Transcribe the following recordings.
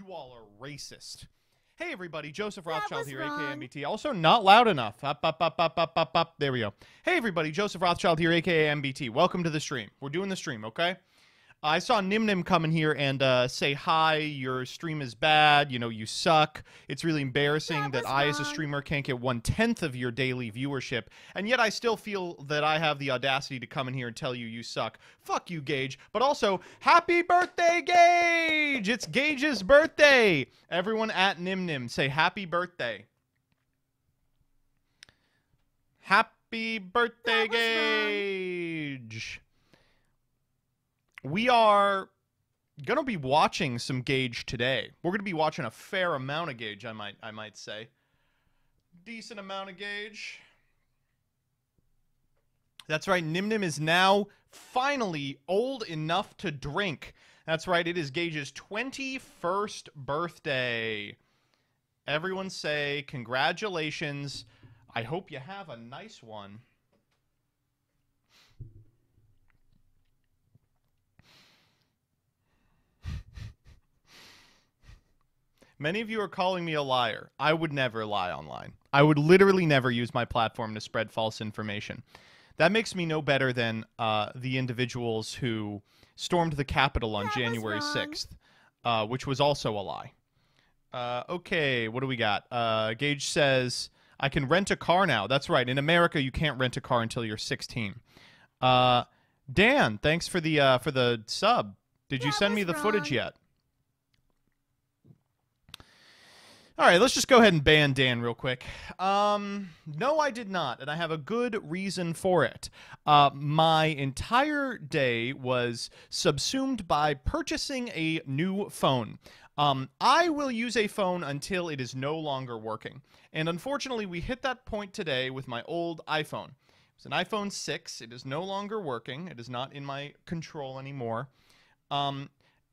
You all are racist. Hey, everybody. Joseph That Rothschild was here, wrong. a.k.a. MBT. Also, not loud enough. Up, up, up, up, up, up, up. There we go. Hey, everybody. Joseph Rothschild here, a.k.a. MBT. Welcome to the stream. We're doing the stream, okay? I saw Nim Nim come in here and say, hi, your stream is bad, you know, you suck. It's really embarrassing that I, as a streamer, can't get 1/10 of your daily viewership, and yet I still feel that I have the audacity to come in here and tell you you suck. Fuck you, Gage. But also, happy birthday, Gage! It's Gage's birthday! Everyone at Nim Nim, say happy birthday. Happy birthday, Gage! We are going to be watching some Gage today. We're going to be watching a fair amount of Gage, I might say. Decent amount of Gage. That's right, Nim Nim is now finally old enough to drink. That's right, it is Gage's 21st birthday. Everyone say congratulations. I hope you have a nice one. Many of you are calling me a liar. I would never lie online. I would literally never use my platform to spread false information. That makes me no better than the individuals who stormed the Capitol on January 6th, which was also a lie. Okay, what do we got? Gage says, I can rent a car now. That's right. In America, you can't rent a car until you're 16. Dan, thanks for the sub. Did you send me the footage yet? All right, let's just go ahead and ban Dan real quick. No, I did not, and I have a good reason for it. My entire day was subsumed by purchasing a new phone. I will use a phone until it is no longer working. And unfortunately, we hit that point today with my old iPhone. It was an iPhone 6. It is no longer working. It is not in my control anymore.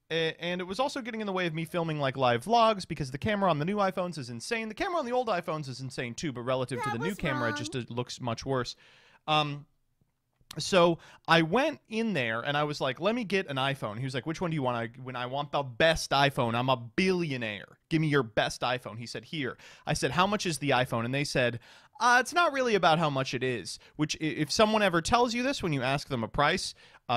And it was also getting in the way of me filming like live vlogs because the camera on the new iPhones is insane. The camera on the old iPhones is insane too, but relative to the new camera, it just looks much worse. So I went in there and I was like, let me get an iPhone. He was like, which one do you want? When I want the best iPhone. I'm a billionaire. Give me your best iPhone. He said, here. I said, how much is the iPhone? And they said, it's not really about how much it is, which if someone ever tells you this when you ask them a price,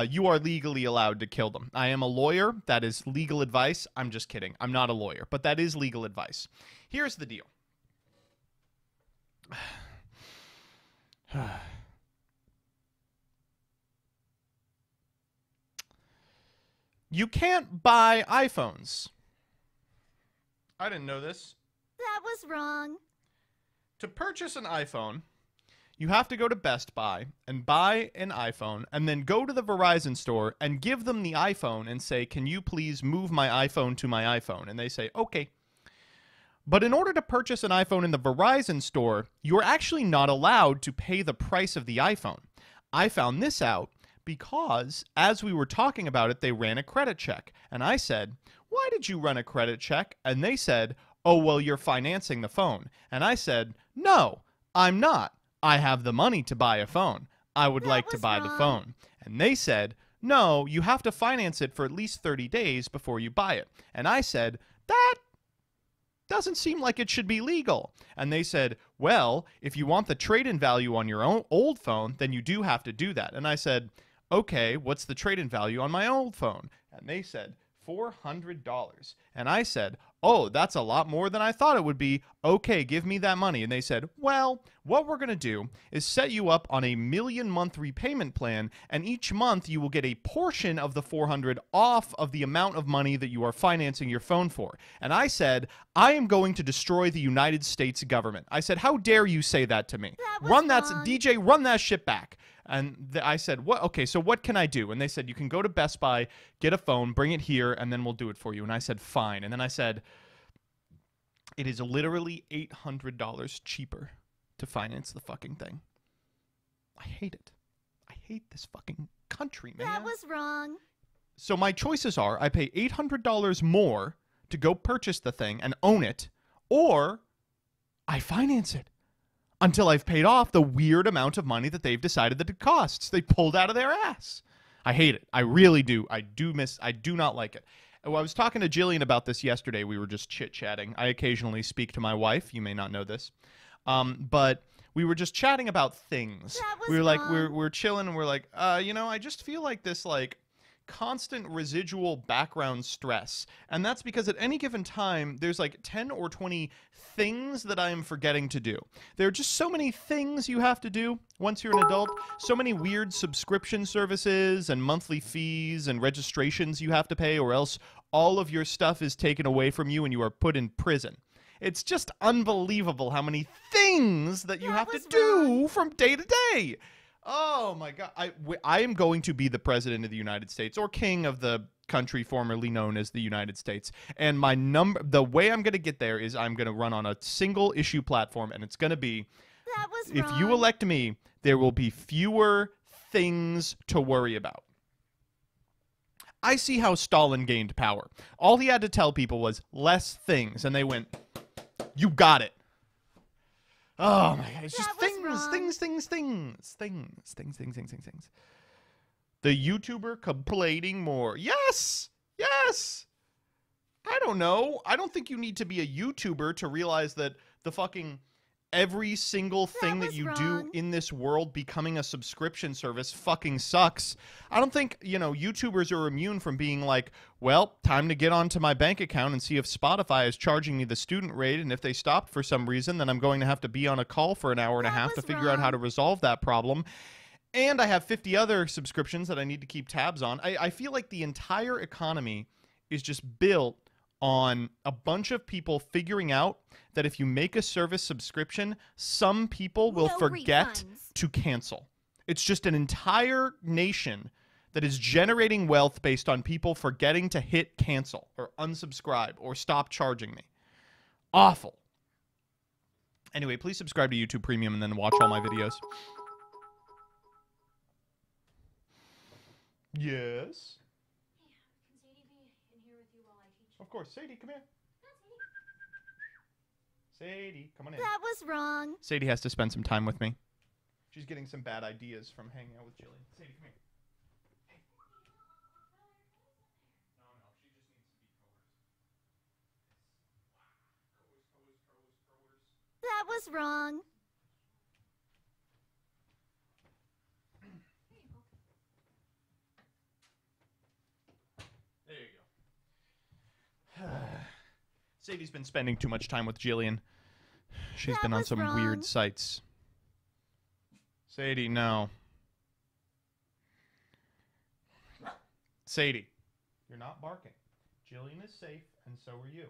you are legally allowed to kill them. I am a lawyer. That is legal advice. I'm just kidding. I'm not a lawyer, but that is legal advice. Here's the deal. You can't buy iPhones. I didn't know this. That was wrong. To purchase an iPhone, you have to go to Best Buy and buy an iPhone and then go to the Verizon store and give them the iPhone and say, can you please move my iPhone to my iPhone? And they say, okay. But in order to purchase an iPhone in the Verizon store, you're actually not allowed to pay the price of the iPhone. I found this out because as we were talking about it, they ran a credit check. And I said, why did you run a credit check? And they said, oh, well, you're financing the phone. And I said, no, I'm not. I have the money to buy a phone. I would like to buy the phone. And they said, no, you have to finance it for at least 30 days before you buy it. And I said, that doesn't seem like it should be legal. And they said, well, if you want the trade-in value on your own old phone, then you do have to do that. And I said, okay, what's the trade-in value on my old phone? And they said, $400. And I said, oh, that's a lot more than I thought it would be. Okay, give me that money. And they said, well, what we're going to do is set you up on a 1,000,000-month repayment plan, and each month you will get a portion of the $400 off of the amount of money that you are financing your phone for. And I said, I am going to destroy the United States government. I said, how dare you say that to me? Run that, DJ, run that shit back. And I said, what? Okay, so what can I do? And they said, you can go to Best Buy, get a phone, bring it here, and then we'll do it for you. And I said, fine. And then I said, it is literally $800 cheaper to finance the fucking thing. I hate it. I hate this fucking country, man. That was wrong. So my choices are, I pay $800 more to go purchase the thing and own it, or I finance it until I've paid off the weird amount of money that they've decided that it costs. They pulled out of their ass. I hate it. I really do. I do not like it. I was talking to Jillian about this yesterday. We were just chit-chatting. I occasionally speak to my wife. You may not know this. But we were just chatting about things. That was We were like, wrong. we're chilling, and we're like, I just feel like this, like, constant residual background stress. And that's because at any given time, there's like 10 or 20 things that I am forgetting to do. There are just so many things you have to do once you're an adult. So many weird subscription services and monthly fees and registrations you have to pay, or else all of your stuff is taken away from you and you are put in prison. It's just unbelievable how many things that you have to do from day to day. Oh my God. I am going to be the president of the United States, or king of the country formerly known as the United States. And the way I'm going to get there is I'm going to run on a single issue platform, and it's going to be, That was if wrong. you elect me, there will be fewer things to worry about. I see how Stalin gained power. All he had to tell people was less things, and they went, you got it. Oh my God, it's just That was things. The YouTuber complaining more. Yes! Yes! I don't know. I don't think you need to be a YouTuber to realize that the fucking every single thing that was you wrong. do in this world becoming a subscription service fucking sucks. I don't think, YouTubers are immune from being like, well, time to get onto my bank account and see if Spotify is charging me the student rate, and if they stopped for some reason, then I'm going to have to be on a call for an hour and a half to figure out how to resolve that problem. And I have 50 other subscriptions that I need to keep tabs on. I feel like the entire economy is just built on a bunch of people figuring out that if you make a service subscription, some people will No forget refunds. to cancel. It's just an entire nation that is generating wealth based on people forgetting to hit cancel or unsubscribe or stop charging me. Awful. Anyway, please subscribe to YouTube Premium and then watch all my videos. Yes. Can Sadie be in here with you while I teach? Of course. Sadie, come here. Sadie, come on in. That was wrong. Sadie has to spend some time with me. She's getting some bad ideas from hanging out with Jillian. Sadie, come here. Hey. No, she just needs to be coerced. That was wrong. There you go. Sadie's been spending too much time with Jillian. She's That been on was some wrong. weird sites. Sadie, no. Sadie, you're not barking. Jillian is safe, and so are you.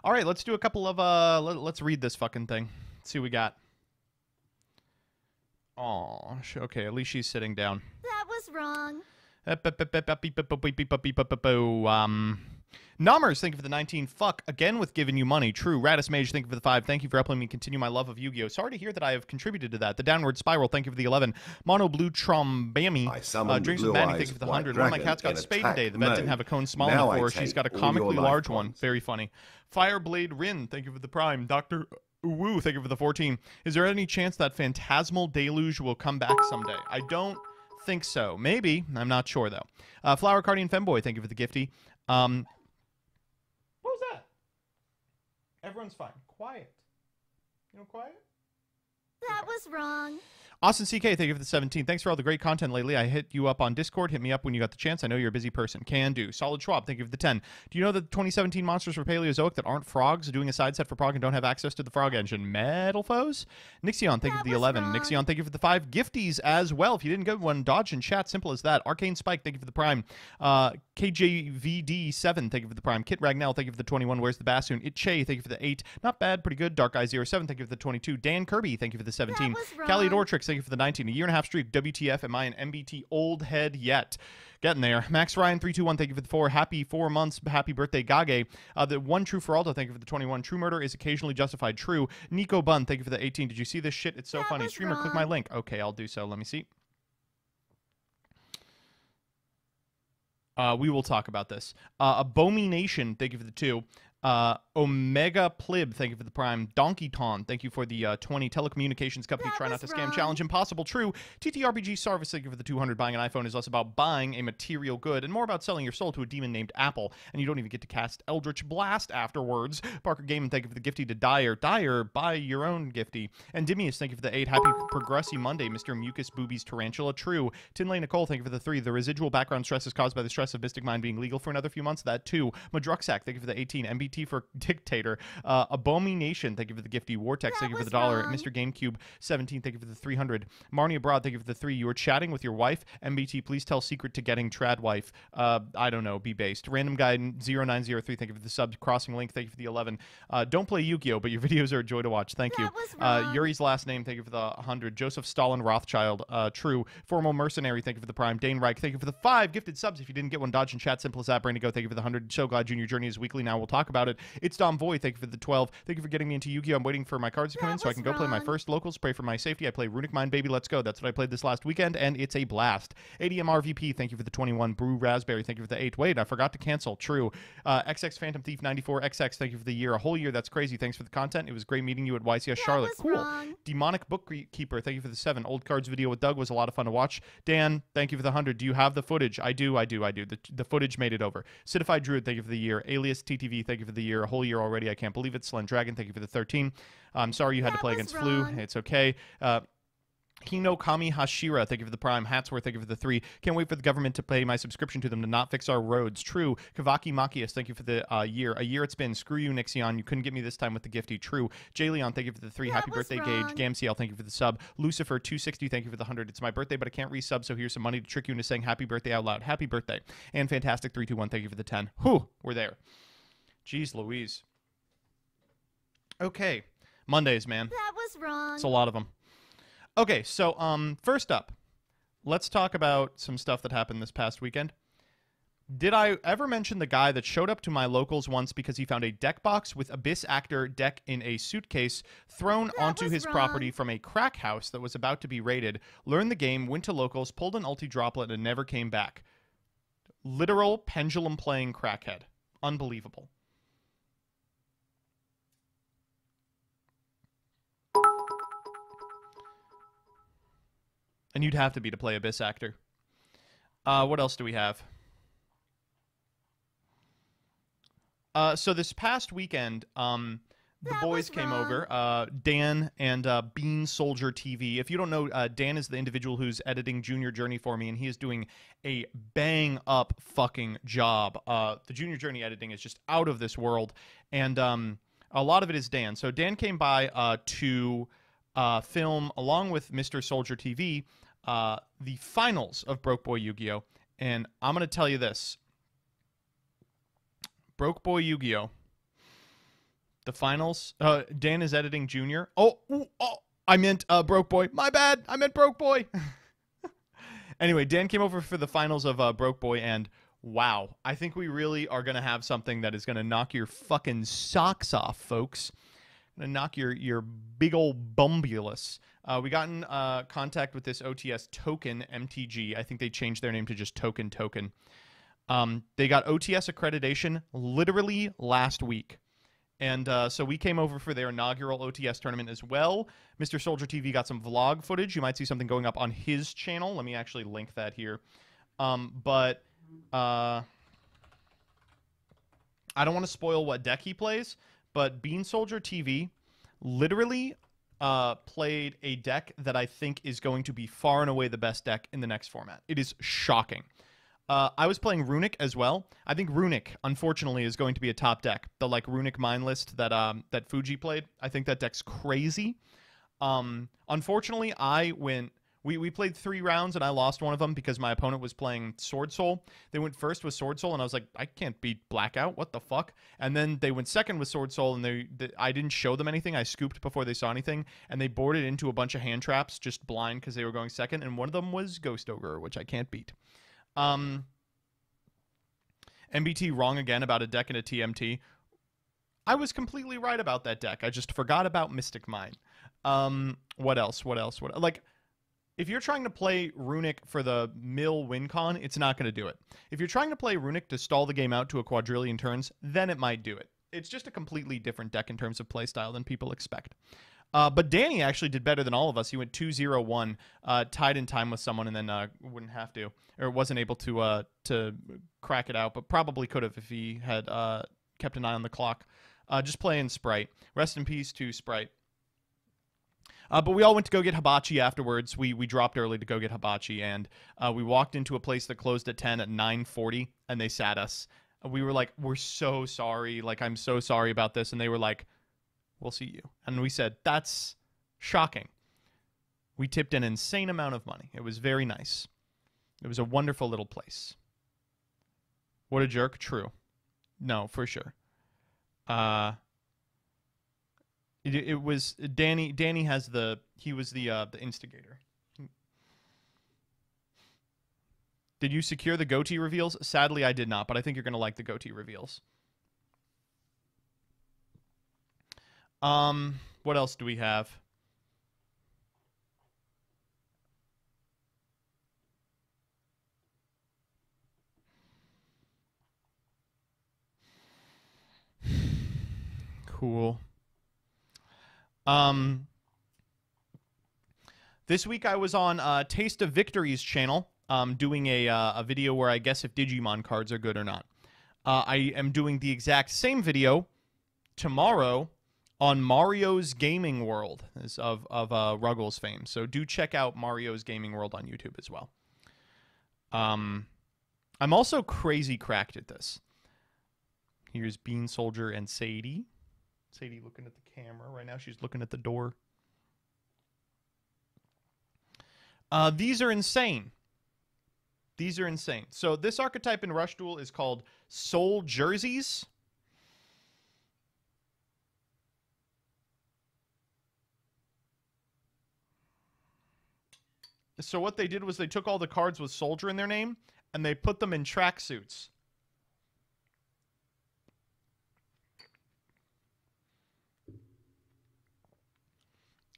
All right, let's do a couple of let's read this fucking thing. Let's see what we got. Oh, okay, at least she's sitting down. That was wrong. Nommers, thank you for the 19. Fuck, again with giving you money. True. Radis Mage, thank you for the 5. Thank you for helping me continue my love of Yu-Gi-Oh! Sorry to hear that I have contributed to that. The Downward Spiral, thank you for the 11. Mono Blue Trombami, Dreams of Manny, thank you for the 100. One of my cats got spayed today. The vet didn't have a cone small enough for her. She's got a comically large one. Very funny. Fireblade Rin, thank you for the Prime. Dr. Woo, thank you for the 14. Is there any chance that Phantasmal Deluge will come back someday? I don't think so. Maybe. I'm not sure, though. Flower Cardian Femboy, thank you for the gifty. What was that? Everyone's fine. Quiet. Quiet? That was wrong. Austin CK, thank you for the 17. Thanks for all the great content lately. I hit you up on Discord. Hit me up when you got the chance. I know you're a busy person. Can do. Solid Schwab, thank you for the 10. Do you know the 2017 monsters for Paleozoic that aren't frogs doing a side set for Prog and don't have access to the frog engine? Metal foes? Nixion, thank you for the 11. wrong. Nixion, thank you for the 5. Gifties as well. If you didn't get one, dodge and chat. Simple as that. Arcane Spike, thank you for the Prime. KJVD7, thank you for the Prime. Kit Ragnell, thank you for the 21. Where's the Bassoon? Itche, thank you for the 8. Not bad, pretty good. Dark Eye 07, thank you for the 22. Dan Kirby, thank you for the 17. That was wrong. Callie Dortrix, thank you for the 19. A year and a half streak. WTF, am I an MBT old head yet? Getting there. Max Ryan 321, thank you for the 4. Happy 4 months. Happy birthday, Gage. The 1 True for Aldo, thank you for the 21. True murder is occasionally justified. True. Nico Bun, thank you for the 18. Did you see this shit? It's so That funny. was Streamer, click my wrong. link. Okay, I'll do so. Let me see. We will talk about this. Abomination, thank you for the 2. Omega Plib, thank you for the Prime. Donkey Ton, thank you for the 20. Telecommunications company, That try not to was scam. wrong. Challenge impossible. True. TTRPG Service, thank you for the 200. Buying an iPhone is less about buying a material good and more about selling your soul to a demon named Apple. And you don't even get to cast Eldritch Blast afterwards. Parker Gaming, thank you for the gifty to Dyer. Dyer, buy your own gifty. And Dimius, thank you for the 8. Happy Progressy Monday, Mr. Mucus Boobies Tarantula. True. Tinley Nicole, thank you for the 3. The residual background stress is caused by the stress of Mystic Mind being legal for another few months. That too. Madruxac, thank you for the 18. MBT for Dictator. Abomination, thank you for the gifty. Vortex, thank you for the $1. Wrong. Mr. GameCube 17, thank you for the 300. Marnie Abroad, thank you for the 3. You were chatting with your wife. MBT, please tell secret to getting trad wife. I don't know, be based. Random Guy 0903, thank you for the sub. Crossing Link, thank you for the 11. Don't play Yu-Gi-Oh, but your videos are a joy to watch. Thank you. That was wrong. Yuri's last name, thank you for the 100. Joseph Stalin Rothschild, true. Formal Mercenary, thank you for the Prime. Dane Reich, thank you for the 5 gifted subs. If you didn't get one, dodge and chat. Simple as that. Brain to go, thank you for the 100. So glad Junior Journey is weekly now. We'll talk about it. It's Dom Voy, thank you for the 12. Thank you for getting me into Yu-Gi-Oh! I'm waiting for my cards to come in so I can go play my first locals. Pray for my safety. I play Runic Mind, baby. Let's go. That's what I played this last weekend, and it's a blast. ADM RVP, thank you for the 21. Brew Raspberry, thank you for the 8. Wait, I forgot to cancel. True. XX Phantom Thief 94. XX, thank you for the year. A whole year. That's crazy. Thanks for the content. It was great meeting you at YCS Charlotte. was Cool. wrong. Demonic Bookkeeper, thank you for the 7. Old Cards video with Doug was a lot of fun to watch. Dan, thank you for the 100. Do you have the footage? I do. The footage made it over. Cidified Druid, thank you for the year. Alias TTV, thank you for the year. A whole year already. I can't believe it. Slend Dragon, thank you for the 13. I'm sorry you had to play against wrong. Flu. It's okay. Hino Kami Hashira, thank you for the Prime. Hatsworth, thank you for the 3. Can't wait for the government to pay my subscription to them to not fix our roads. True. Kavaki Makias, thank you for the year. A year it's been. Screw you, Nixion. You couldn't get me this time with the gifty. True. J Leon, thank you for the 3. Happy was birthday, wrong. Gage. GamCL, thank you for the sub. Lucifer 260, thank you for the 100. It's my birthday, but I can't resub, so here's some money to trick you into saying happy birthday out loud. Happy birthday. And Fantastic 321, thank you for the 10. Whew, we're there. Jeez Louise. Okay. Mondays, man. That was wrong. It's a lot of them. Okay, so first up, let's talk about some stuff that happened this past weekend. Did I ever mention the guy that showed up to my locals once because he found a deck box with Abyss Actor deck in a suitcase thrown onto was his wrong. property from a crack house that was about to be raided, learned the game, went to locals, pulled an ulti droplet, and never came back? Literal pendulum playing crackhead. Unbelievable. And you'd have to be to play Abyss Actor. What else do we have? So this past weekend, the That boys was came wrong. over. Dan and Bean Soldier TV. If you don't know, Dan is the individual who's editing Junior Journey for me, and he is doing a bang-up fucking job. The Junior Journey editing is just out of this world, and a lot of it is Dan. So Dan came by to film, along with Mr. Soldier TV, the finals of Broke Boy Yu-Gi-Oh! And I'm going to tell you this. Broke Boy Yu-Gi-Oh! The finals. Dan is editing Junior. Oh, I meant Broke Boy. My bad. I meant Broke Boy. Anyway, Dan came over for the finals of Broke Boy, and wow. I think we really are going to have something that is going to knock your fucking socks off, folks. Going to knock your big old bumbulus. We got in contact with this OTS Token MTG. I think they changed their name to just Token. They got OTS accreditation literally last week. And so we came over for their inaugural OTS tournament as well. Mr. Soldier TV got some vlog footage. You might see something going up on his channel. Let me actually link that here. But I don't want to spoil what deck he plays, but Bean Soldier TV literally played a deck that I think is going to be far and away the best deck in the next format. It is shocking. I was playing Runic as well. I think Runic, unfortunately, is going to be a top deck. The Runic Mind List that that Fuji played. I think that deck's crazy. Unfortunately, we played 3 rounds and I lost one of them because my opponent was playing Sword Soul. They went first with Sword Soul and I was like, I can't beat Blackout. What the fuck? And then they went second with Sword Soul and I didn't show them anything. I scooped before they saw anything and they boarded into a bunch of hand traps just blind because they were going second. And one of them was Ghost Ogre, which I can't beat. MBT wrong again about a deck and a TMT. I was completely right about that deck. I just forgot about Mystic Mine. What else? Like, if you're trying to play Runic for the mill win con, it's not going to do it. If you're trying to play Runic to stall the game out to a quadrillion turns, then it might do it. it's just a completely different deck in terms of playstyle than people expect. But Danny actually did better than all of us. He went 2-0-1, tied in time with someone, and then wouldn't have to, or wasn't able to crack it out, but probably could have if he had kept an eye on the clock. Just playing Sprite. Rest in peace to Sprite. But we all went to go get hibachi afterwards. We dropped early to go get hibachi, and we walked into a place that closed at 10 at 9:40, and they sat us. We were like, we're so sorry. Like, I'm so sorry about this. And they were like, we'll see you. And we said, that's shocking. We tipped an insane amount of money. It was very nice. It was a wonderful little place. What a jerk. True. No, for sure. It was Danny. Danny has he was the instigator. Did you secure the goatee reveals? Sadly, I did not, but I think you're going to like the goatee reveals. What else do we have? Cool. This week I was on Taste of Victory's channel, doing a video where I guess if Digimon cards are good or not. I am doing the exact same video tomorrow on Mario's Gaming World of Ruggles fame. So do check out Mario's Gaming World on YouTube as well. I'm also crazy cracked at this. Here's Bean Soldier and Sadie. Sadie looking at the camera. Right now she's looking at the door. These are insane. These are insane. So this archetype in Rush Duel is called Soul Jerseys. So what they did was they took all the cards with Soldier in their name and they put them in tracksuits.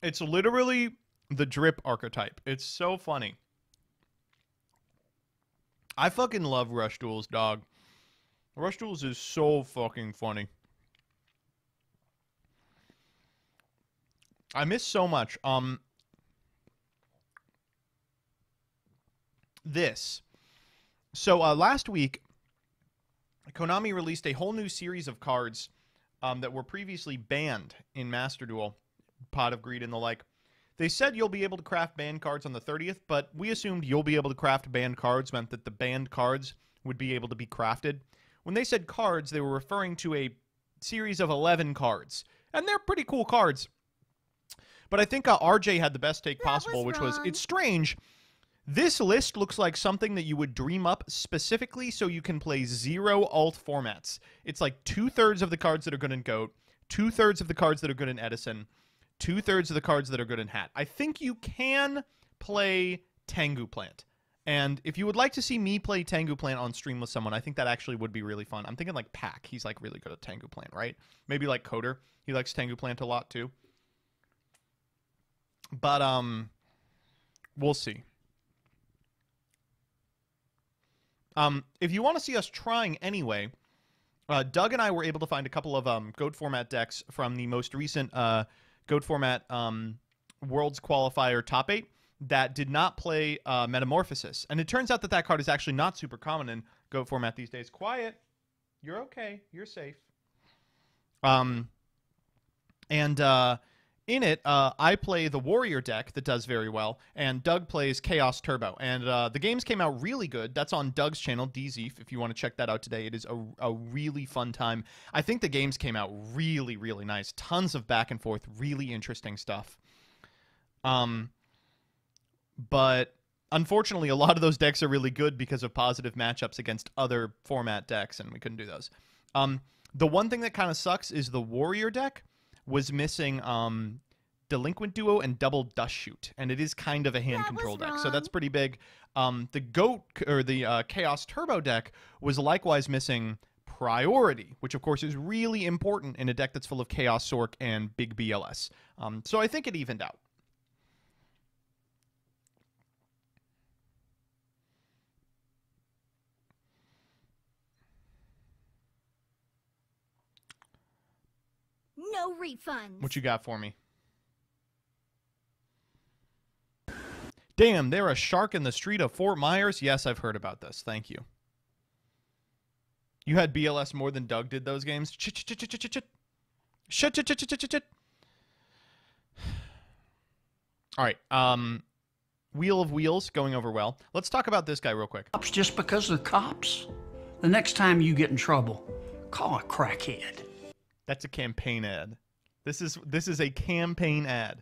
It's literally the drip archetype. It's so funny. I fucking love Rush Duels, dog. Rush Duels is so fucking funny. I miss so much. This. So last week, Konami released a whole new series of cards that were previously banned in Master Duel, Pot of Greed and the like. They said you'll be able to craft banned cards on the 30th, but we assumed you'll be able to craft banned cards meant that the banned cards would be able to be crafted. When they said cards, they were referring to a series of 11 cards, and they're pretty cool cards. But I think RJ had the best take possible, which was, it's strange. This list looks like something that you would dream up specifically so you can play 0 alt formats. It's like 2/3 of the cards that are good in GOAT, 2/3 of the cards that are good in Edison, 2/3 of the cards that are good in Hat. I think you can play Tengu Plant. And if you would like to see me play Tengu Plant on stream with someone, I think that actually would be really fun. I'm thinking like Pac. He's like really good at Tengu Plant, right? Maybe like Coder. He likes Tengu Plant a lot too. But we'll see. If you want to see us trying anyway, Doug and I were able to find a couple of GOAT format decks from the most recent GOAT format Worlds Qualifier Top 8 that did not play Metamorphosis. And it turns out that that card is actually not super common in GOAT format these days. Quiet. You're okay. You're safe. In it, I play the Warrior deck that does very well, and Doug plays Chaos Turbo. And the games came out really good. That's on Doug's channel, DZeef, if you want to check that out today. It is a really fun time. I think the games came out really, really nice. Tons of back and forth, really interesting stuff. But unfortunately, a lot of those decks are really good because of positive matchups against other format decks, and we couldn't do those. The one thing that kind of sucks is the Warrior deck was missing Delinquent Duo and Double Dust Shoot, and it is kind of a hand control deck, so that's pretty big. The GOAT, or the Chaos Turbo deck, was likewise missing Priority, which of course is really important in a deck that's full of Chaos Sork and big BLS. So I think it evened out. No refunds. What you got for me? Damn, there a shark in the street of Fort Myers? Yes, I've heard about this. Thank you. You had BLS more than Doug did those games? All right. Wheel of Wheels going over well. Let's talk about this guy real quick. Cops just because they're cops? The next time you get in trouble, call a crackhead. That's a campaign ad. This is a campaign ad.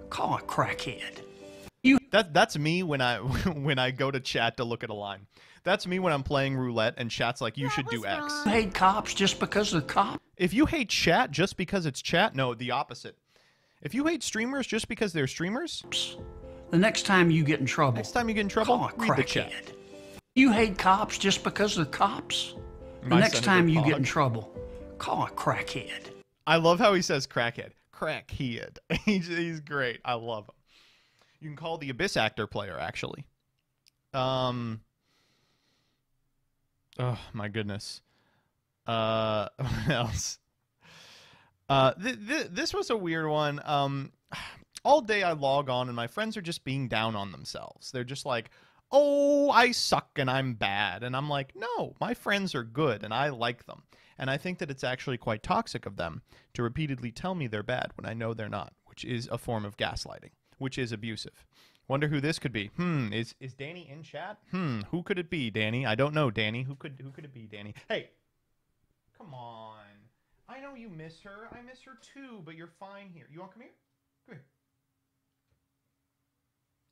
Call a crackhead. That's me when I when I go to chat to look at a line. That's me when I'm playing roulette and chat's like, you should do X. You hate cops just because they're cops? If you hate chat just because it's chat, no, the opposite. If you hate streamers just because they're streamers, the next time you get in trouble, call a read the chat. crackhead. You hate cops just because they're cops? The My next time you get in Pog. trouble, call a crackhead. I love how he says crackhead. Crackhead. He's great. I love him. You can call the Abyss actor player, actually. Oh, my goodness. What else? This was a weird one. All day I log on and my friends are just being down on themselves. They're just like, oh, I suck and I'm bad. And I'm like, no, my friends are good and I like them. And I think that it's actually quite toxic of them to repeatedly tell me they're bad when I know they're not, which is a form of gaslighting, which is abusive. Wonder who this could be. Is Danny in chat? Who could it be, Danny? I don't know, Danny. Who could it be, Danny? Hey, come on. I know you miss her. I miss her too, but you're fine here. You want to come here? Come here.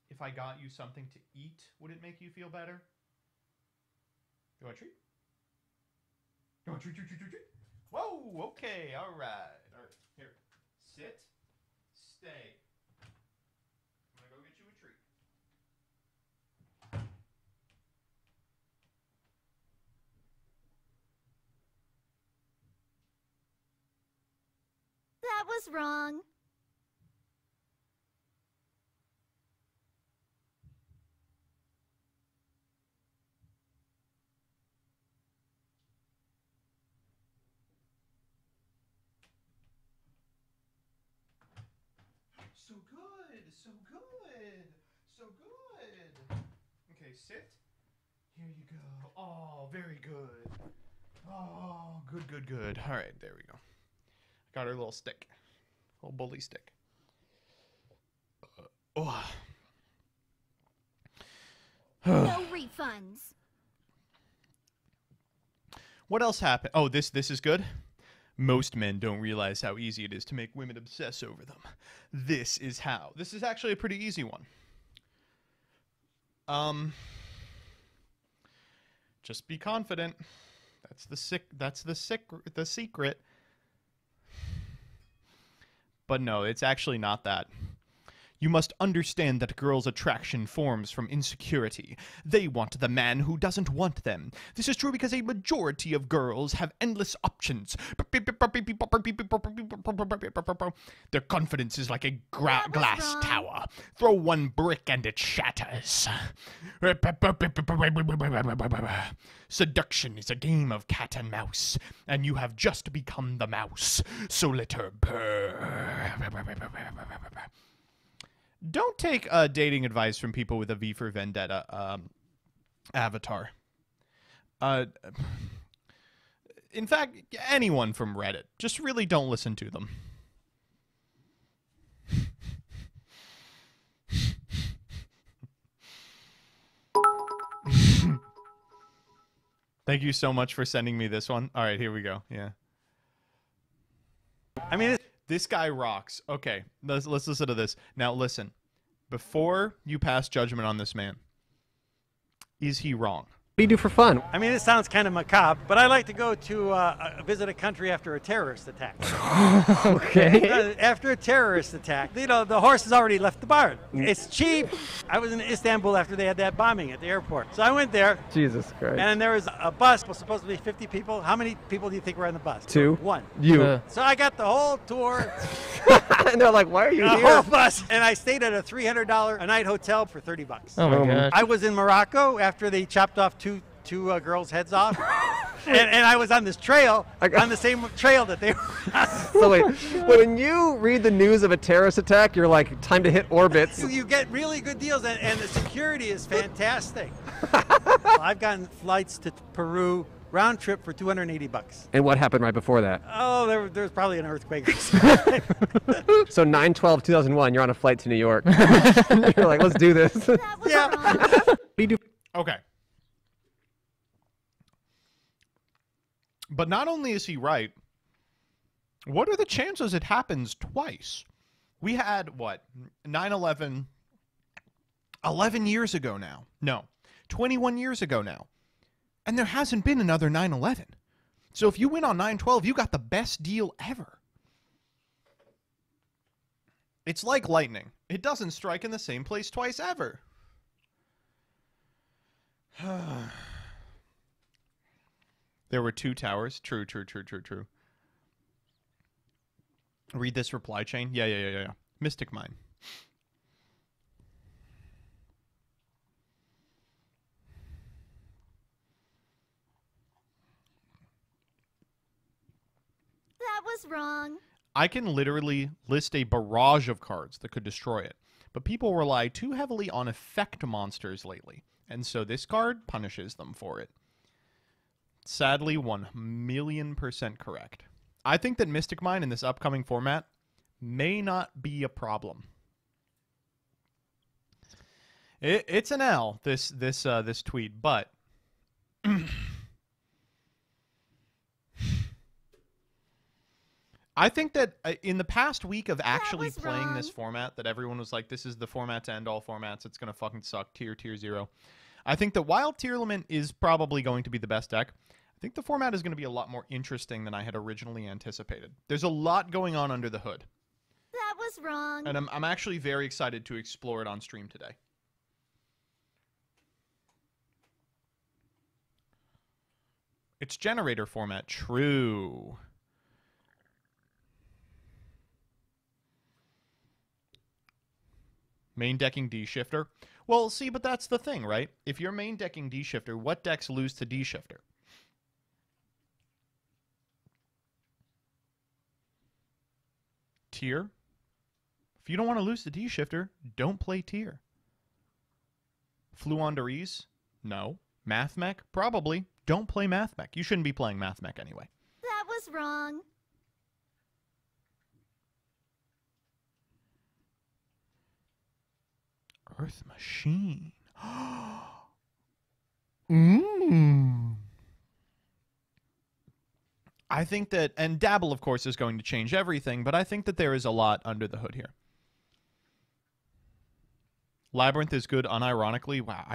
If I got you something to eat, would it make you feel better? You want a treat? You want a treat? Whoa, okay, all right. All right, here. Sit. Stay. I'm going to go get you a treat. That was wrong. So good, so good, so good. Okay, sit. Here you go. Oh, very good. Oh, good. All right, there we go. Got her little stick. Little bully stick. No refunds. What else happened? Oh, this is good. Most men don't realize how easy it is to make women obsess over them. This is how. This is actually a pretty easy one. Just be confident. That's the secret. But no, it's actually not that. You must understand that girls' attraction forms from insecurity. They want the man who doesn't want them. This is true because a majority of girls have endless options. Their confidence is like a glass tower. Throw one brick and it shatters. Seduction is a game of cat and mouse, and you have just become the mouse. So let her purr. Don't take dating advice from people with a V for Vendetta avatar. In fact, anyone from Reddit. Just really don't listen to them. Thank you so much for sending me this one. All right, here we go. Yeah. I mean, this guy rocks. Okay, let's listen to this. Now, listen. Before you pass judgment on this man, is he wrong? What do you do for fun? I mean, it sounds kind of macabre, but I like to go to visit a country after a terrorist attack. Okay. After a terrorist attack, you know, the horse has already left the barn. It's cheap. I was in Istanbul after they had that bombing at the airport. So I went there. Jesus Christ. And there was a bus, supposed to be 50 people. How many people do you think were on the bus? 2. 1. You. So I got the whole tour. And they're like, why are you The here? whole bus. And I stayed at a $300 a night hotel for $30. Oh my God. I was in Morocco after they chopped off two girls' heads off. and I was on this trail, I got- on the same trail that they were on. So wait, when you read the news of a terrorist attack, you're like, time to hit orbits. You get really good deals, and the security is fantastic. Well, I've gotten flights to Peru round trip for $280. And what happened right before that? Oh, there was probably an earthquake or something. So 9/12/2001, you're on a flight to New York. You're like, let's do this. What That was Yeah. wrong. do you do? Okay. But not only is he right, what are the chances it happens twice? We had, what, 9/11 11 years ago now. No, 21 years ago now. And there hasn't been another 9/11. So if you win on 9/12, you got the best deal ever. It's like lightning. It doesn't strike in the same place twice ever. There were 2 towers. True. Read this reply chain. Yeah. Mystic Mine. That was wrong. I can literally list a barrage of cards that could destroy it, but people rely too heavily on effect monsters lately, and so this card punishes them for it. Sadly, 1,000,000% correct. I think that Mystic Mine in this upcoming format may not be a problem. It's an L, this tweet, but I think that in the past week of actually was playing this wrong. format, that everyone was like, this is the format to end all formats. It's going to fucking suck. Tier 0. I think that while Tearlament is probably going to be the best deck, I think the format is going to be a lot more interesting than I had originally anticipated. There's a lot going on under the hood, That was wrong. and I'm actually very excited to explore it on stream today. It's generator format. True. Main decking D-Shifter. Well, see, but that's the thing, right? If you're main decking D-Shifter, what decks lose to D-Shifter? Tier? If you don't want to lose to D-Shifter, don't play Tier. Fluonderies? No. Math Mech? Probably. Don't play Math Mech. You shouldn't be playing Math Mech anyway. That was wrong. Earth Machine. I think that, and Dabble, of course, is going to change everything, but I think that there is a lot under the hood here. Labyrinth is good, unironically. Wow,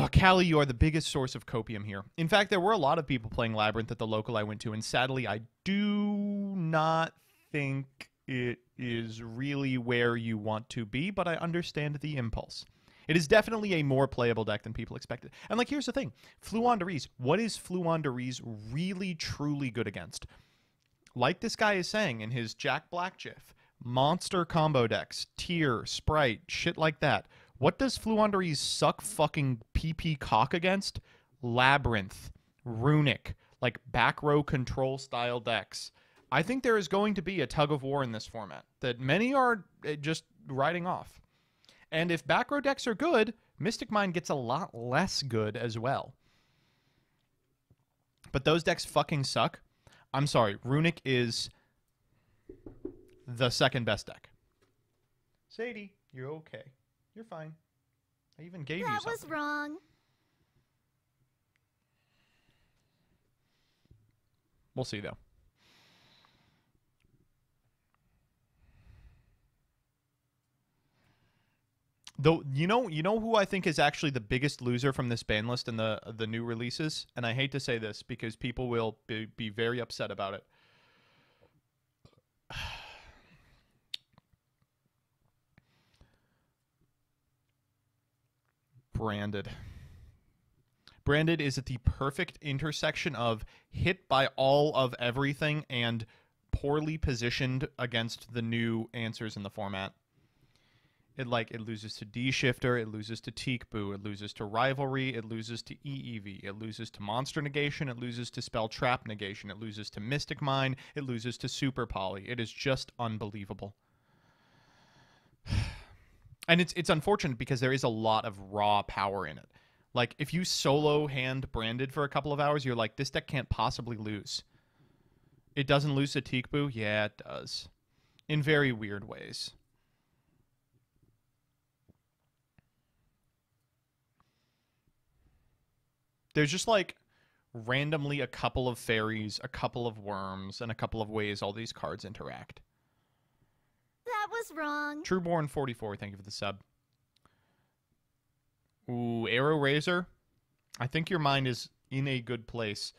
Callie, you are the biggest source of copium here. In fact, there were a lot of people playing Labyrinth at the local I went to, and sadly, I do not think it is really where you want to be, but I understand the impulse. It is definitely a more playable deck than people expected. And, like, here's the thing. Fluonderies. What is Fluonderies really, truly good against? Like this guy is saying in his Jack Black GIF, monster combo decks, tier, sprite, shit like that. What does Fluonderies suck fucking PP cock against? Labyrinth, Runic, like back row control style decks. I think there is going to be a tug of war in this format that many are just writing off. And if back row decks are good, Mystic Mine gets a lot less good as well. But those decks fucking suck. I'm sorry, Runic is the second best deck. Sadie, you're okay. You're fine. I even gave you That something. was wrong. We'll see, though. Though, you know who I think is actually the biggest loser from this ban list and the new releases? And I hate to say this because people will be very upset about it. Branded. Branded is at the perfect intersection of hit by all of everything and poorly positioned against the new answers in the format. It loses to D-Shifter, it loses to Teak-Boo, it loses to Rivalry, it loses to EEV, it loses to Monster Negation, it loses to Spell Trap Negation, it loses to Mystic Mine, it loses to Super Poly. It is just unbelievable. And it's unfortunate because there is a lot of raw power in it. Like, if you solo hand Branded for a couple of hours, you're like, this deck can't possibly lose. It doesn't lose to Teak-Boo? Yeah, it does. In very weird ways. There's just like randomly a couple of fairies, a couple of worms, and a couple of ways all these cards interact. That was wrong. Trueborn 44, thank you for the sub. Ooh, Arrow Razor. I think your mind is in a good place.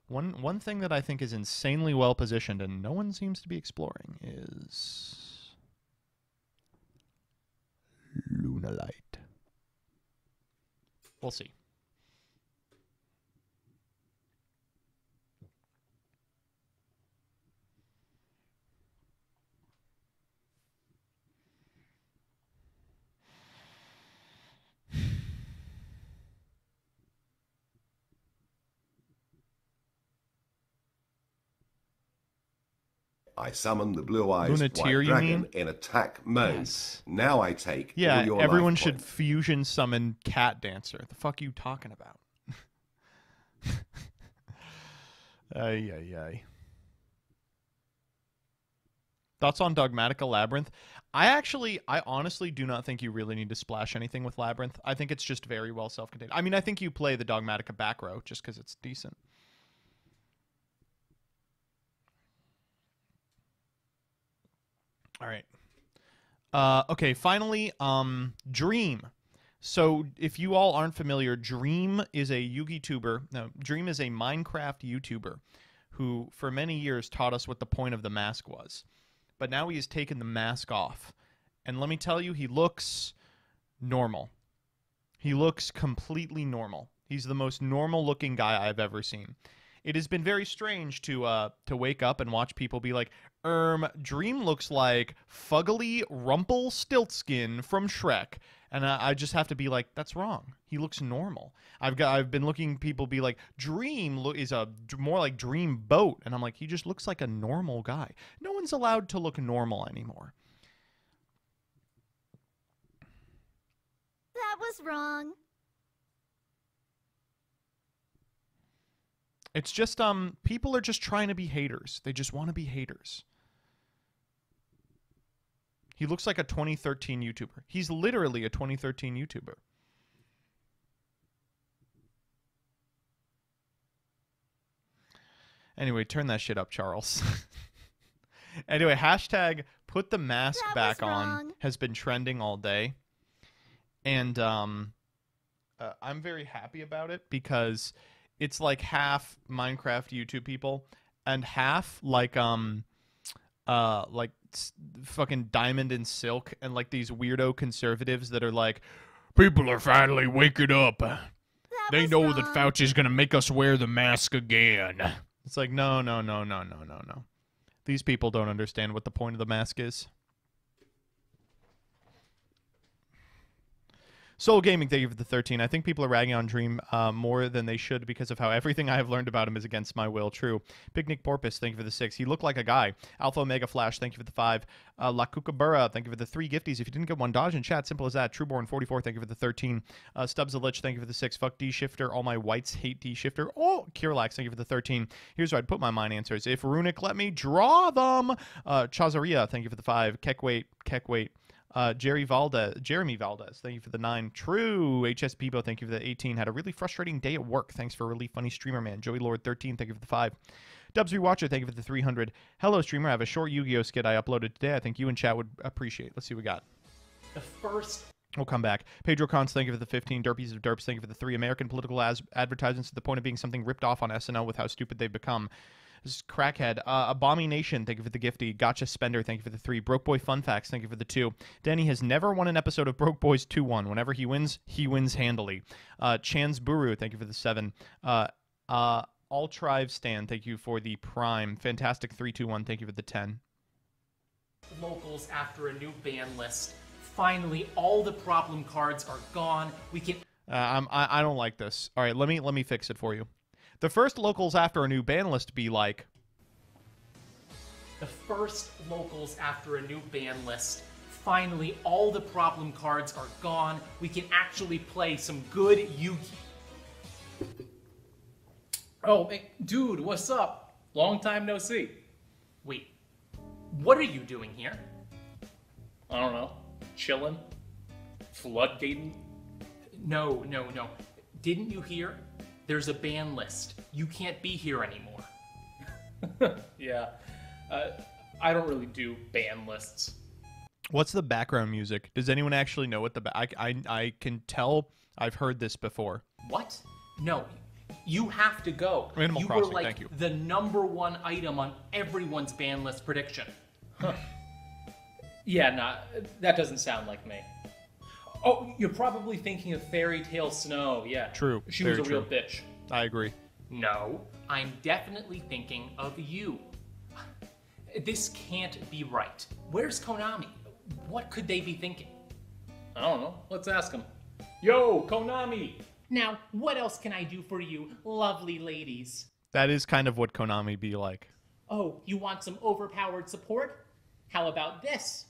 One thing that I think is insanely well positioned and no one seems to be exploring is Lunalight. We'll see. I summon the blue-eyes Lunateer, white you dragon mean? in attack mode. Yes. Now I take all Yeah, your everyone life should points. fusion summon Cat Dancer. The fuck are you talking about? Ay, ay, ay. Thoughts on Dogmatica Labyrinth? I honestly do not think you really need to splash anything with Labyrinth. I think it's just very well self-contained. I mean, I think you play the Dogmatica back row just because it's decent. All right. Okay, finally, Dream. So if you all aren't familiar, Dream is a Yugi tuber. No, Dream is a Minecraft YouTuber who for many years taught us what the point of the mask was. But now he has taken the mask off. And let me tell you, he looks normal. He looks completely normal. He's the most normal looking guy I've ever seen. It has been very strange to wake up and watch people be like, Dream looks like Fuggly Rumpelstiltskin from Shrek. And I just have to be like, that's wrong. He looks normal. I've been looking people be like, Dream is more like Dream Boat. And I'm like, he just looks like a normal guy. No one's allowed to look normal anymore. That was wrong. It's just people are just trying to be haters. They just want to be haters. He looks like a 2013 YouTuber. He's literally a 2013 YouTuber. Anyway, turn that shit up, Charles. Anyway, hashtag put the mask That back was on wrong. has been trending all day. And I'm very happy about it because it's like half Minecraft YouTube people and half like fucking Diamond and Silk and like these weirdo conservatives that are like, people are finally waking up. That They was know wrong. that Fauci's gonna make us wear the mask again. It's like, no. These people don't understand what the point of the mask is. Soul Gaming, thank you for the 13. I think people are ragging on Dream more than they should because of how everything I have learned about him is against my will. True. Picnic Porpoise, thank you for the 6. He looked like a guy. Alpha Omega Flash, thank you for the 5. La Kookaburra, thank you for the 3 gifties. If you didn't get one, dodge in chat. Simple as that. Trueborn 44, thank you for the 13. Stubbs the Lich, thank you for the 6. Fuck D-Shifter. All my whites hate D-Shifter. Oh, Kirlax, thank you for the 13. Here's where I'd put my mine answers. If Runic let me draw them. Chazaria, thank you for the 5. Keckwait. Jeremy Valdez, thank you for the 9. True. HS Bebo, thank you for the 18. Had a really frustrating day at work. Thanks for a really funny streamer, man. Joey Lord 13, thank you for the 5. Dubs Rewatcher, thank you for the 300. Hello, streamer. I have a short Yu-Gi-Oh skit I uploaded today. I think you and chat would appreciate. Let's see what we got. The first. We'll come back. Pedro Cons, thank you for the 15. Derpies of Derps, thank you for the 3. American political advertisements to the point of being something ripped off on SNL with how stupid they've become. This is Crackhead. Abomination, thank you for the gifty. Gotcha Spender, thank you for the 3. Broke Boy Fun Facts, thank you for the 2. Danny has never won an episode of Broke Boys 2-1. Whenever he wins handily. Chan's Buru, thank you for the 7. All Tribe Stan, thank you for the Prime. Fantastic 321, thank you for the 10. Locals after a new ban list Finally, all the problem cards are gone. We can... I don't like this. All right, let me fix it for you. The first locals after a new ban list be like... The first locals after a new ban list. Finally, all the problem cards are gone. We can actually play some good Yu-Gi-Oh! Oh, hey, dude, what's up? Long time no see. Wait, what are you doing here? I don't know. Chillin'? Floodgating? No. Didn't you hear? There's a ban list. You can't be here anymore. Yeah. I don't really do ban lists. What's the background music? Does anyone actually know what the I can tell I've heard this before. What? No. You have to go. Animal you Crossing, were like thank you. the #1 item on everyone's ban list prediction. Yeah, nah, that doesn't sound like me. Oh, you're probably thinking of Fairy Tale Snow. Yeah. True. She was Very a real true. bitch. I agree. No, I'm definitely thinking of you. This can't be right. Where's Konami? What could they be thinking? I don't know. Let's ask him. Yo, Konami! Now, what else can I do for you, lovely ladies? That is kind of what Konami be like. Oh, you want some overpowered support? How about this?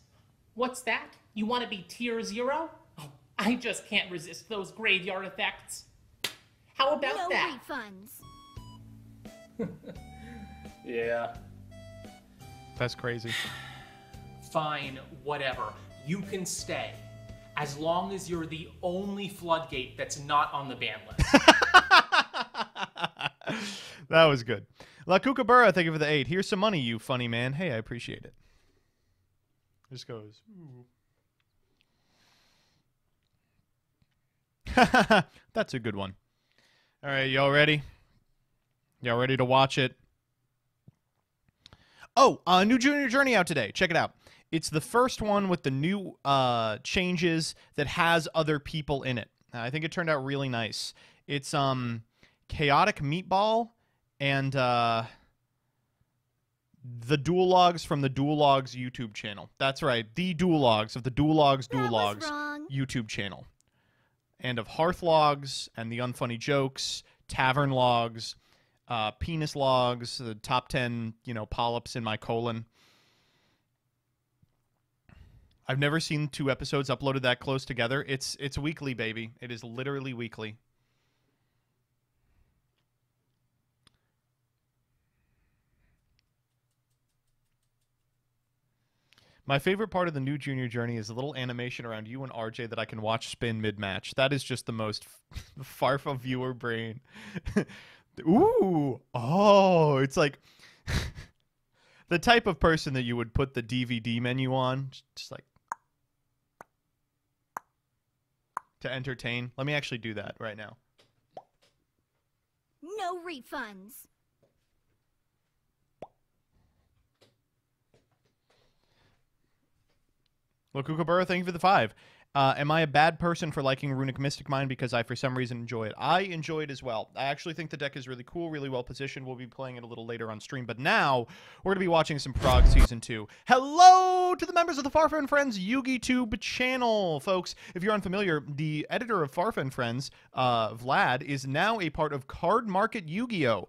What's that? You want to be tier 0? Oh, I just can't resist those graveyard effects. How about No that? refunds. Yeah. That's crazy. Fine, whatever. You can stay. As long as you're the only floodgate that's not on the ban list. That was good. La Kookaburra, thank you for the 8. Here's some money, you funny man. Hey, I appreciate it. Just goes. Ooh. That's a good one. All right, y'all ready? Y'all ready to watch it? Oh, new Junior Journey out today. Check it out. It's the first one with the new changes that has other people in it. I think it turned out really nice. It's Chaotic Meatball and the Dual Logs from the Dual Logs YouTube channel. That's right, the Dual Logs of the Dual Logs YouTube channel. And of Hearth Logs and the Unfunny Jokes, Tavern Logs, Penis Logs, the top 10, polyps in my colon. I've never seen 2 episodes uploaded that close together. It's weekly, baby. It is literally weekly. My favorite part of the new Junior Journey is a little animation around you and RJ that I can watch spin mid-match. That is just the most Farfa viewer brain. Ooh. Oh, it's like the type of person that you would put the DVD menu on, just like to entertain. Let me actually do that right now. No refunds. Look, Kookaburra, thank you for the 5. Am I a bad person for liking Runic Mystic Mine because I, for some reason, enjoy it? I enjoy it as well. I actually think the deck is really cool, really well positioned. We'll be playing it a little later on stream. But now, we're going to be watching some Frog Season 2. Hello to the members of the Farfa and Friends Yu-Gi-Tube channel, folks. If you're unfamiliar, the editor of Farfa and Friends, Vlad, is now a part of Card Market Yu-Gi-Oh!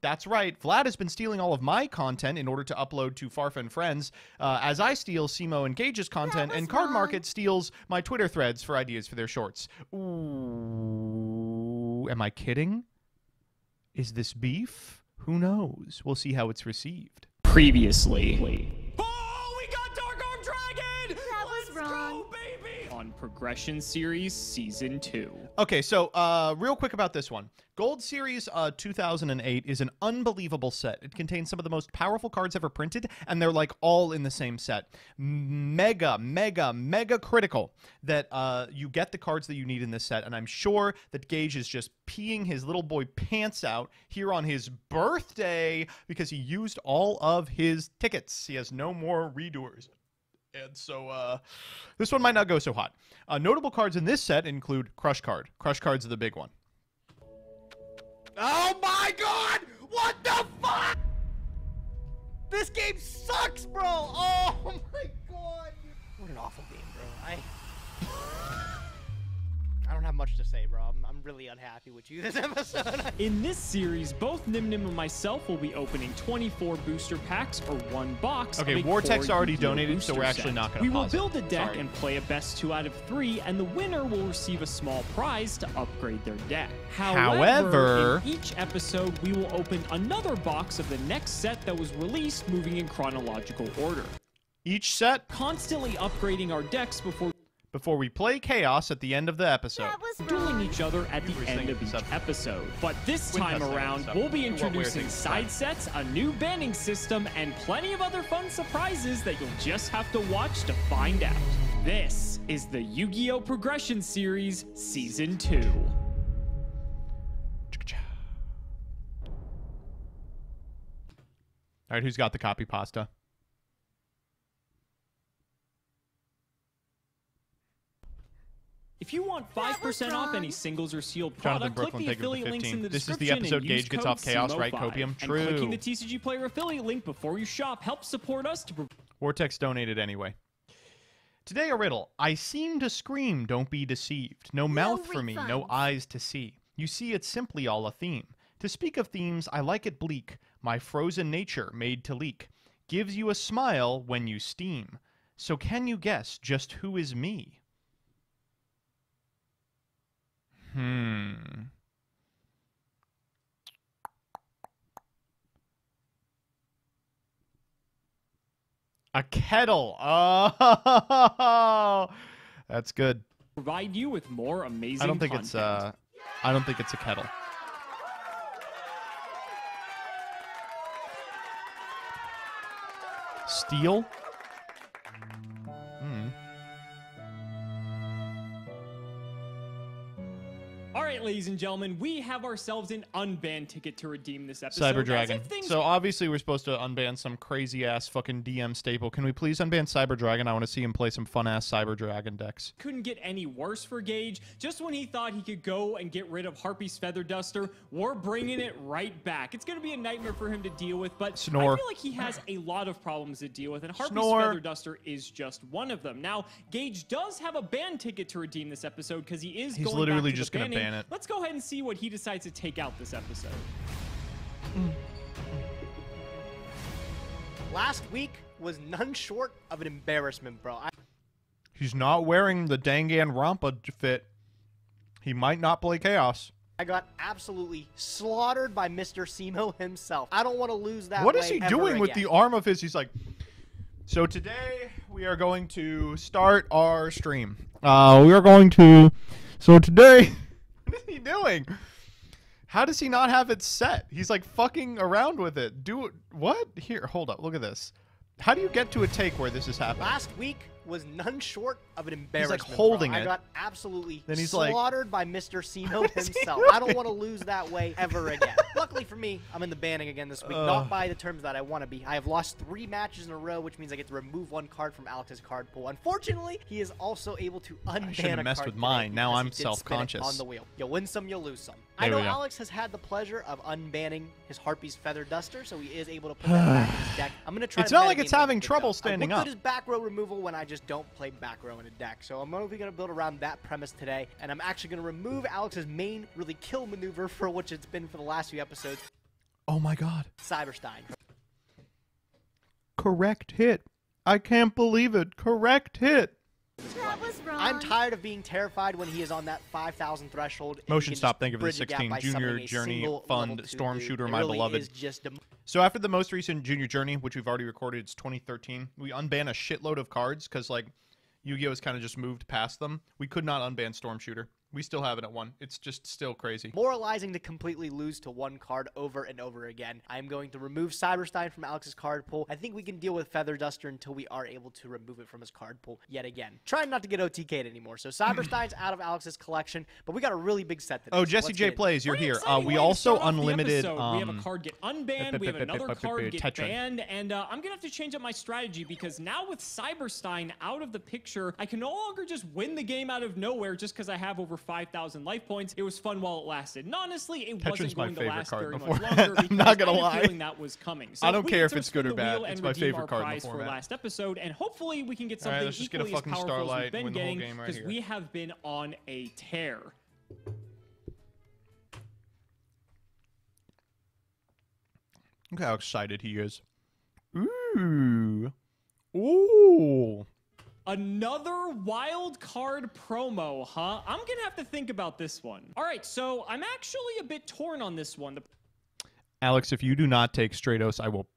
That's right. Vlad has been stealing all of my content in order to upload to Farfa and Friends, as I steal Simo and Gage's content, and Card Market steals my Twitter threads for ideas for their shorts. Ooh, am I kidding? Is this beef? Who knows? We'll see how it's received. Previously. Oh, we got Dark Arm Dragon! That was wrong. Go, baby! On Progression Series Season 2. Okay, so real quick about this one. Gold Series 2008 is an unbelievable set. It contains some of the most powerful cards ever printed, and they're like all in the same set. Mega critical that you get the cards that you need in this set, and I'm sure that Gage is just peeing his little boy pants out here on his birthday because he used all of his tickets. He has no more redoers. And so this one might not go so hot. Notable cards in this set include Crush Card. Crush Card's the big one. Oh my god! What the fuck? This game sucks, bro! Oh my god! What an awful game, bro. I don't have much to say, bro. I'm really unhappy with you this episode. In this series, both Nim Nim and myself will be opening 24 booster packs or one box. Okay, of a Vortex core already Yu-Gi-Oh donated, so booster we're actually set. not gonna We will pause it. build a deck Sorry. and play a best 2 out of 3, and the winner will receive a small prize to upgrade their deck. However, in each episode, we will open another box of the next set that was released, moving in chronological order. Each set, constantly upgrading our decks before we play Chaos at the end of the episode. dueling each other at the end of each episode. But this time around, we'll be introducing side sets, a new banning system, and plenty of other fun surprises that you'll just have to watch to find out. This is the Yu-Gi-Oh! Progression Series Season 2. All right, who's got the copy pasta? If you want 5% off any singles or sealed Jonathan product, click Brooklyn, the thank you for the affiliate links in the 15. This is description the episode and use Gage gets code off Chaos, right, SEMO5. Copium? And True. clicking the TCG Player affiliate link before you shop helps support us to... Vortex donated anyway. Today a riddle. I seem to scream, don't be deceived. No mouth for me, no eyes to see. You see, it's simply all a theme. To speak of themes, I like it bleak. My frozen nature made to leak. Gives you a smile when you steam. So can you guess just who is me? A kettle. Oh, that's good. Provide you with more amazing I don't think content. it's a kettle. Steel? All right, ladies and gentlemen, we have ourselves an unbanned ticket to redeem this episode. Cyber As Dragon. if things So obviously we're supposed to unban some crazy ass fucking DM staple. Can we please unban Cyber Dragon? I want to see him play some fun ass Cyber Dragon decks. couldn't get any worse for Gage. Just when he thought he could go and get rid of Harpy's Feather Duster, we're bringing it right back. It's going to be a nightmare for him to deal with, but Snore. I feel like he has a lot of problems to deal with, and Harpy's Snore. Feather Duster is just one of them. Now, Gage does have a ban ticket to redeem this episode because he's He's going literally back to just the gonna banning. ban it. Let's go ahead and see what he decides to take out this episode. Last week was none short of an embarrassment, bro. He's not wearing the Dangan Rampa fit. He might not play Chaos. I got absolutely slaughtered by Mr. Simo himself. I don't want to lose that What way is he ever doing with again. the arm of his? He's like, so today we are going to start our stream. What is he doing? How does he not have it set? He's like fucking around with it. Do it. What? Here, hold up. Look at this. How do you get to a take where this is happening? Last week was none short of an embarrassment. holding bro. it. I got absolutely Then he's like, slaughtered by Mr. Simo what is he himself. I don't doing? want to lose that way ever again. Luckily for me, I'm in the banning again this week. Not by the terms that I want to be. I have lost 3 matches in a row, which means I get to remove 1 card from Alex's card pool. Unfortunately, he is also able to unban I shouldn't have a messed card with today mine. Now because I'm he did spin it self-conscious. on the wheel. You win some, you lose some. I There know we go. Alex has had the pleasure of unbanning his Harpy's Feather Duster, so he is able to put that back in his deck. I'm going to try It's to not metagame like it's him having with trouble it, though. standing What up. good is back row removal when I just don't play back row in a deck? So I'm only going to build around that premise today, and I'm actually going to remove Alex's main really kill maneuver for which it's been for the last few episodes, Oh my god. Cyberstein. Correct hit. I can't believe it. Correct hit. That was wrong. I'm tired of being terrified when he is on that 5,000 threshold. and he Motion can stop. just Thank you for the bridge a gap 16. by Junior summoning a Journey single Fund level 2 Storm dude. Shooter, It my really beloved. is just a So after the most recent Junior Journey, which we've already recorded, it's 2013. We unban a shitload of cards because like Yu-Gi-Oh has kind of just moved past them. We could not unban Storm Shooter. We still have it at 1. It's just still crazy. Moralizing to completely lose to 1 card over and over again. I am going to remove Cyberstein from Alex's card pool. I think we can deal with Feather Duster until we are able to remove it from his card pool yet again. Trying not to get OTK'd anymore. So Cyberstein's out of Alex's collection, but we got a really big set today. Oh, so Jesse let's J get into plays. You're Pretty here. exciting We way to also start off the unlimited. episode. We have a card get unbanned. We have another card get Tetra. banned, and I'm gonna have to change up my strategy because now with Cyberstein out of the picture, I can no longer just win the game out of nowhere just because I have over 5,000 life points. It was fun while it lasted. And honestly, it Tetris wasn't is my going to favorite last card very in the much format. longer. I'm not gonna because I had a lie. feeling that was coming. So I don't we care get if to it's spin good or the bad. wheel It's and my redeem favorite our card in the prize for format. last episode, and hopefully we can get All right, something let's just get a equally as fucking powerful as Starlight we've and been win the whole getting, game right because here. we have been on a tear. Look how excited he is. Ooh. Ooh. Another wild card promo, huh? I'm gonna have to think about this one. All right, so I'm actually a bit torn on this one. Alex, if you do not take Stratos, I will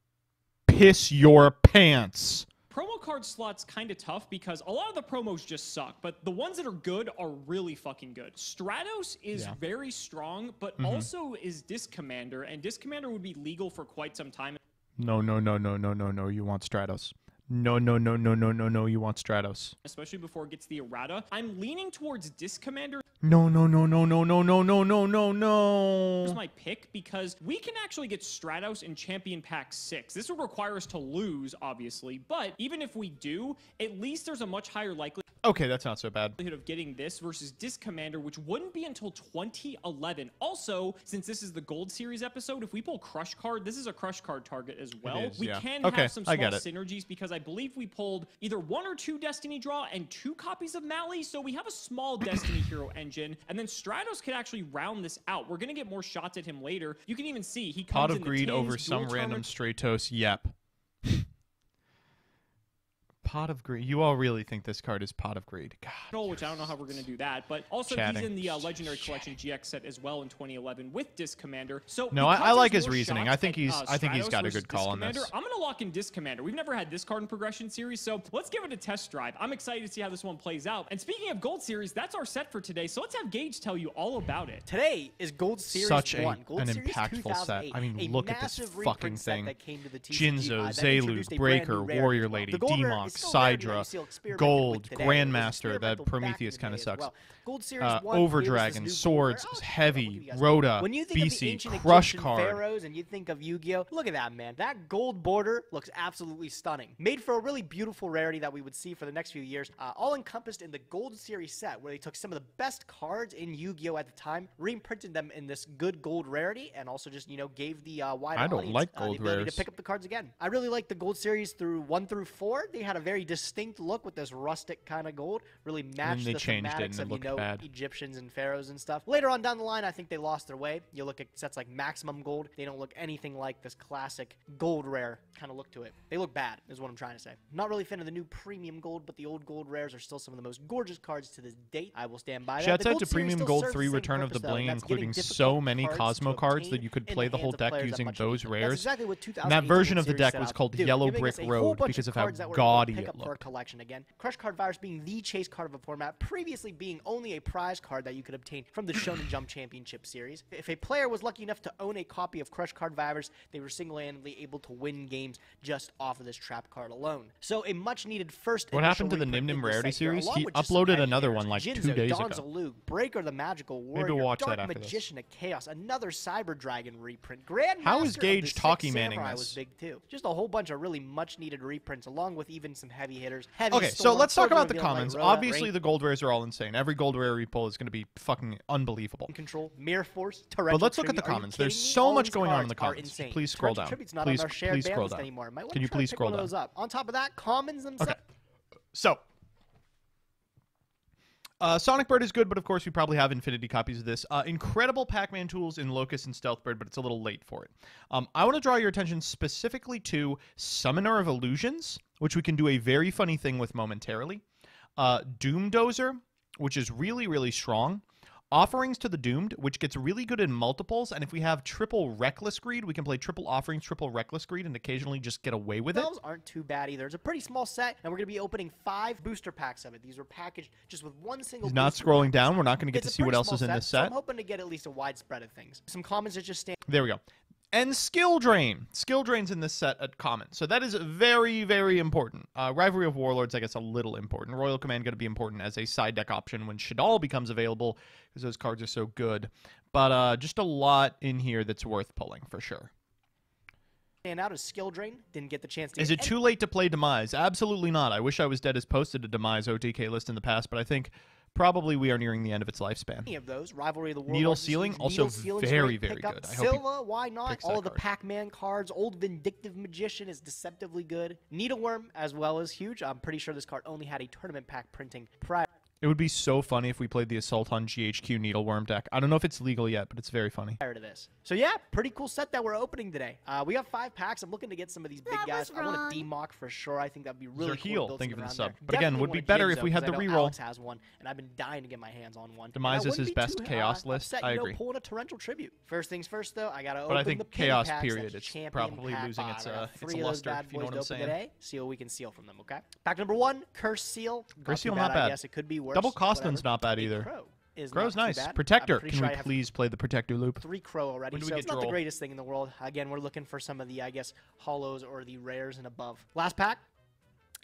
piss your pants. Promo card slot's kind of tough because a lot of the promos just suck, but the ones that are good are really fucking good. Stratos is very strong, but also is Disc Commander, and Disc Commander would be legal for quite some time. No, no, no, no, no, no, no. You want Stratos. No, no, no, no, no, no, no. You want Stratos. Especially before it gets the errata. I'm leaning towards Disc Commander. No, no, no, no, no, no, no, no, no, no, no. Here's my pick because we can actually get Stratos in Champion Pack 6. This would require us to lose, obviously, but even if we do, at least there's a much higher likelihood Okay, that's not so bad. of getting this versus Disc Commander, which wouldn't be until 2011. Also, since this is the Gold Series episode, if we pull Crush card, this is a Crush card target as well. It is, We yeah. can Okay, have some I small get it. synergies because I believe we pulled either 1 or 2 Destiny Draw and 2 copies of Mally, so we have a small Destiny Hero engine, and then Stratos could actually round this out. We're going to get more shots at him later. You can even see he comes Pot in of the Greed tins, over dual some random tournament. Stratos. Yep. Pot of Greed. You all really think this card is Pot of Greed? God. Which I don't know how we're going to do that, but also Chatting. he's in the Legendary Collection GX set as well in 2011 with Disc Commander. So No, because I like there's his more reasoning. shots I think at, he's Stratos got a versus good call Disc on Commander, this. I'm going to lock in Disc Commander. We've never had this card in Progression Series, so let's give it a test drive. I'm excited to see how this one plays out. And speaking of Gold Series, that's our set for today, so let's have Gage tell you all about it. Today is Gold Series Such 1. Gold an Series impactful set. 2008, I mean, a look at this massive fucking reprint set thing. that came to the TCG, Jinzo, that introduced Zelu, a brand Breaker, new rarity Warrior as well. Lady, The gold rare Demox, is still a rarity that Sidra, you see experimented Gold, with today. It was Grandmaster, experimental that back in Prometheus the kind of day as sucks. well. Gold Series 1 Overdragon, gave us this new Swords, gold rare. Heavy, Rhoda, When you think of the BC, ancient Crush Egyptian card. pharaohs and you think of Yu-Gi-Oh, look at that, man. That gold border looks absolutely stunning. Made for a really beautiful rarity that we would see for the next few years, all encompassed in the Gold Series set, where they took some of the best cards in Yu-Gi-Oh at the time, reprinted them in this good gold rarity, and also just, you know, gave the wide I don't audience like the gold ability rares. to pick up the cards again. I really like the Gold Series through 1 through 4. They had a very distinct look with this rustic kind of gold, really matched they the changed it and thematics it of, you looked know, bad. Egyptians and pharaohs and stuff. Later on down the line, I think they lost their way. You look at sets like Maximum Gold, they don't look anything like this classic gold rare kind of look to it. They look bad, is what I'm trying to say. Not really a fan of the new premium gold, but the old gold rares are still some of the most gorgeous cards to this date. I will stand by that. Shouts The out Gold to Series Premium still Gold serves 3 the same Return of the purpose, though, Bling, and that's getting including difficult so many cards Cosmo to cards obtain that you could in play the the whole hands of deck players that using much those need them. That's rares. exactly what And that 2018 version of the Series deck set was out to called do, Yellow giving Brick us a whole Road bunch because of how cards that were gaudy pick it up for our looked. collection again. Crush Card Virus being the chase card of a format, previously being only a prize card that you could obtain from the Shonen Jump Championship Series. If a player was lucky enough to own a copy of Crush Card Virus, they were single-handedly able to win games just off of this trap card alone. So a much-needed first. What happened to initial the reprint Nim in Nim this Rarity set here, series? along He with just some uploaded heavy another hitters. one like Jinzo, 2 days Don's ago. Luke, Breaker the Magical Warrior, Maybe we'll watch Dark that after this. Magician of Chaos, another Cyber Dragon reprint. Grandmaster How is of Gage the Six talkie manning Samurai this? was big too. Just a whole bunch of really much-needed reprints, along with even some heavy hitters. Heavy Okay, so Storm, let's talk Silver about the Reveal like commons. Rhoda, Obviously, Rain the gold rares are all insane. Every gold rare we pull is going to be fucking unbelievable. Control, Mirror Force, But Torrential let's look at the Tribute. Are you commons. kidding There's me? so All much these going on in the cards are commons. insane. Please scroll Torrential down. Tribute's not Please, on our shared please ban scroll list down. anymore. Might Can you try to please pick scroll one of down? those up. On top of that, commons themselves. Okay. So, Sonic Bird is good, but of course we probably have infinity copies of this. Incredible Pac-Man tools in Locust and Stealth Bird, but it's a little late for it. I want to draw your attention specifically to Summoner of Illusions, which we can do a very funny thing with momentarily. Doom Dozer, which is really, really strong. Offerings to the Doomed, which gets really good in multiples, and if we have triple Reckless Greed, we can play triple Offerings, triple Reckless Greed, and occasionally just get away with it. Those aren't too bad either. It's a pretty small set, and we're going to be opening 5 booster packs of it. These were packaged just with one single He's not booster scrolling pack. down. We're not going to get It's to a see what pretty else small is in this so set. I'm hoping to get at least a wide spread of things. Some commons that just stand. There we go. And Skill Drain. Skill Drain's in this set at common. So that is very, very important. Rivalry of Warlords, I guess, a little important. Royal Command going to be important as a side deck option when Shadal becomes available, because those cards are so good. But just a lot in here that's worth pulling, for sure. Stand out as Skill Drain. Didn't get the chance to Is get it too late to play Demise? Absolutely not. I wish I was dead as posted a Demise OTK list in the past, but I think probably we are nearing the end of its lifespan. Any of those. Rivalry of the World. Needle versus Sealing, Needle also Sealing's very, great very pickup. good. I hope he Silva, why not? picks All that of the card. Pac-Man cards. Old Vindictive Magician is deceptively good. Needleworm as well as huge. I'm pretty sure this card only had a tournament pack printing prior. It would be so funny if we played the Assault on GHQ Needleworm deck. I don't know if it's legal yet, but it's very funny. Prior to this. So yeah, pretty cool set that we're opening today. We got 5 packs. I'm looking to get some of these big guys. I want a D-Mock for sure. I think that'd be really cool. Zerheal, to build thank you something for the around sub. there. But again, Definitely would be want a better if Jinzo, we had 'cause the I know reroll. Alex has one, and I've been dying to get my hands on one. Demise And I is his wouldn't be best too, chaos list. upset, I you know, agree. pulling a torrential tribute. First things first, though, I gotta But open I think the pin chaos packs. period, That's it's champion probably pack losing five. its I got its 3 of those luster, bad if you know boys what I'm to open saying. today. See what we can seal from them. Okay. Pack number 1, Curse Seal. Curse too Seal, not I bad. guess it could be worse. Double Costin's whatever. not bad A either. Crow is Crow's not too nice. bad. I'm Protector. pretty Can sure we I have please play the Protector loop? 3 Crow already, When do we so get it's not the Droll? greatest thing in the world. Again, we're looking for some of the, I guess, holos or the rares and above. Last pack.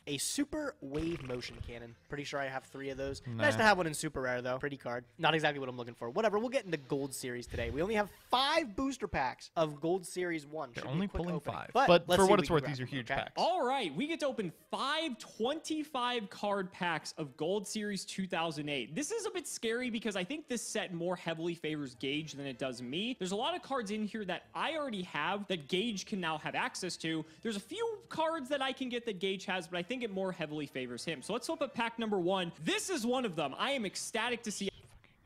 A Super Wave Motion Cannon. Pretty sure I have 3 of those. Nice to have one in Super Rare, though. Pretty card. Not exactly what I'm looking for. Whatever, we'll get into Gold Series today. We only have 5 booster packs of Gold Series 1. They're Should be only a quick pulling opening. 5. But But let's for see what if it's we worth, can these are grab huge them, okay? packs. All right, we get to open 5 25 card packs of Gold Series 2008. This is a bit scary because I think this set more heavily favors Gage than it does me. There's a lot of cards in here that I already have that Gage can now have access to. There's a few cards that I can get that Gage has, but I think it more heavily favors him. So let's flip at pack number 1. This is one of them. I am ecstatic to see.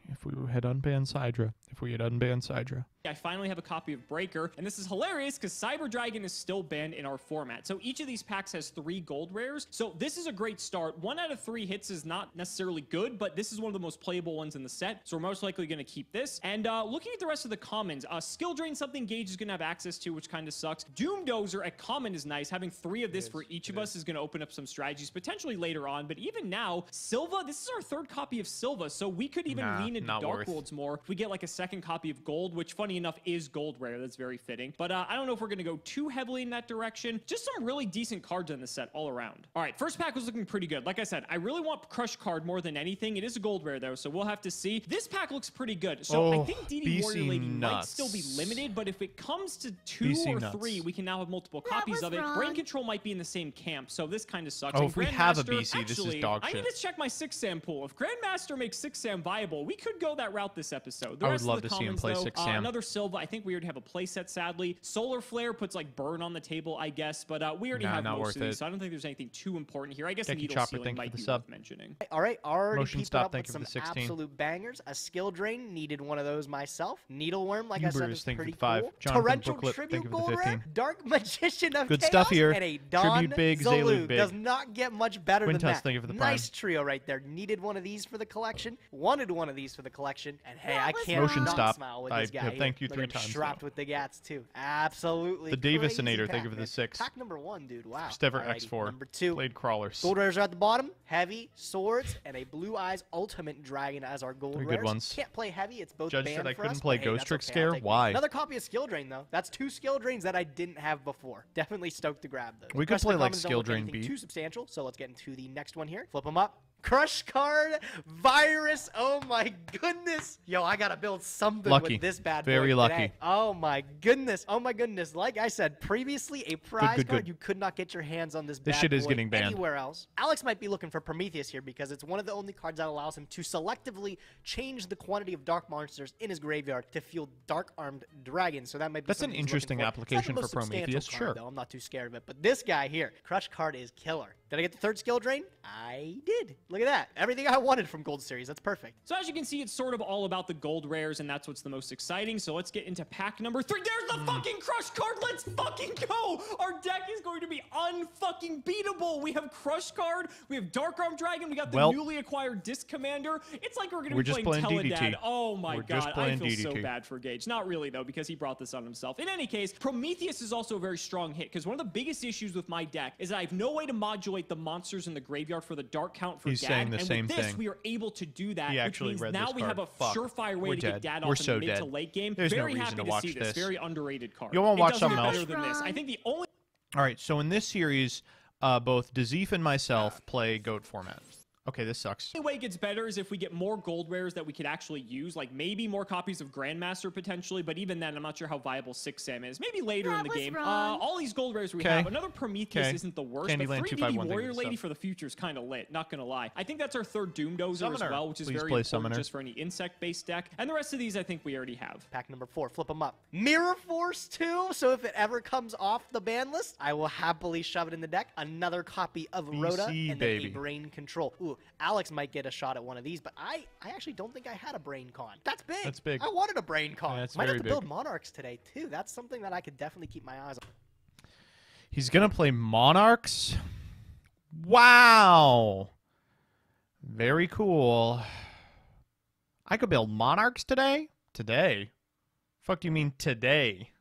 If we had unbanned Sidra. If we had unbanned Sidra. I finally have a copy of Breaker, and this is hilarious because Cyber Dragon is still banned in our format. So each of these packs has 3 gold rares. So this is a great start. 1 out of 3 hits is not necessarily good, but this is one of the most playable ones in the set. So we're most likely going to keep this. And looking at the rest of the commons, Skill Drain, something Gage is going to have access to, which kind of sucks. Doom Dozer at common is nice. Having 3 of this for each of us is going to open up some strategies potentially later on. But even now, Silva, this is our 3rd copy of Silva. So we could even lean into not Dark worth. Worlds more if we get like a 2nd copy of Gold, which funny enough is gold rare. That's very fitting. But I don't know if we're going to go too heavily in that direction. Just some really decent cards in the set all around. All right, first pack was looking pretty good. Like I said, I really want Crush card more than anything. It is a gold rare though, so we'll have to see. This pack looks pretty good. So I think DD Warrior BC Lady might nuts. still be limited, but if it comes to 2 BC or nuts. 3, we can now have multiple copies of it. wrong. Brain Control might be in the same camp, so this kind of sucks. Oh, And if we have a Grandmaster, BC, this is actually, dog I shit. need to check my 6-Sam pool. If Grandmaster makes 6-Sam viable, we could go that route this episode. The I would rest of love the to see him commons, play though, 6-Sam. Another Silva. I think we already have a playset, sadly. Solar Flare puts like burn on the table, I guess, but we already have not most worth of these, it. so I don't think there's anything too important here. I guess Gecky Needle Chopper, Sealing thank you might for the be sub. worth mentioning. All right, already Motion peeping stop, up thank with you for some the 16. absolute bangers. A Skill Drain, needed one of those myself. Needleworm, like I said, Ubers, is thank you for pretty the 5. cool. Jonathan Torrential Brooklet, thank Tribute you for the Gold Rare. 15. Dark Magician of Good Chaos, stuff here. and a Don Tribute big, Zalug. Zalu big. Does not get much better than Quintus, that. thank you for the nice prime. trio right there. Needed one of these for the collection. Wanted one of these for the collection. And hey, I was can't Motion not stop. smile with I this guy have here. thanked you Look 3 at him times, strapped though. with the gats too. Absolutely. The crazy Davisinator, thank you pack, for the man. 6. Pack number 1, dude. Wow. Stever Alrighty, X4. Number 2. Blade Crawlers. Gold rares are at the bottom. Heavy, swords, and a Blue Eyes Ultimate Dragon as our gold They're rares. good ones. Can't play heavy. It's both Judge banned said I for couldn't us, play but hey, Ghost that's Trick okay. I'll Scare? take it. Why? Another copy of Skill Drain, though. That's 2 Skill Drains that I didn't have before. Definitely stoked to grab those. We could Rest of play the like commons don't Skill look Drain anything B. too substantial, so let's get into the next one here. Flip them up. Crush card, virus. Oh my goodness. Yo, I gotta build something Lucky. with this bad boy Very today. lucky. Oh my goodness. Oh my goodness. Like I said previously, a prize good, card. good. You could not get your hands on this This bad shit is boy getting banned. anywhere else. Alex might be looking for Prometheus here because it's one of the only cards that allows him to selectively change the quantity of dark monsters in his graveyard to fuel dark armed dragons. So that might be That's an something he's looking interesting for. It's not the application most for substantial Prometheus, card, sure. though. I'm not too scared of it. But this guy here, Crush card is killer. Did I get the 3rd skill drain? I did. Look at that. Everything I wanted from Gold Series. That's perfect. So as you can see, it's sort of all about the gold rares, and that's what's the most exciting. So let's get into pack number 3. There's the fucking Crush card. Let's fucking go. Our deck is going to be unfucking beatable. We have Crush card. We have Dark Arm Dragon. We got the newly acquired Disc Commander. It's like we're going to be playing Teledad. DDT. Oh my We're god. just I playing feel so DDT. bad for Gage. Not really, though, because he brought this on himself. In any case, Prometheus is also a very strong hit, because one of the biggest issues with my deck is that I have no way to modulate the monsters in the graveyard for the dark count for He's Dad. saying the and same with this, thing. we are able to do that, He which actually means read now this we have a card. Fuck. surefire way We're to dead. get Dad We're off in so the mid dead. to late game. There's no Very reason happy to to watch see this. this. Very underrated card. You won't It watch does something look else. better than this. I think the only All right, so in this series, both Dazif and myself play GOAT format. Okay, this sucks. The only way it gets better is if we get more gold rares that we could actually use, like maybe more copies of Grandmaster potentially, but even then, I'm not sure how viable 6 Sam is. Maybe later in the game. All these gold rares we have, another Prometheus isn't the worst, but 3DD Warrior Lady for the future is kind of lit, not gonna lie. I think that's our third Doom Dozer as well, which is very important just for any insect-based deck. And the rest of these I think we already have. Pack number 4, flip them up. Mirror Force 2, so if it ever comes off the ban list, I will happily shove it in the deck. Another copy of Rhoda, and then a Brain Control. Ooh, Alex might get a shot at one of these, but I actually don't think I had a Brain Con. That's big. That's big. I wanted a Brain Con. Yeah, might have to build Monarchs today, too. That's something that I could definitely keep my eyes on. He's going to play Monarchs? Wow. Very cool. I could build Monarchs today? Today? Fuck do you mean today?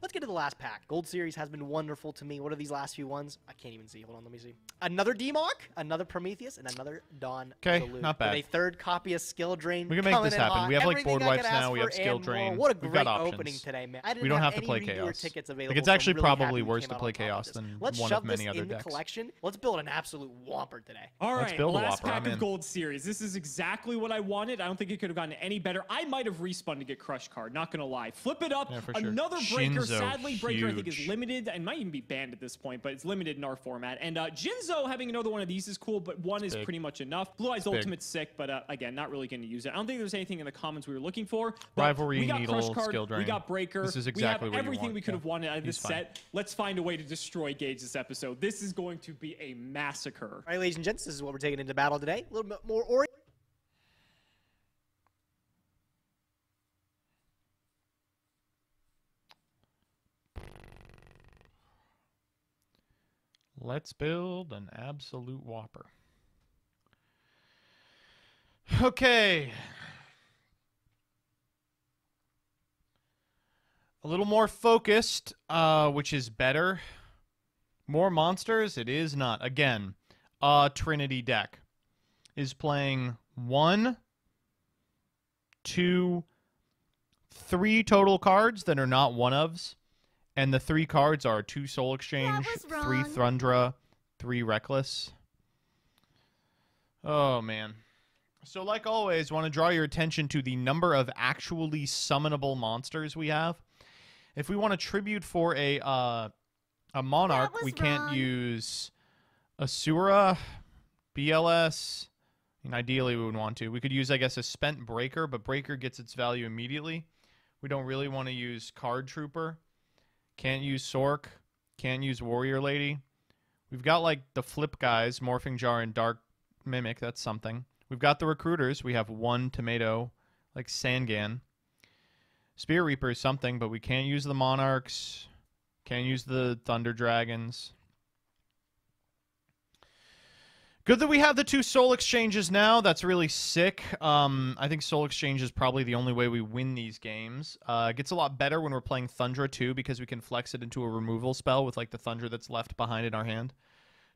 Let's get to the last pack. Gold Series has been wonderful to me. What are these last few ones? I can't even see. Hold on, let me see. Another Demok, another Prometheus, and another Dawn. Okay, not bad. With a third copy of Skill Drain. We can make this happen. Hot. We have like Everything board wipes now. We have Skill more. Drain. What a We've great got options. opening today, man. I didn't We don't have to any play redo Chaos. tickets Like, available, it's so I'm actually really probably happy we worse came to out play on top of Chaos this. than Let's one shove of many this other in the decks. collection. Let's build an absolute whopper today. All Let's right, build a last Whopper. pack I'm of in. Gold Series. This is exactly what I wanted. I don't think it could have gotten any better. I might have respun to get Crush Card, not gonna lie. Flip it up. Yeah, for sure. Another Breaker. Shinzo, Sadly, Breaker I think is huge. limited and might even be banned at this point, but it's limited in our format. And Jinzo having another one of these is cool, but one is big. pretty much enough. Blue Eyes big. Ultimate's sick, but again, not really going to use it. I don't think there's anything in the commons we were looking for. But Rivalry, we got Needle, Crush Card, Skill Drain. we got Breaker. This is we exactly have what you everything want. we could have Yeah. wanted out of this He's fine. set. Let's find a way to destroy Gage this episode. This is going to be a massacre. All right, ladies and gents, this is what we're taking into battle today. A little bit more Ori. Let's build an absolute whopper. Okay. A little more focused, which is better. More monsters? It is not. Again, Trinity deck is playing 1, 2, 3 total cards that are not one-ofs. And the 3 cards are 2 Soul Exchange, 3 Thundra, 3 Reckless. Oh, man. So, like always, want to draw your attention to the number of actually summonable monsters we have. If we want to tribute for a Monarch, we can't use Asura, BLS. I mean, ideally, we would want to. We could use, I guess, a Spent Breaker, but Breaker gets its value immediately. We don't really want to use Card Trooper. Can't use Sork. Can't use Warrior Lady. We've got, like, the flip guys, Morphing Jar and Dark Mimic. That's something. We've got the recruiters. We have 1 tomato, like Sangan. Spear Reaper is something, but we can't use the Monarchs. Can't use the Thunder Dragons. Good that we have the 2 Soul Exchanges now. That's really sick. I think Soul Exchange is probably the only way we win these games. It gets a lot better when we're playing Thundra too, because we can flex it into a removal spell with like the Thundra that's left behind in our hand.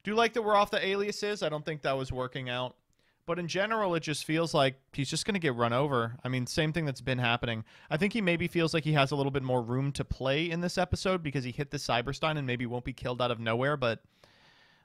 Do like that we're off the aliases. I don't think that was working out. But in general, it just feels like he's just going to get run over. I mean, same thing that's been happening. I think he maybe feels like he has a little bit more room to play in this episode because he hit the Cyberstein and maybe won't be killed out of nowhere, but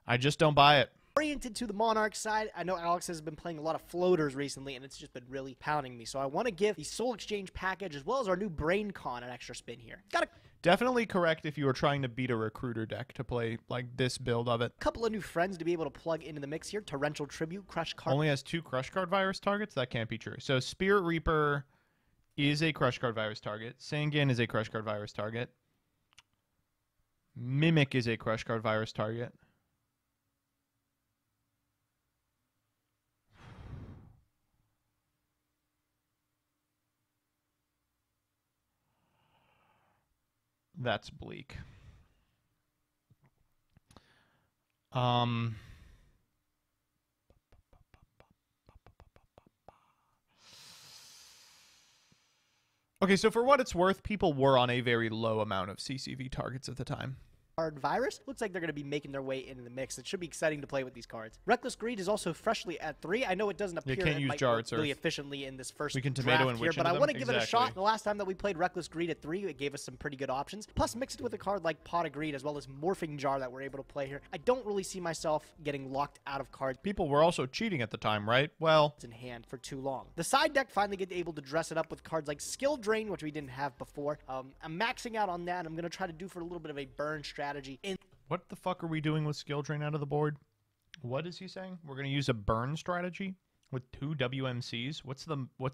I just don't buy it. Oriented to the Monarch side, I know Alex has been playing a lot of floaters recently, and it's just been really pounding me. So I want to give the Soul Exchange package as well as our new Brain Con an extra spin here. Got a Definitely correct if you were trying to beat a recruiter deck to play like this build of it. couple of new friends to be able to plug into the mix here. Torrential Tribute, Crush Card. Only has 2 Crush Card virus targets? That can't be true. So Spirit Reaper is a Crush Card virus target. Sangan is a Crush Card virus target. Mimic is a Crush Card virus target. That's bleak. Okay, so for what it's worth, people were on a very low amount of CCV targets at the time. Card Virus. Looks like they're going to be making their way into the mix. It should be exciting to play with these cards. Reckless Greed is also freshly at 3. I know it doesn't appear can't it use might Jar work Surf. really efficiently in this first We can tomato draft and here, witch but into I them. want to give it a Exactly. shot. The last time that we played Reckless Greed at 3, it gave us some pretty good options. Plus, mix it with a card like Pot of Greed as well as Morphing Jar that we're able to play here. I don't really see myself getting locked out of cards. People were also cheating at the time, right? Well, In hand for too long. The side deck finally get able to dress it up with cards like Skill Drain, which we didn't have before. I'm maxing out on that. I'm going to try to do for a little bit of a burn strategy. what the fuck are we doing with skill drain out of the board? What is he saying? We're going to use a burn strategy with 2 WMCs? What's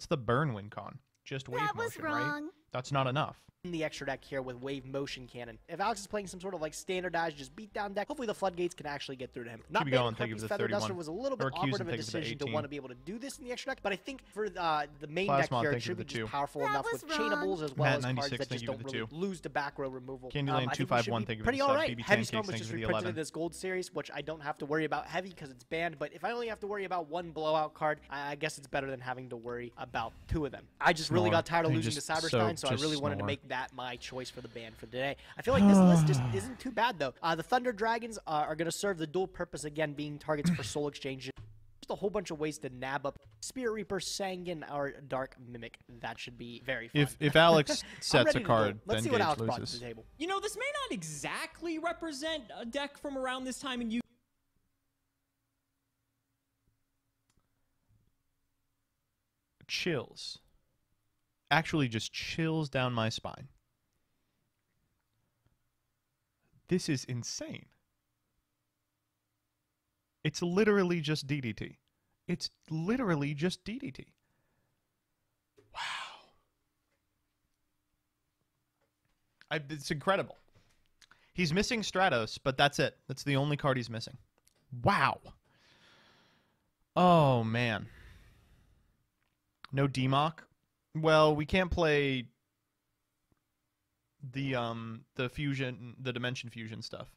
the burn win con? Just wave That was motion, right? wrong. That's not enough. In the extra deck here with Wave Motion Cannon. If Alex is playing some sort of like standardized, just beat down deck, hopefully the floodgates can actually get through to him. Not Keep banning going, thank you Harpy's for the Feather 31. Duster was a little Or bit Q's awkward and of a thank you for the decision to 18. want to be able to do this in the extra deck, but I think for the main Plasmon, deck here, thank it you should for be the just 2. powerful That enough was with wrong. chainables as well Matt as cards 96, that thank just you for don't the really 2. lose to back row removal. Candyland I think we should 251, be thank you for pretty the sub. alright. BB Heavy Pancakes, Storm was thank you just for the reprinted 11. in this gold series, which I don't have to worry about heavy because it's banned, but if I only have to worry about one blowout card, I guess it's better than having to worry about 2 of them. I just really Snore. got tired of You losing to just Cyberstein, so I just really wanted to snore. make that my choice for the ban for today. I feel like this list just isn't too bad, though. The Thunder Dragons are going to serve the dual purpose, again, being targets for soul exchange. Just a whole bunch of ways to nab up Spirit Reaper, Sanguine, or Dark Mimic. That should be very fun. If Alex I'm sets ready a to card, go. Let's then see what Gage Alex brought to loses. the table. You know, this may not exactly represent a deck from around this time in Yu. Chills. Actually just chills down my spine. This is insane. It's literally just DDT. It's literally just DDT. Wow. It's incredible. He's missing Stratos, but that's it. That's the only card he's missing. Wow. Oh, man. No DMOC? Well, we can't play the fusion, the dimension fusion stuff.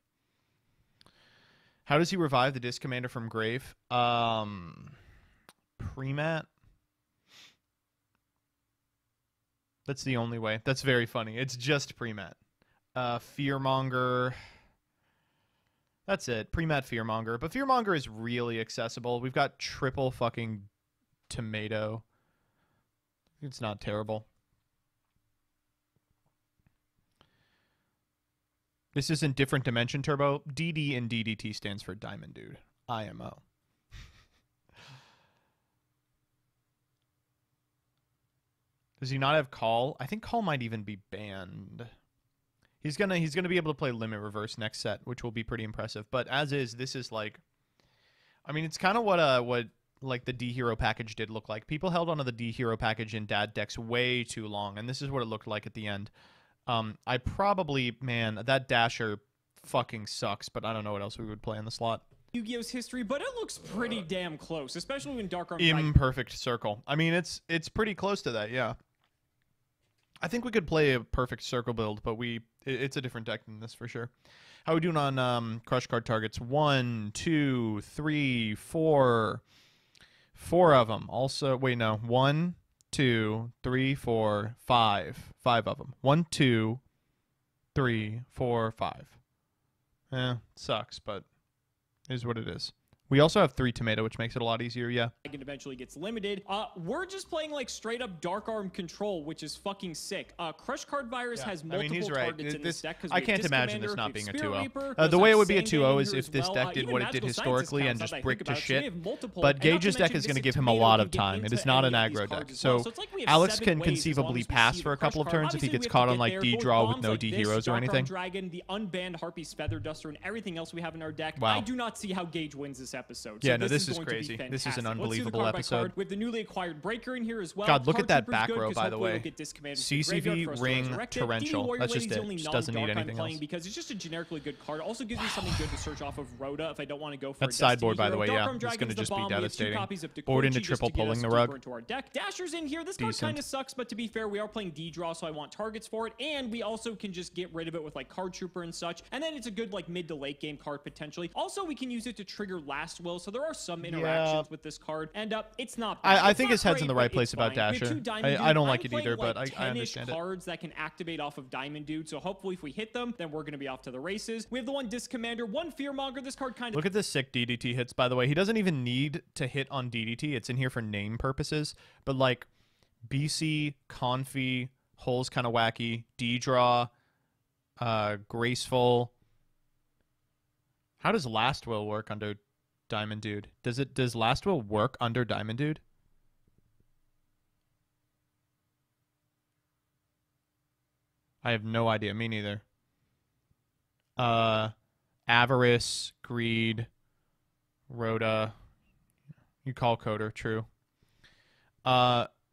How does he revive the Disc Commander from grave? Pre-mat? That's the only way. That's very funny. It's just pre-mat. Fearmonger. That's it. Pre-mat Fearmonger. But Fearmonger is really accessible. We've got triple fucking tomato. It's not terrible. This isn't Different Dimension Turbo. DD in DDT stands for Diamond Dude. IMO. Does he not have Call? I think Call might even be banned. He's gonna be able to play Limit Reverse next set, which will be pretty impressive. But as is, this is like, I mean, it's kind of what like the D Hero package did look like. People held onto the D Hero package in dad decks way too long, and this is what it looked like at the end. I probably, man, that Dasher fucking sucks, but I don't know what else we would play in the slot. Yu-Gi-Oh's history, but it looks pretty damn close, especially when Dark Arm Imperfect Circle. I mean, it's pretty close to that, yeah. I think we could play a perfect circle build, but it's a different deck than this for sure. How are we doing on crush card targets? 1, 2, 3, 4. 4 of them. Also, wait, no. 1, 2, 3, 4, 5. 5 of them. 1, 2, 3, 4, 5. Sucks, but it is what it is. We also have 3 tomato, which makes it a lot easier, yeah. Dragon eventually gets limited. We're just playing like straight up Dark Arm control, which is fucking sick. Crush Card Virus has multiple targets in this deck. I can't imagine this not being a 2-0. The The way it would be a 2-0 is if this deck did what it did historically and just bricked to shit. But Gage's deck is going to give him a lot of time. It is not an aggro deck. So Alex can conceivably pass for a couple of turns if he gets caught on like D-draw with no D-heroes or anything. Dragon, the unbanned Harpy's Feather Duster, and everything else we have in our deck. Wow. I do not see how Gage wins this episode. Yeah, no, this is crazy. This is an unbelievable episode. With the newly acquired Breaker in here as well. God, look at that Card back Trooper's row, good, by the 'cause way. hopefully we'll get discommanded from the graveyard CCV, for us to Ring, resurrect it. Torrential. DD Warrior That's just Lady's the it. only Just doesn't need non-dark I'm anything playing else. because it's just a generically good card. Also gives me something good to search off of Rhoda if I don't want to go for That's a Destiny sideboard, by the hero. way, Dark yeah. Arm It's going to Dragon's the just be bomb. We have 2 devastating. copies of Board Dekoichi into just triple to get pulling us the deeper rug. into our deck. Dasher's in here. This card Decent. kind of sucks, but to be fair, we are playing D-draw, so I want targets for it, and we also can just get rid of it with like Card Trooper and such. And then it's a good like mid to late game card potentially. Also, we can use it to trigger last Last Will, so there are some interactions with this card, and it's not bad. I It's think not his head's great, in the but right it's place about fine. We have Dasher. two Diamond I don't Dude. like I'm it playing, either, but like, I 10-ish understand it. cards that can activate off of Diamond Dude, so hopefully if we hit them, then we're going to be off to the races. We have the one Disc Commander, one Fearmonger. This card kind of... Look at the sick DDT hits, by the way. He doesn't even need to hit on DDT. It's in here for name purposes. But, like, BC, Confi, Hole's kind of wacky, D-Draw, Graceful. How does Last Will work under Diamond Dude? Does Last Will work under Diamond Dude? I have no idea. Me neither. Avarice, Greed, Rhoda. You call Coder, true.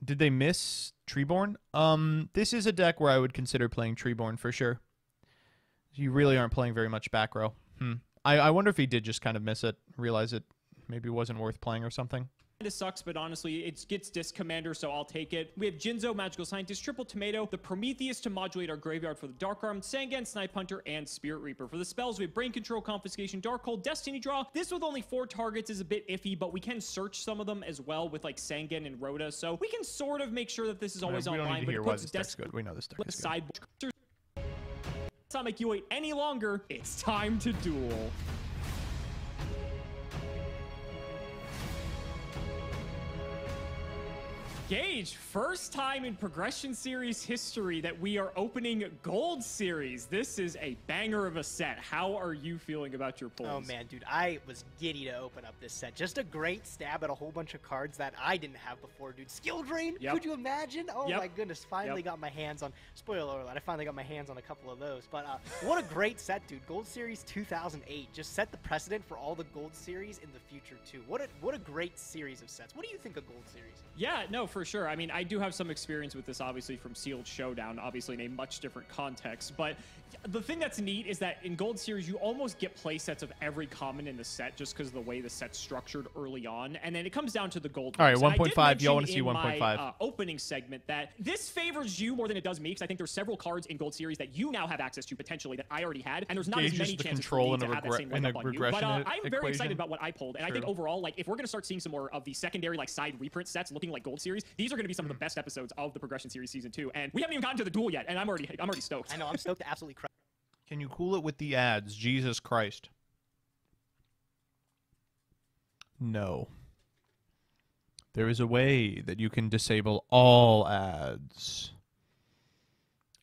Did they miss Treeborn? This is a deck where I would consider playing Treeborn for sure. You really aren't playing very much back row. I wonder if he did just kind of miss it, realize it maybe wasn't worth playing or something. It sucks, but honestly, it gets Disc Commander, so I'll take it. We have Jinzo, Magical Scientist, Triple Tomato, the Prometheus to modulate our graveyard for the Dark Arm, Sangan, Snipe Hunter, and Spirit Reaper. For the spells, we have Brain Control, Confiscation, Darkhold, Destiny Draw. This with only 4 targets is a bit iffy, but we can search some of them as well with like Sangan and Rhoda, so we can sort of make sure that this is always We don't online, need to but hear it why puts this deck's good. We know this deck is good. sideboard. Let's not make you wait any longer. It's time to duel. Gage, first time in Progression Series history that we are opening Gold Series. This is a banger of a set. How are you feeling about your pulls? Oh man, dude, I was giddy to open up this set. Just a great stab at a whole bunch of cards that I didn't have before, dude. Skill Drain? Yep. Could you imagine? Oh Yep. my goodness, finally Yep. got my hands on, spoiler alert, I finally got my hands on a couple of those. But what a great set, dude. Gold Series 2008 just set the precedent for all the Gold Series in the future too. What a great series of sets. What do you think of Gold Series? Yeah, no, for sure. I mean, I do have some experience with this, obviously, from Sealed Showdown, obviously in a much different context. But the thing that's neat is that in Gold Series, you almost get play sets of every common in the set just because of the way the set's structured early on. And then it comes down to the gold. All right, picks. And I did 1.5. Y'all want to mention see in 1.5? my opening segment that this favors you more than it does me, because I think there's several cards in Gold Series that you now have access to potentially that I already had, and there's not Gauge as many just the chances for control me in to a have that same in a leg up on you. But regression I'm very equation. excited about what I pulled, and I think True. overall, like if we're gonna start seeing some more of the secondary like side reprint sets looking like Gold Series, these are gonna be some of the best episodes of the Progression Series Season 2, and we haven't even gotten to the duel yet, and I'm already stoked. I know, I'm stoked to absolutely crush. Can you cool it with the ads? Jesus Christ. No. There is a way that you can disable all ads.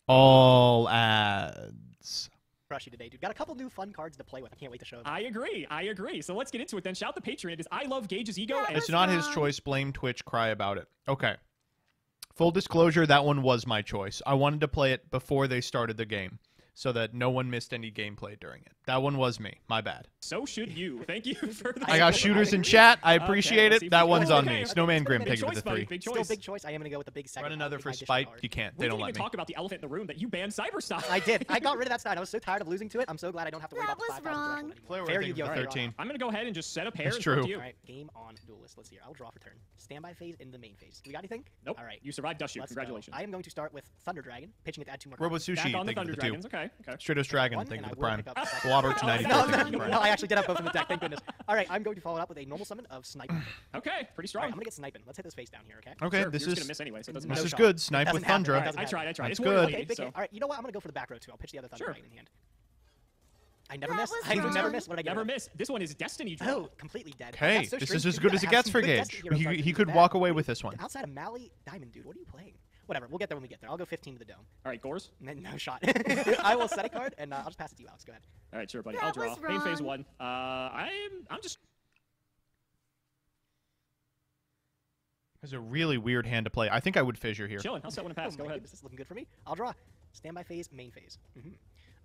All ads. Crush you today, dude. Got a couple new fun cards to play with. I can't wait to show them. I agree. So let's get into it then. Shout the Patreon. It is I Love Gage's Ego. And It's not his choice. Blame Twitch. Cry about it. Okay. Full disclosure, that one was my choice. I wanted to play it before they started the game, so that no one missed any gameplay during it. That one was me. My bad. So should you. Thank you for that. I got shooters in chat. I appreciate let's see it. if That we- one's on okay, me. okay. Snowman Grim, Big take it with choice, the buddy. 3. Big Still choice. big choice. I am gonna go with the big second. Run another with for my additional spite. card. You can't. We They don't didn't let even me. talk about the elephant in the room that you banned Cyberstyle. I did. I got rid of that side. I was so tired of losing to it. I'm so glad I don't have to worry That about the was 5,000 wrong. threshold Player anymore. Fair rating Yu-Gi-Oh! of 13. I'm gonna go ahead and just set a pair. That's and true. fuck you. All right, game on, duelist. Let's see here. I'll draw for turn. Standby phase in the main phase. We got anything? Nope. All right. You survived Dust Shoot. Let's go. Congratulations. I am going to start with Thunder Dragon, pitching it to add 2 more. Robo cards. Sushi, Back on the thank you Thunder for the 2. Dragons. Okay. Okay. Stratos Dragon, One, thank you and for the I will Prime. pick up Blobber to Oh, 94, no, thank you for the No, Prime. I actually did have both in the deck. Thank goodness. All right, I'm going to follow it up with a normal summon of Snipe. Okay. Pretty All strong. right, I'm gonna get Sniping. Let's hit this face down here, okay? Okay, Sure, this you're just is gonna miss anyway, so it doesn't this matter. is shot. good. Snipe Doesn't with happen. Thundra. It Alright, doesn't I happen. tried. That's It's worth good. it, Okay, big so- hit. All right, you know what? I'm gonna go for the back row too. I'll pitch the other Thunder Sure. Dragon in hand. I never That miss. was I never wrong. miss. What did I get? Never rid of? miss. This one is Destiny Draw. Oh, completely dead. Okay, That's so this strange. is as You good gotta as it have gets some for good Gage. Destiny heroes on He teams could with walk that. away with this one. Outside of Mally, Diamond Dude, what are you playing? Whatever, we'll get there when we get there. I'll go 15 to the dome. All right, Gores. No shot. I will set a card, and I'll just pass it to you, Alex. Go ahead. All right, sure, buddy. That I'll draw. was Main phase wrong. 1. I'm just. It's a really weird hand to play. I think I would fissure here. Chilling. I'll set one and pass. Oh Go my ahead. goodness, this is looking good for me. I'll draw. Standby phase, main phase.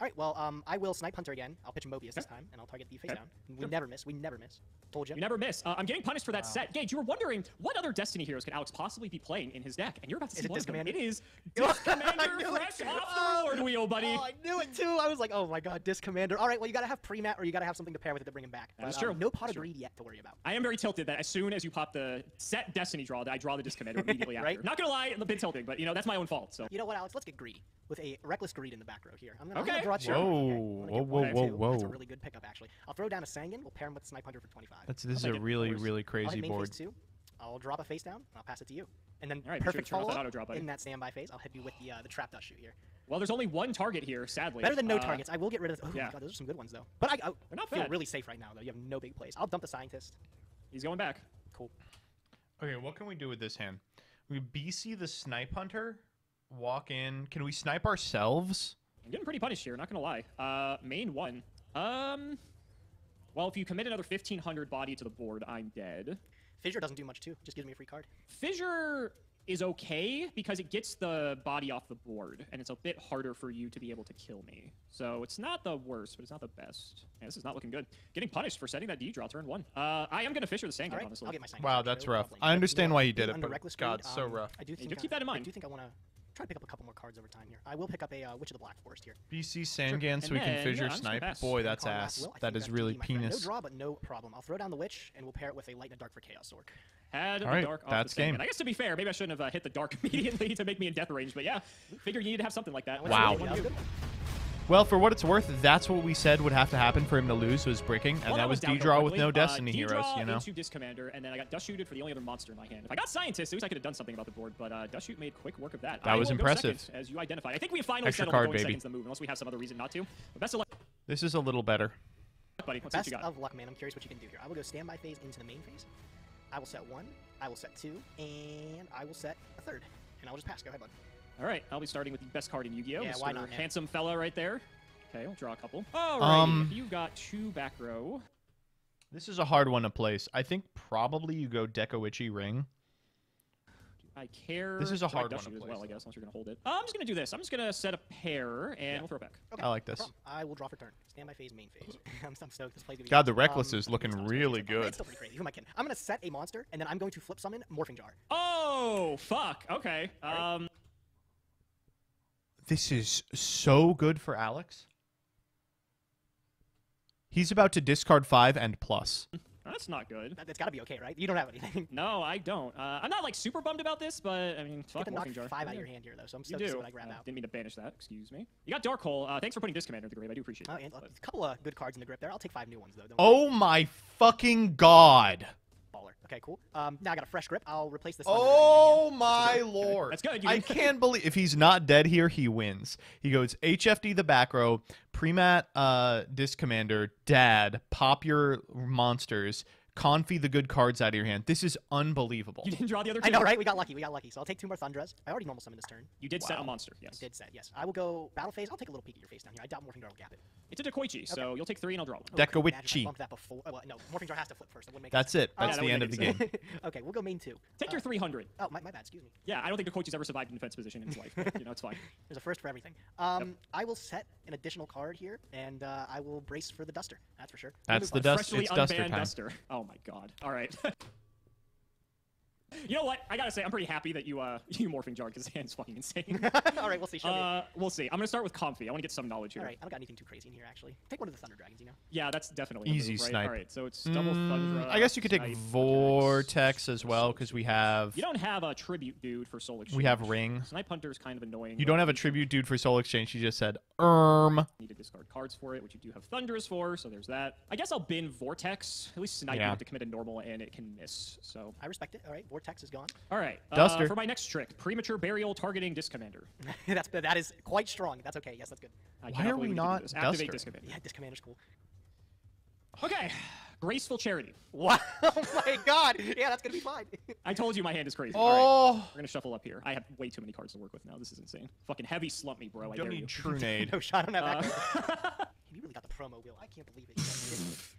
All right, well, I will Snipe Hunter again. I'll pitch Mobius this time, and I'll target the face Okay. down. We never miss. We never miss. Told you. You never miss. I'm getting punished for that set. Gage, you were wondering what other Destiny heroes could Alex possibly be playing in his deck, and you're about to Is see it one of them. Disc It is Commander? Disc Commander knew it. fresh off the reward wheel, buddy. Oh, I knew it too. I was like, oh my god, Disc Commander. All right, well, you gotta have pre-mat, or you gotta have something to pair with it to bring him back. That is But, true. No pot That's of true. greed yet to worry about. I am very tilted that as soon as you pop the set Destiny draw, that I draw the Disc Commander immediately after. Right? Not gonna lie, I'm a bit tilted, but you know that's my own fault. So You know what, Alex? Let's get greedy. with a Reckless Greed in the back row here. I'm gonna Okay. draw two. Whoa. Okay. I'm gonna get one and Whoa, two. whoa, That's a whoa. really good pickup, actually. I'll throw down a Sangan. We'll pair him with Snipe Hunter for 25. This I'll is a take it, of really, course. really I'll crazy hit main board. phase 2. I'll drop a face down, and I'll pass it to you. And then All right, be sure to perfect turn off that follow-up auto-draw, buddy. in that standby phase. I'll hit you with the trap dust shoot here. Well, there's only one target here, sadly. Better than no targets. I will get rid of. Oh yeah. my god, those are some good ones though. But I They're not feel bad. really safe right now though. You have no big plays. I'll dump the Scientist. He's going back. Cool. Okay, what can we do with this hand? We BC the Snipe Hunter, walk in. Can we snipe ourselves? I'm getting pretty punished here, not gonna lie. Main 1. Well, if you commit another 1500 body to the board, I'm dead. Fissure doesn't do much too. Just gives me a free card. Fissure is okay because it gets the body off the board, and it's a bit harder for you to be able to kill me. So it's not the worst, but it's not the best. Yeah, this is not looking good. Getting punished for setting that D draw turn 1. I am gonna Fissure the Sangan, Alright, honestly. I'll get my Sangan. Wow, charge, that's no rough. problem. I understand But, why yeah, you did being it, under but Reckless God, Greed, so rough. I do think keep that in mind. I do think I want to try to pick up a couple more cards over time here. I will pick up a Witch of the Black Forest here. BC Sangan so we And can then, fissure yeah, I'm just gonna snipe. pass. Boy, And that's Karl ass. Will. I That think is that's really GG, my friend. penis. No draw, but no problem. I'll throw down the Witch, and we'll pair it with a Light and a Dark for Chaos Orc. Had the All right, dark off that's the Sangan. game. I guess to be fair, maybe I shouldn't have hit the dark immediately to make me in death range, but yeah, figured you need to have something like that. Wow. That was a good one. Well, for what it's worth, that's what we said would have to happen for him to lose was bricking, and Well, that was downhill D-draw with quickly. no Destiny D-draw heroes, you know? into Disc Commander, and then I got Dust Shooted for the only other monster in my hand. If I got Scientist, at least I could have done something about the board, but Dust Shoot made quick work of that. That was will go impressive. second, as you identified. I think we have finally Extra settled card, on going baby. seconds the move, unless we have some other reason not to. But best of luck, This is a little better. buddy. Let's see what Best you got. of luck, man. I'm curious what you can do here. I will go standby phase into the main phase. I will set 1. I will set 2, and I will set a 3rd. And I'll just pass. Go ahead, bud. All right, I'll be starting with the best card in Yu-Gi-Oh! Yeah, Mr. why not, man? Handsome fella right there. Okay, we'll draw a couple. All right, you got 2 back row. This is a hard one to place. I think probably you go Dekoichi Ring. I care. This is a Do I hard Dust one to Shoot as well, place, I guess, unless you're going to hold it. I'm just going to do this. I'm just going to set a pair, and we'll throw it back. Okay, I like no this. problem. I will draw for turn. Standby phase, main phase. I'm stoked. This play's gonna be God, awesome. the Reckless is looking it's not really crazy. It's good. still pretty crazy. Who am I kidding? I'm gonna set a monster, and then I'm going to flip summon Morphing Jar. Oh, fuck. Okay. This is so good for Alex. He's about to discard 5 and plus. That's not good. That's gotta be okay, right? You don't have anything. No, I don't. I'm not like super bummed about this, but I mean, You fuck get to knock Morphing Jar. 5 out of your hand here, though, so I'm You stoked to see do. what I grab out. Didn't mean to banish that. Excuse me. You got Dark Hole. Thanks for putting Disc Commander into the grave. I do appreciate it. Oh, and But- a couple of good cards in the grip there. I'll take 5 new ones, though. Don't Oh my fucking god. Baller. Okay, cool. Now I got a fresh grip. I'll replace this. Oh my lord. That's good. I can't believe if he's not dead here, he wins. He goes HFD the back row, Premat Disc Commander, Dad, pop your monsters, Confi the good cards out of your hand. This is unbelievable. You didn't draw the other two. I know, right? We got lucky. So I'll take 2 more Thundras. I already normal summon this turn. You did set a monster, yes. I did set, yes. I will go battle phase. I'll take a little peek at your face down here. I doubt Morphing Jar will gap it. It's a Dekoichi, so you'll take 3 and I'll draw 1. Oh, I couldn't imagine if I Dekoichi. bumped that before. Oh, well, no, Morphing Jar has to flip first. That wouldn't make That's sense. it. That's the end of the game. Okay, we'll go main 2. Take your 300. Oh, my bad. Excuse me. Yeah, I don't think Dekoichi's ever survived in defense position in his life, but, you know, it's fine. There's a first for everything. I will set an additional card here, and I will brace for the Duster. That's for sure. That's the We'll move on. dust. Freshly It's Duster unbanned time. Duster. Oh my god. All right. You know what? I gotta say, I'm pretty happy that you you Morphing Jar because his hand's fucking insane. All right, we'll see. Show me. We'll see. I'm gonna start with Comfy. I want to get some knowledge here. All right, I don't got anything too crazy in here actually. Take one of the Thunder Dragons, you know. Yeah, that's definitely Easy a move, right? snipe. All right, so it's double Thundra. I guess you could take Snipe, Vortex as well because we have. You don't have a tribute dude for Soul Exchange. We have Ring. Snipe Hunter is kind of annoying. You but don't have a tribute dude for Soul Exchange. You just said need to discard cards for it, which you do have Thunders for, so there's that. I guess I'll bin Vortex. At least Snipe you Yeah. have to commit a normal and it can miss. So I respect it. All right, Vortex is gone. all right. Duster. For my next trick, premature burial targeting Disc Commander. that is quite strong. That's okay. Yes, that's good. I Why cannot are we believe can do not this. Activate Duster? Disc Commander. Yeah, Disc Commander's cool. Okay. Graceful Charity. Wow! Oh my God! Yeah, that's gonna be fine. I told you my hand is crazy. Oh. All right. We're gonna shuffle up here. I have way too many cards to work with now. This is insane. Fucking heavy slump me, bro. I don't dare need you. True Nade. No shot. I don't have that. You really got the promo wheel. I can't believe it.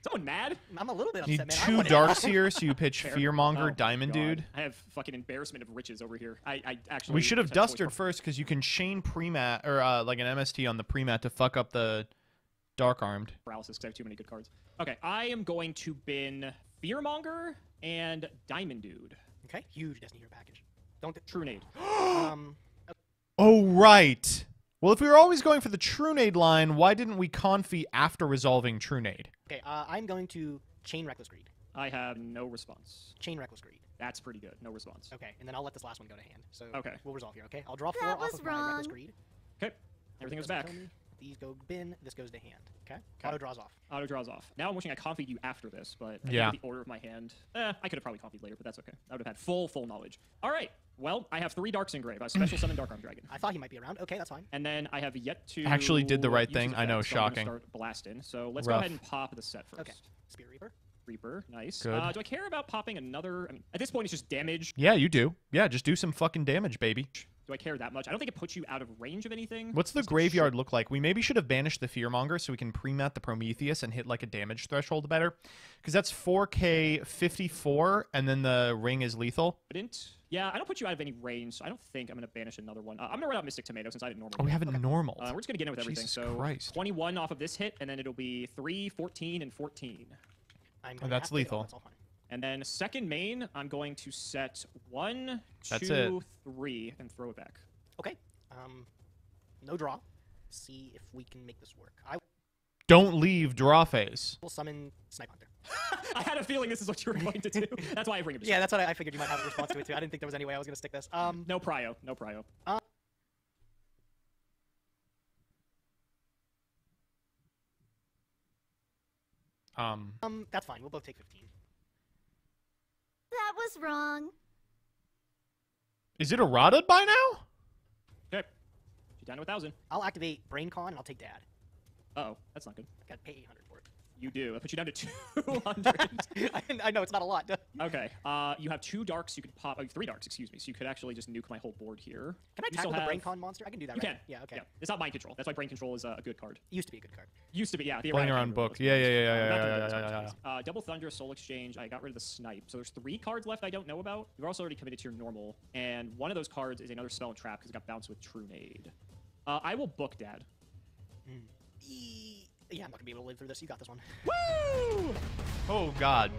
Someone mad? I'm a little bit Need upset, man. I 2 wanted- darks here, so you pitch Fair. Fearmonger, Oh, Diamond God. Dude. I have fucking embarrassment of riches over here. I actually. We should have had a choice Dustered before. first because you can chain Premat or like an MST on the Premat to fuck up the Dark Armed. Paralysis because I have too many good cards. Okay, I am going to bin Fearmonger and Diamond Dude. Okay, huge Destiny Hero package. Don't. True Nade. Oh, right. Well, if we were always going for the True Nade line, why didn't we Confi after resolving True Nade? Okay, I'm going to chain Reckless Greed. I have no response. Chain Reckless Greed. That's pretty good. No response. Okay, and then I'll let this last one go to hand. So Okay. we'll resolve here. Okay, I'll draw 4 That off was of my Reckless wrong. Greed. Okay. Everything goes back. These go bin. This goes to hand. Okay. Auto draws off. Auto draws off. Now I'm wishing I copied you after this, but I Yeah. think the order of my hand. I could have probably copied later, but that's okay. I would have had full knowledge. All right. Well, I have 3 darks in grave. I special summon Dark Arm Dragon. I thought he might be around. Okay, that's fine. And then I have yet to. Actually did the right use thing. his I know, effect, so I'm gonna shocking. Start blasting. So let's Rough. go ahead and pop the set first. Okay. Spear Reaper. Reaper, nice. Good. Do I care about popping another? I mean, at this point, it's just damage. Yeah, you do. Yeah, just do some fucking damage, baby. Do I care that much? I don't think it puts you out of range of anything. What's the graveyard look like? We maybe should have banished the Fearmonger so we can pre-mat the Prometheus and hit like a damage threshold better. Because that's 4k 54, and then the ring is lethal. Yeah, I don't put you out of any range, so I don't think I'm going to banish another one. I'm going to run out Mystic Tomato since I didn't normally. Oh, we have it normal. We're just going to get in with everything. Jesus So Christ. 21 off of this hit, and then it'll be 3, 14, and 14. Oh, that's lethal. And then second main, I'm going to set 1, That's 2, 3, and throw it back. Okay. No draw. See if we can make this work. I Don't leave draw phase. will summon Snipe Hunter. I had a feeling this is what you were going to do. That's why I bring it. Yeah, that's what I figured you might have a response to it too. I didn't think there was any way I was going to stick this. No prio. No prio. That's fine. We'll both take 15. That was wrong. Is it errata by now? Okay. She's down to 1,000. I'll activate Brain Con and I'll take Dad. Uh-oh, that's not good. I got to pay 800 for it. You do. I put you down to 200. I know it's not a lot. Okay. You have 2 darks. You could pop. 3 darks. Excuse me. So you could actually just nuke my whole board here. Can I You tackle still the Brain have- Con monster? I can do that. You right? can. Yeah. Okay. Yeah. It's not mind control. That's why brain control is a good card. Used to be a good card. Used to be. Yeah. The Playing errata around card book. was Yeah, the yeah, best. yeah, Not yeah, the yeah, best yeah, cards, yeah, please. Double Thunder, Soul Exchange. I got rid of the Snipe. So there's 3 cards left I don't know about. You've also already committed to your normal, and one of those cards is another spell and trap because it got bounced with True Nade. I will book Dad. Yeah, I'm not gonna be able to live through this. You got this one. Woo! Oh, God.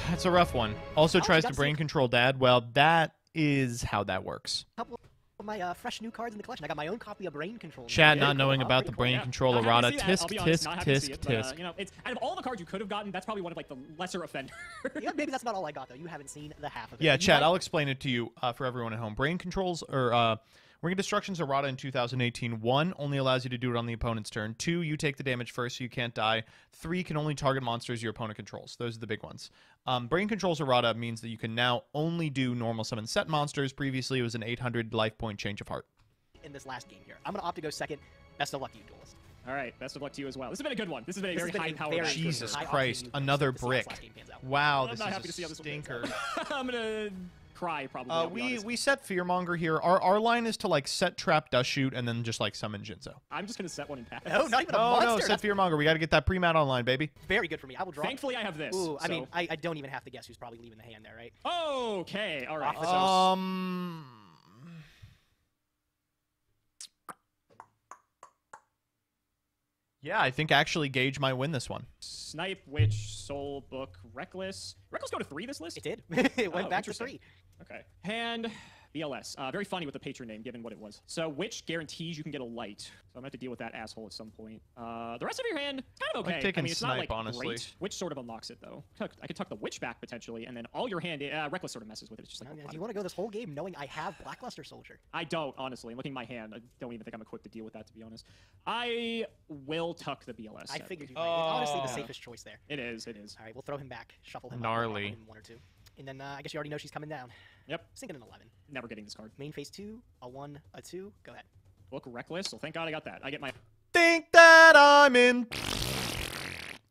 That's a rough one. Also tries to brain control Dad. Well, that is how that works. Couple of my fresh new cards in the collection. I got my own copy of Brain Control. Chat not knowing about the brain control errata. Tisk, tisk, tisk, tisk. You know, it's out of all the cards you could have gotten, that's probably one of like the lesser offenders. Yeah, maybe that's not all I got though. You haven't seen the half of it. Yeah, You chat, might- I'll explain it to you for everyone at home. Brain controls or Ring of Destruction's errata in 2018. 1 only allows you to do it on the opponent's turn. 2, you take the damage first, so you can't die. 3 can only target monsters your opponent controls. Those are the big ones. Brain controls errata means that you can now only do normal summon set monsters. Previously, it was an 800 life point change of heart. In this last game here, I'm gonna opt to go second. Best of luck to you, Duelist. All right, best of luck to you as well. This has been a good one. This has been a This very has been a high-powered very match. Jesus high Christ, octane another to see how this brick. last game pans out. Wow, I'm this not is happy a to see how this one pans stinker. out. I'm gonna cry probably. I'll be honest. We set Fearmonger here. Our line is to like set Trap Dust Shoot and then just like summon Jinzo. I'm just gonna set one in pass. No, not even a Oh monster. no, set That's Fearmonger. We got to get that pre-mat online, baby. very good for me. I will draw. Thankfully, I have this. Ooh, I mean, so- I don't even have to guess who's probably leaving the hand there, right? Okay, all right. Yeah, I think actually Gage might win this one. Snipe, Witch, Soul, Book, Reckless. Reckless go to 3 this list? It did. It went back to interesting. 3. Okay. Hand, BLS. Very funny with the patron name, given what it was. So, Witch guarantees you can get a light. So, I'm going to have to deal with that asshole at some point. The rest of your hand, kind of okay. I'm taking it's Snipe, not, like, honestly. great. Witch sort of unlocks it, though. I could tuck the Witch back, potentially, and then all your hand, Reckless sort of messes with it. It's just like, Do you want to go this whole game knowing I have Blackluster Soldier? I don't, honestly. Looking at my hand, I don't even think I'm equipped to deal with that, to be honest. I will tuck the BLS. I sadly. figured you might. It's honestly the safest choice there. It is, it is. All right, we'll throw him back, shuffle him Gnarly. up in 1 or 2. And then I guess you already know she's coming down. Yep. Sinking an 11. Never getting this card. Main phase 2, a 1, a 2. Go ahead. Book Reckless. Well, thank God I got that. I get my Think that I'm in.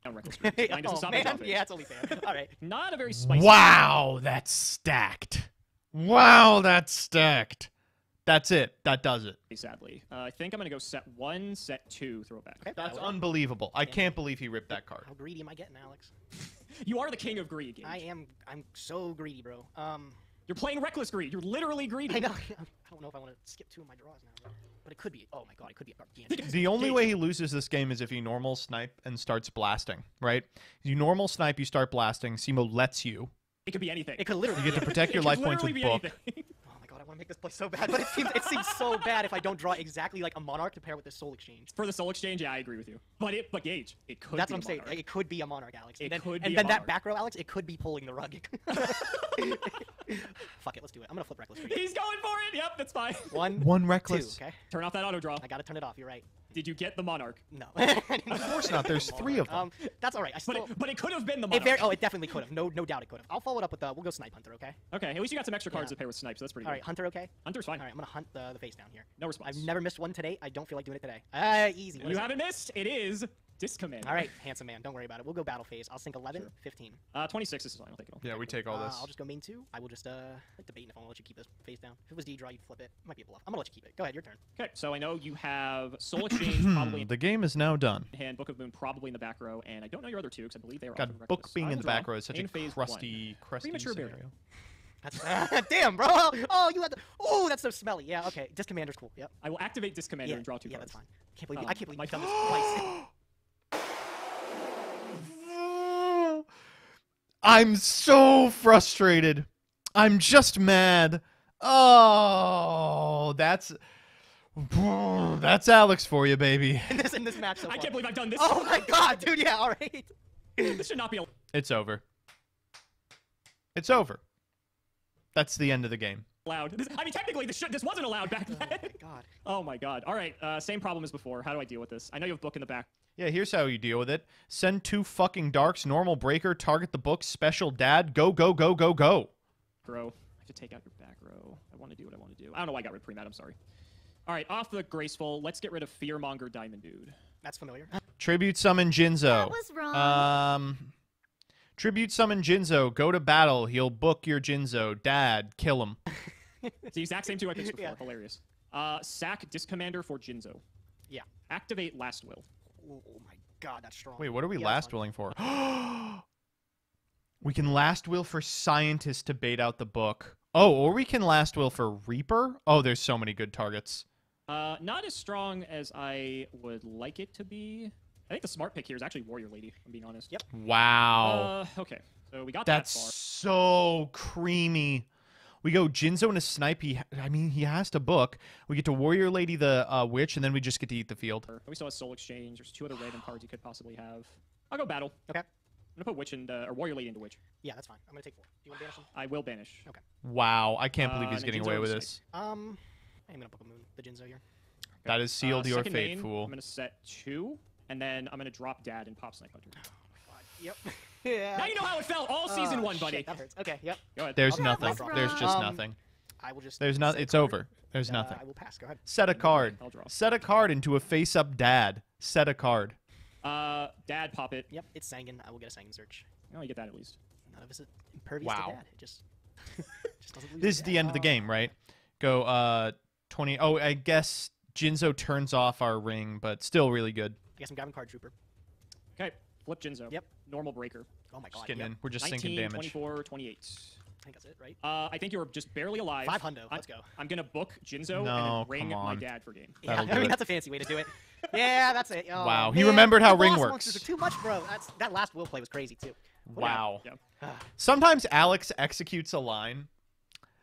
Reckless. Mine doesn't Oh, stop man. at top Yeah, it's only fair. All right. Not a very spicy. Wow, that's stacked. Wow, that's stacked. That's it. That does it. Sadly, I think I'm gonna go set 1, set 2, throw it back. Okay. That's unbelievable. I can't believe he ripped that card. How greedy am I getting, Alex? You are the king of greed, Gage. I am. I'm so greedy, bro. You're playing reckless greed. You're literally greedy. I know. I don't know if I want to skip 2 of my draws now, but it could be. Oh my god, it could be a gargantuan. The only way he loses this game is if he normal snipe and starts blasting, right? You normal snipe, you start blasting. Simo lets you. It could be anything. It could literally. You get to protect your It could life points with literally book. be anything. Oh my god, I want to make this play so bad, but it seems so bad if I don't draw exactly like a Monarch to pair with this Soul Exchange. For the Soul Exchange, yeah, I agree with you. But Gage, it could. That's be what I'm a saying. Monarch. It could be a Monarch, Alex. It and then, could and be then a that Monarch. back row, Alex, it could be pulling the rug. Fuck it, let's do it. I'm gonna flip reckless. He's going for it. Yep, that's fine. One reckless. Two, okay. Turn off that auto draw. I gotta turn it off. You're right. Did you get the Monarch? No. Of course not. There's 3 of them. That's all right. I still. But it could have been the Monarch. It definitely could have. No doubt it could have. I'll follow it up with we'll go Snipe Hunter. Okay. Okay. At least you got some extra cards to pair with Snipe, so that's pretty All good. right, Hunter. Okay. Hunter's fine. All right, I'm gonna hunt the face down here. No response. I've never missed one today. I don't feel like doing it today. Easy. What You is it? haven't missed. It is Disc Commander. All right, handsome man. Don't worry about it. We'll go battle phase. I'll sink 11, 15. 26 is fine. I'll take it all. Yeah, we take all this. I'll just go main 2. I will just debate if I want to let you keep this face down. If it was D draw, you'd flip it. Might be a bluff. I'm gonna let you keep it. Go ahead, your turn. Okay, so I know you have Soul Exchange probably The game is now done. in hand, Book of Moon probably in the back row, and I don't know your other two because I believe they were God, off book reckless. being I in will the back draw row is such in a phase crusty Premature scenario. burial. That's damn, bro. Oh, you had the. Oh, that's so smelly. Yeah. Okay. Disc Commander's cool. Yep. I will activate Disc Commander and draw 2 Yeah, cards. that's fine. I can't believe you've done this twice. I'm so frustrated. I'm just mad. Oh, that's Alex for you, baby. in this match so far. I can't believe I've done this. Oh my god, dude. Yeah. All right. This should not be. It's over. It's over. That's the end of the game. Allowed. I mean, technically, this wasn't allowed back then. Oh my god. Oh my god. All right, same problem as before. How do I deal with this? I know you have book in the back. Yeah, here's how you deal with it. Send 2 fucking darks, normal breaker, target the book, special dad, go, go, go, go, go. Row. I have to take out your back row. I want to do what I want to do. I don't know why I got rid of pre-mat. I'm sorry. All right, off the graceful. Let's get rid of Fearmonger Diamond Dude. That's familiar. Tribute summon Jinzo. That was wrong. Tribute summon Jinzo. Go to battle. He'll book your Jinzo. Dad, kill him. It's the exact same 2 I picked before. Yeah. Hilarious. Sack Disc Commander for Jinzo. Yeah. Activate Last Will. Oh my god, that's strong. Wait, what are we Yeah, last that's fine. willing for? We can last will for Scientist to bait out the book. Oh, or we can last will for Reaper. Oh, there's so many good targets. Not as strong as I would like it to be. I think the smart pick here is actually Warrior Lady, if I'm being honest. Yep. Wow. Okay. So we got That's that far. so creamy. We go Jinzo and a Snipe. He has to book. We get to Warrior Lady the Witch, and then we just get to eat the field. We still have Soul Exchange. There's 2 other random cards you could possibly have. I'll go Battle. Okay. I'm gonna put Witch or Warrior Lady into Witch. Yeah, that's fine. I'm gonna take 4. Do you want to banish him? I will banish. Okay. Wow, I can't believe he's and then getting Jinzo away and with Snipe. this. I'm gonna book a moon. The Jinzo here. That is sealed your Second fate, main, fool. I'm gonna set 2, and then I'm gonna drop Dad and pop Snipe Hunter. Yep. Yeah. Now you know how it felt all season 1, buddy. Shit, that hurts. Okay. Yep. Go ahead. There's Okay, nothing. I'll draw. There's just nothing. I will just. There's not. set a It's card. over. There's nothing. I will pass. Go ahead. Set a card. I'll draw. Set a card into a face-up dad. Set a card. Dad, pop it. Yep. It's Sangan. I will get a Sangan search. Oh, you get that at least. None of us impervious Wow. to dad. It just. just doesn't lose This is to the dad. end of the game, right? Go 20. Oh, I guess Jinzo turns off our ring, but still really good. I guess I'm grabbing Card Trooper. Okay, flip Jinzo. Yep. Normal breaker. Oh my god. Just getting yep. in. We're just 19, sinking damage. 24, 28. I think that's it, right? I think you're just barely alive. 5 hundo. Let's go. I'm gonna book Jinzo and No, then ring come my on. dad for game. Yeah, That'll I do mean it. that's a fancy way to do it. Yeah, that's it. Oh, Wow, he man. remembered how The ring boss works. monsters are too much, bro. That last will play was crazy too. Wow. Yeah. Sometimes Alex executes a line.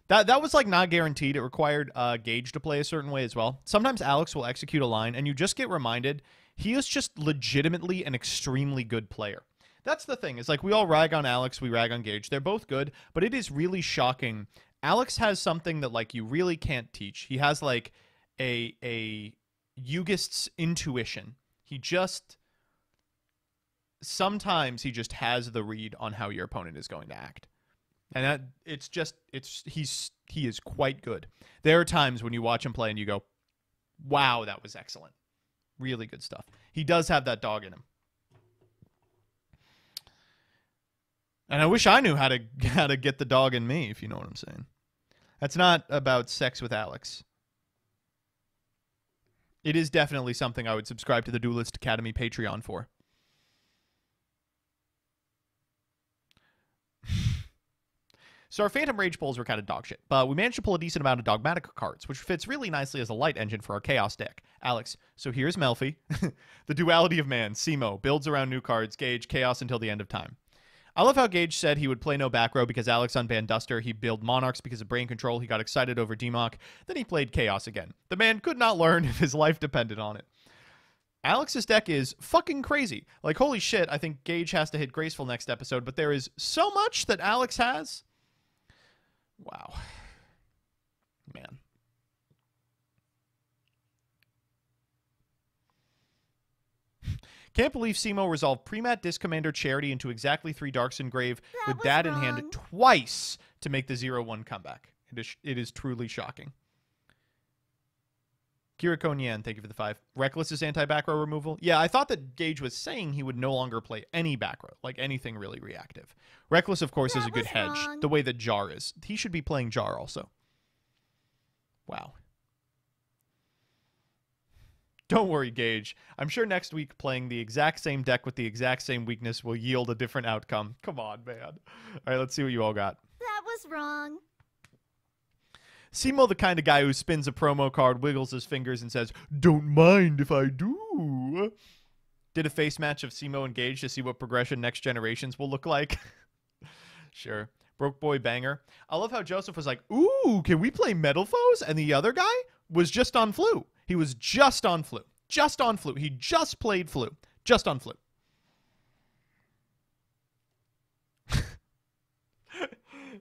That was like not guaranteed. It required Gage to play a certain way as well. Sometimes Alex will execute a line, and you just get reminded he is just legitimately an extremely good player. That's the thing. Is like we all rag on Alex, we rag on Gage. They're both good, but it is really shocking. Alex has something that like you really can't teach. He has like a Yugist's intuition. He just sometimes he just has the read on how your opponent is going to act. And that he is quite good. There are times when you watch him play and you go, "Wow, that was excellent." Really good stuff. He does have that dog in him. And I wish I knew how to get the dog in me, if you know what I'm saying. That's not about sex with Alex. It is definitely something I would subscribe to the Duelist Academy Patreon for. So our Phantom Rage pulls were kind of dog shit, but we managed to pull a decent amount of Dogmatic cards, which fits really nicely as a light engine for our Chaos deck. Alex, so here's Melfi. The Duality of Man, Simo, builds around new cards, Gage, Chaos until the end of time. I love how Gage said he would play no back row because Alex unbanned Duster. He built Monarchs because of brain control. He got excited over Democ. Then he played Chaos again. The man could not learn if his life depended on it. Alex's deck is fucking crazy. Like, holy shit, I think Gage has to hit Graceful next episode, but there is so much that Alex has. Wow. Man. Can't believe Simo resolved Premat, Disc Commander, Charity into exactly 3 Darks Engrave with Dad in hand twice to make the 0-1 comeback. It is truly shocking. Kira Konyan, thank you for the 5. Reckless is anti-back row removal. Yeah, I thought that Gage was saying he would no longer play any back row, like anything really reactive. Reckless, of course, is a good hedge, the way that Jar is. He should be playing Jar also. Wow. Don't worry, Gage. I'm sure next week playing the exact same deck with the exact same weakness will yield a different outcome. Come on, man. All right, let's see what you all got. That was wrong. Simo, the kind of guy who spins a promo card, wiggles his fingers, and says, "Don't mind if I do." Did a face match of Simo and Gage to see what progression Next Generations will look like. Sure. Broke Boy Banger. I love how Joseph was like, "Ooh, can we play Metal Foes?" And the other guy was just on Flu. He was just on Flu. Just on Flu. He just played Flu. Just on Flu.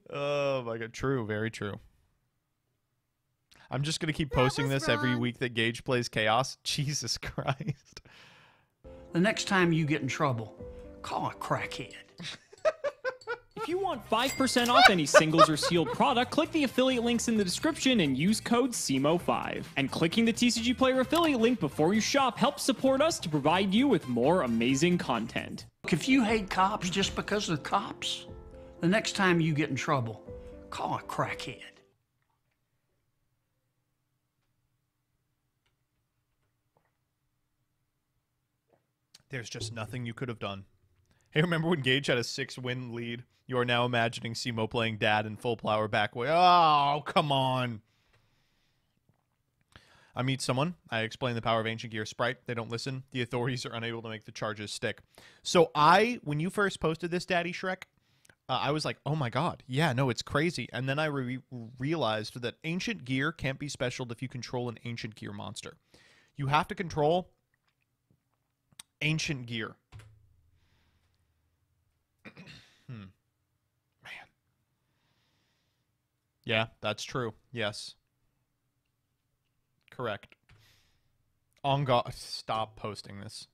Oh my god. True. Very true. I'm just going to keep posting this every week that Gage plays Chaos. Jesus Christ. The next time you get in trouble, call a crackhead. If you want 5% off any singles or sealed product, click the affiliate links in the description and use code SEMO5. And clicking the TCG Player affiliate link before you shop helps support us to provide you with more amazing content. If you hate cops just because they're cops, the next time you get in trouble, call a crackhead. There's just nothing you could have done. Hey, remember when Gage had a 6-win lead? You are now imagining Simo playing Dad in full power back way. Oh, come on. I meet someone. I explain the power of Ancient Gear Sprite. They don't listen. The authorities are unable to make the charges stick. So when you first posted this, Daddy Shrek, I was like, oh my god. Yeah, no, it's crazy. And then I realized that Ancient Gear can't be specialed if you control an Ancient Gear monster. You have to control Ancient Gear. Man. Yeah, that's true. Yes. Correct. On God. Stop posting this.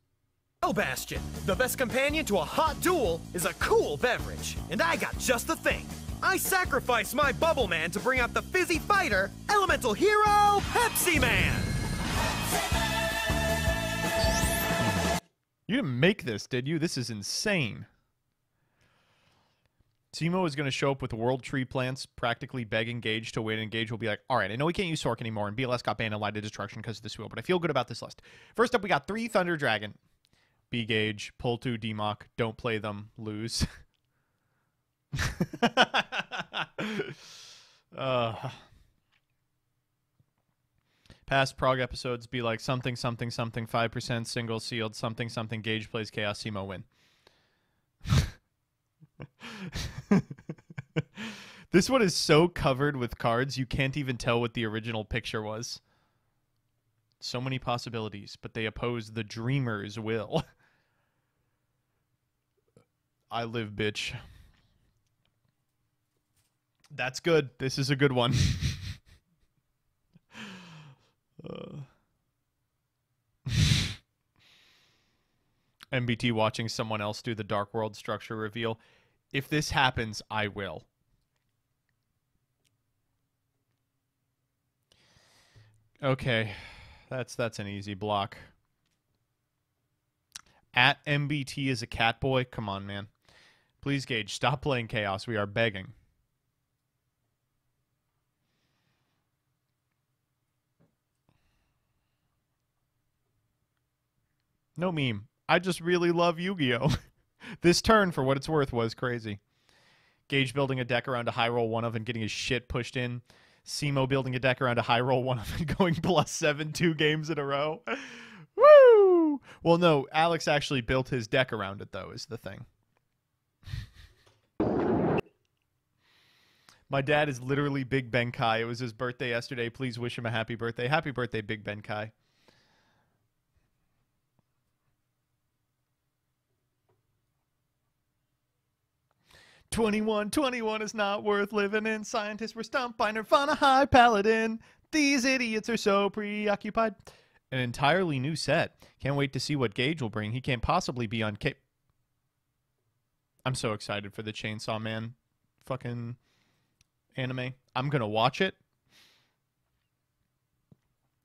Oh, Bastion, the best companion to a hot duel is a cool beverage. And I got just the thing. I sacrificed my Bubble Man to bring out the fizzy fighter, Elemental Hero Pepsi Man. You didn't make this, did you? This is insane. Simo is going to show up with World Tree plants, practically begging Gage to win, and Gage will be like, all right, I know we can't use Sork anymore, and BLS got banned and Light of Destruction because of this wheel, but I feel good about this list. First up, we got 3 Thunder Dragon. B Gage, pull 2 DMOC, don't play them, lose. Past Prague episodes be like something, something, something, 5% single sealed, something, something, Gage plays Chaos, Simo win. This one is so covered with cards, you can't even tell what the original picture was. So many possibilities, but they oppose the dreamer's will. I live, bitch. That's good. This is a good one. MBT watching someone else do the Dark World structure reveal. If this happens, I will. Okay. That's an easy block. At MBT is a cat boy. Come on, man. Please, Gage, stop playing Chaos. We are begging. No meme. I just really love Yu-Gi-Oh! This turn, for what it's worth, was crazy. Gage building a deck around a high roll 1 of and getting his shit pushed in. Simo building a deck around a high roll 1 of and going +7 2 games in a row. Woo! Well, no, Alex actually built his deck around it, though, is the thing. My dad is literally Big Ben Kai. It was his birthday yesterday. Please wish him a happy birthday. Happy birthday, Big Ben Kai. 21 is not worth living in. Scientists were stumped by Nirvana High Paladin. These idiots are so preoccupied. An entirely new set. Can't wait to see what Gage will bring. He can't possibly be on Cape. I'm so excited for the Chainsaw Man fucking anime. I'm gonna watch it.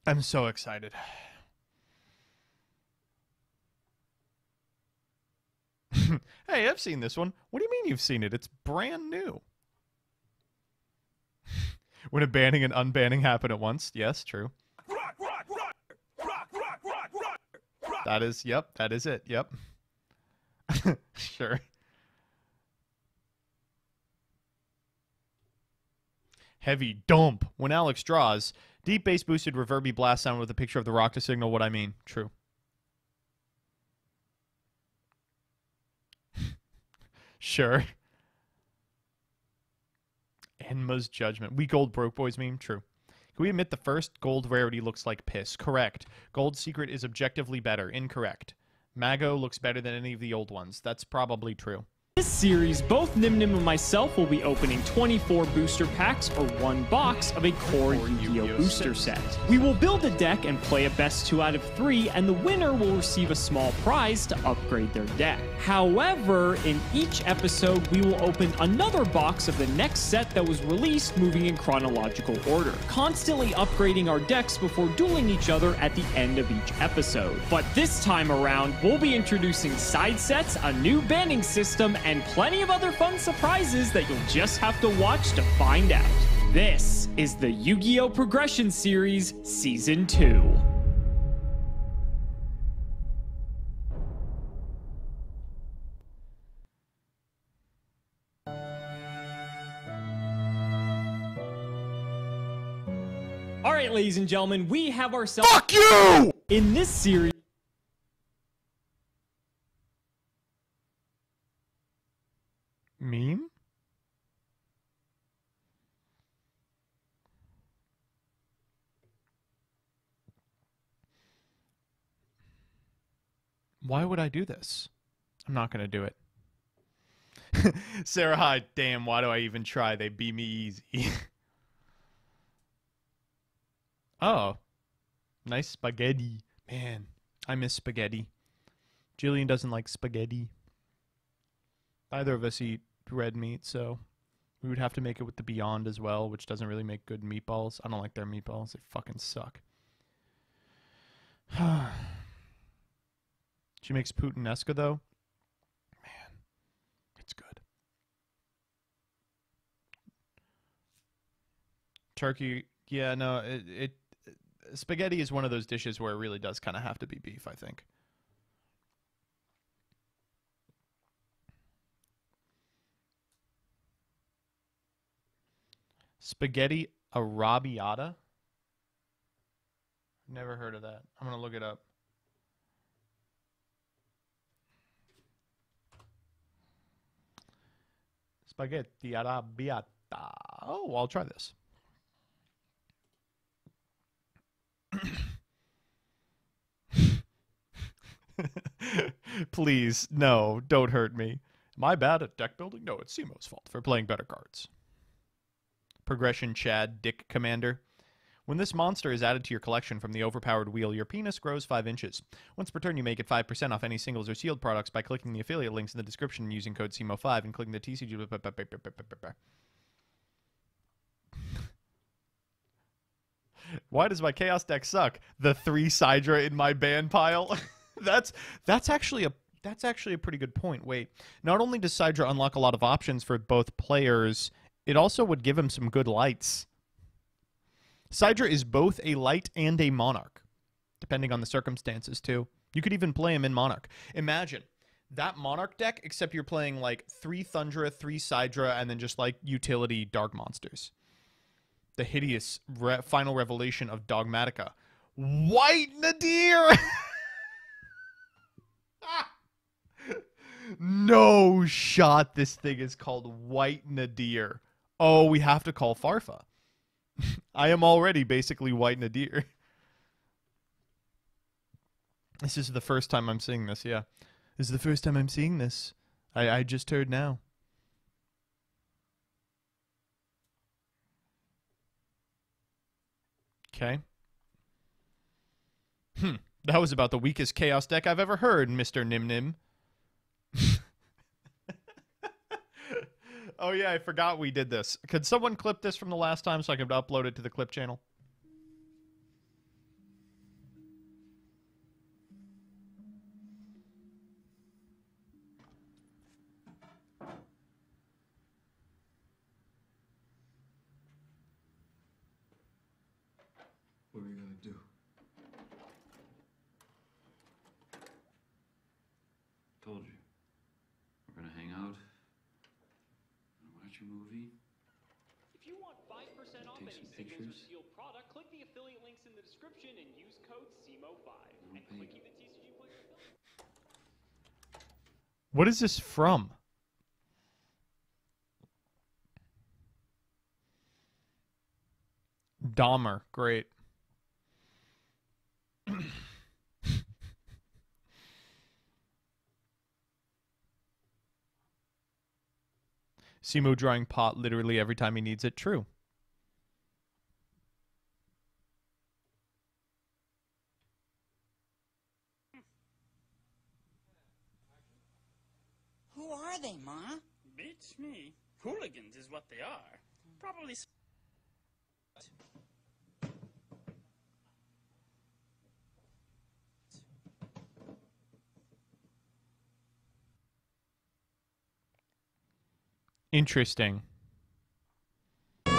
I'm so excited. Hey, I've seen this one. What do you mean you've seen it? It's brand new. When a banning and unbanning happen at once. Yes, true. That is, yep, that is it. Yep. Sure. Heavy dump. When Alex draws, deep bass boosted reverby blast sound with a picture of the rock to signal what I mean. True. Sure. Enma's Judgment. We gold broke boys meme? True. Can we admit the first gold rarity looks like piss? Correct. Gold secret is objectively better. Incorrect. Mago looks better than any of the old ones. That's probably true. This series, both Nim and myself will be opening 24 booster packs or one box of a core Yu-Gi-Oh booster set. We will build a deck and play a best 2 out of 3, and the winner will receive a small prize to upgrade their deck. However, in each episode, we will open another box of the next set that was released, moving in chronological order, constantly upgrading our decks before dueling each other at the end of each episode. But this time around, we'll be introducing side sets, a new banning system, and plenty of other fun surprises that you'll just have to watch to find out. This is the Yu-Gi-Oh! Progression Series Season 2. Alright, ladies and gentlemen, we have ourselves— Fuck you! In this series— Meme? Why would I do this? I'm not going to do it. Sarah Hyde, damn, why do I even try? They beat me easy. Oh. Nice spaghetti. Man, I miss spaghetti. Jillian doesn't like spaghetti. Neither of us eat red meat, so we would have to make it with the Beyond as well, which doesn't really make good meatballs. I don't like their meatballs. They fucking suck. She makes Puttanesca, though. Man, it's good. Turkey, yeah, no, spaghetti is one of those dishes where it really does kind of have to be beef, I think. Spaghetti arrabbiata? Never heard of that. I'm going to look it up. Spaghetti arrabbiata. Oh, I'll try this. Please, no, don't hurt me. Am I bad at deck building? No, it's Simo's fault for playing better cards. Progression Chad Dick Commander. When this monster is added to your collection from the overpowered wheel, your penis grows 5 inches. Once per turn, you make it 5% off any singles or sealed products by clicking the affiliate links in the description and using code SIMO5 and clicking the TCG. Why does my Chaos deck suck? The 3 Sidra in my ban pile? That's actually a pretty good point. Wait, not only does Sidra unlock a lot of options for both players, it also would give him some good lights. Sidra is both a light and a Monarch, depending on the circumstances, too. You could even play him in Monarch. Imagine that Monarch deck, except you're playing, like, 3 Thundra, 3 Sidra, and then just, like, utility Dark Monsters. The hideous final revelation of Dogmatica. White Nadir! No shot this thing is called White Nadir. Oh, we have to call Farfa. I am already basically White Nadir. This is the first time I'm seeing this, yeah. This is the first time I'm seeing this. I just heard now. Okay. That was about the weakest Chaos deck I've ever heard, Mr. Nim Nim. Oh, yeah, I forgot we did this. Could someone clip this from the last time so I could upload it to the clip channel? What are you gonna do? Told you. We're gonna hang out. Watch a movie. If you want 5% off any Signals or Steel product, click the affiliate links in the description and use code SEMO5. And clicking the TCG player affiliate. What is this from? Dahmer. Great. Simo drawing pot literally every time he needs it. True. Who are they, Ma? Bitch, me. Hooligans is what they are. Probably. Interesting. Team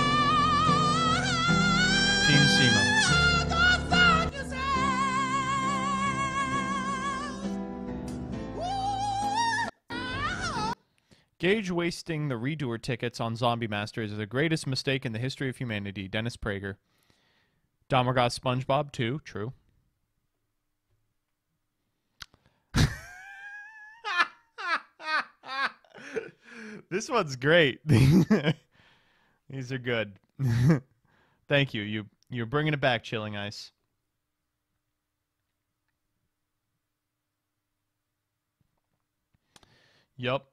Simo. Gage wasting the redoer tickets on Zombie Masters is the greatest mistake in the history of humanity. Dennis Prager. Dahmer got SpongeBob too. True. This one's great. These are good. Thank you. You're bringing it back, Chilling Ice. Yup.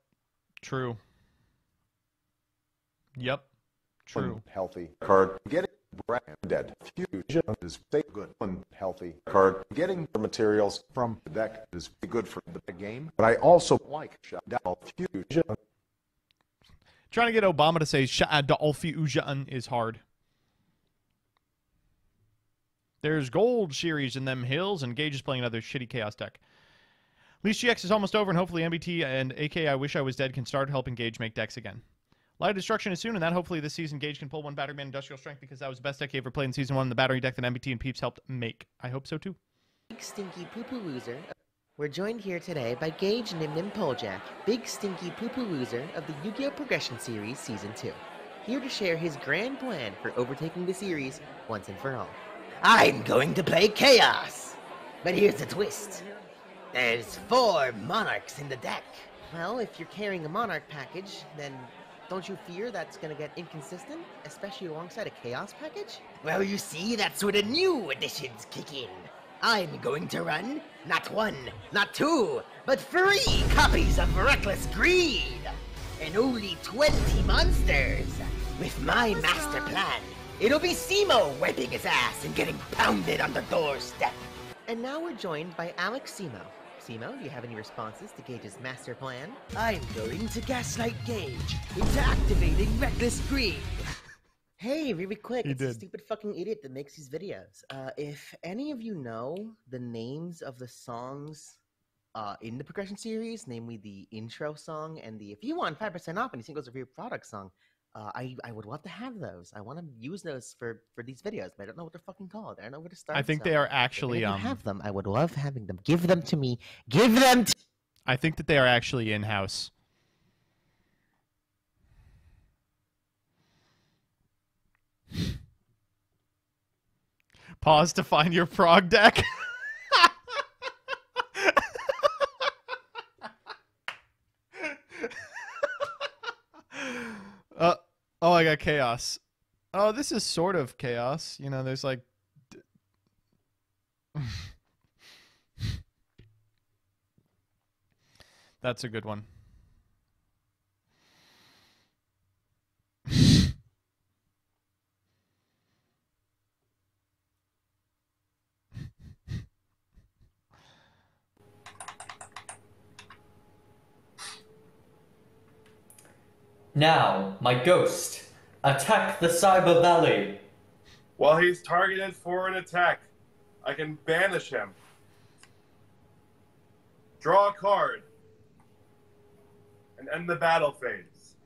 True. Yep. True. Healthy card. Getting branded fusion is good. Unhealthy card. Getting the materials from the deck is good for the game. But I also like shutdown fusion. Trying to get Obama to say shutdown fusion is hard. There's gold series in them hills, and Gage is playing another shitty Chaos deck. Least GX is almost over, and hopefully MBT and AK I Wish I Was Dead can start helping Gage make decks again. Light of Destruction is soon, and that hopefully this season Gage can pull one Battery Man Industrial Strength because that was the best deck he ever played in Season 1, the battery deck that MBT and Peeps helped make. I hope so too. Big Stinky Poo-Poo Loser. We're joined here today by Gage Nim Nim Poljak, Big Stinky Poo-Poo Loser of the Yu-Gi-Oh! Progression Series Season 2. Here to share his grand plan for overtaking the series once and for all. I'm going to play Chaos! But here's the twist. There's 4 Monarchs in the deck. Well, if you're carrying a Monarch package, then don't you fear that's gonna get inconsistent, especially alongside a Chaos package? Well, you see, that's where the new additions kick in. I'm going to run, not 1, not 2, but 3 copies of Reckless Greed! And only 20 monsters! With my master plan, it'll be Simo wiping his ass and getting pounded on the doorstep! And now we're joined by Alex Simo. Simo, do you have any responses to Gage's master plan? I'm going to gaslight Gage into activating Reckless Greed. Hey, really quick, it's a stupid fucking idiot that makes these videos. If any of you know the names of the songs in the Progression series, namely the intro song and the If You Want 5% Off Any Singles of Your Product song, I would love to have those. I want to use those for these videos, but I don't know what they're fucking called. I don't know where to start. I think they are actually if you have them. I would love having them. Give them to me. Give them to I think that they are actually in-house. Pause to find your prog deck. Oh, I got Chaos. Oh, this is sort of Chaos. You know, there's like... That's a good one. Now, my ghost, attack the Cyber Valley. While he's targeted for an attack, I can banish him. Draw a card. And end the battle phase.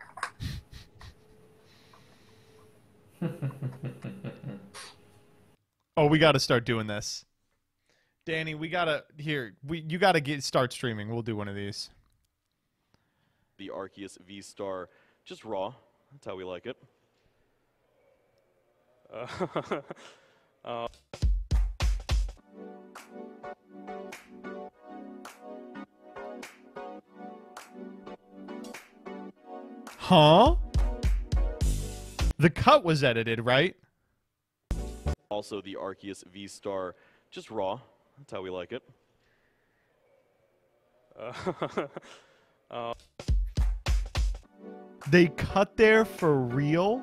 Oh, we got to start doing this. Danny, we got to you got to start streaming. We'll do one of these. The Arceus V-Star, just raw. That's how we like it. Huh? The cut was edited, right? Also, the Arceus V-Star, just raw. That's how we like it. They cut there for real?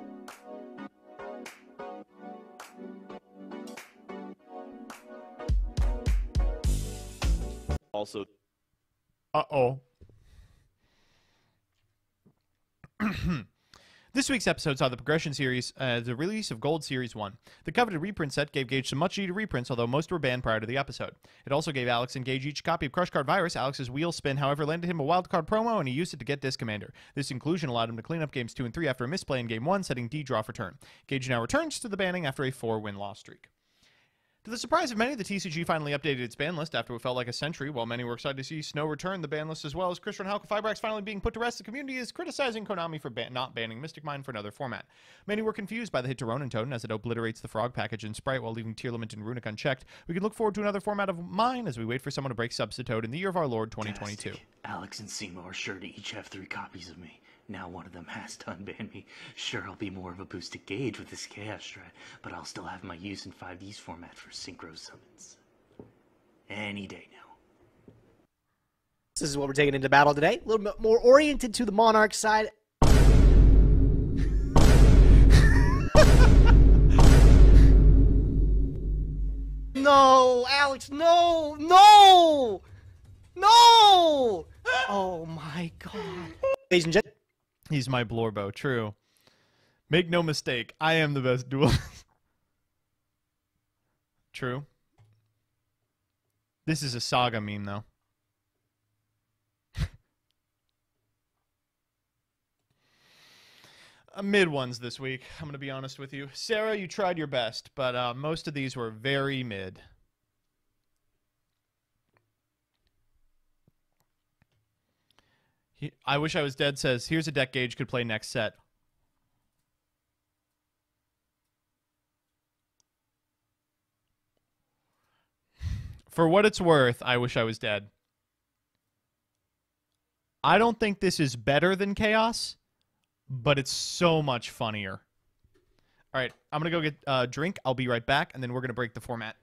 Also, uh-oh. This week's episode saw the Progression Series, the release of Gold Series 1. The coveted reprint set gave Gage some much-needed reprints, although most were banned prior to the episode. It also gave Alex and Gage each a copy of Crush Card Virus. Alex's wheel spin, however, landed him a wild card promo, and he used it to get Disc Commander. This inclusion allowed him to clean up games 2 and 3 after a misplay in Game 1, setting D draw for turn. Gage now returns to the banning after a 4-win-loss streak. To the surprise of many, the TCG finally updated its ban list after what felt like a century. While many were excited to see Snow return the ban list as well as Christian Halka Fibrax finally being put to rest, the community is criticizing Konami for not banning Mystic Mine for another format. Many were confused by the hit to Ronin Totem as it obliterates the Frog package in Sprite while leaving Tearlament and Runic unchecked. We can look forward to another format of Mine as we wait for someone to break Substitute in the year of our Lord 2022. Fantastic. Alex and Simo are sure to each have 3 copies of me. Now one of them has to unban me. Sure, I'll be more of a boost to Gage with this Chaos strat, but I'll still have my use in 5D's format for Synchro Summons. Any day now. This is what we're taking into battle today. A little bit more oriented to the Monarch side. No, Alex, no, no, no! Oh my God. Ladies and gentlemen. He's my Blorbo, true. Make no mistake, I am the best duelist. True. This is a Saga meme, though. Mid ones this week, I'm going to be honest with you. Sarah, you tried your best, but most of these were very mid. I Wish I Was Dead says, here's a deck Gage could play next set. For what it's worth, I Wish I Was Dead. I don't think this is better than Chaos, but it's so much funnier. All right, I'm going to go get a drink. I'll be right back, and then we're going to break the format.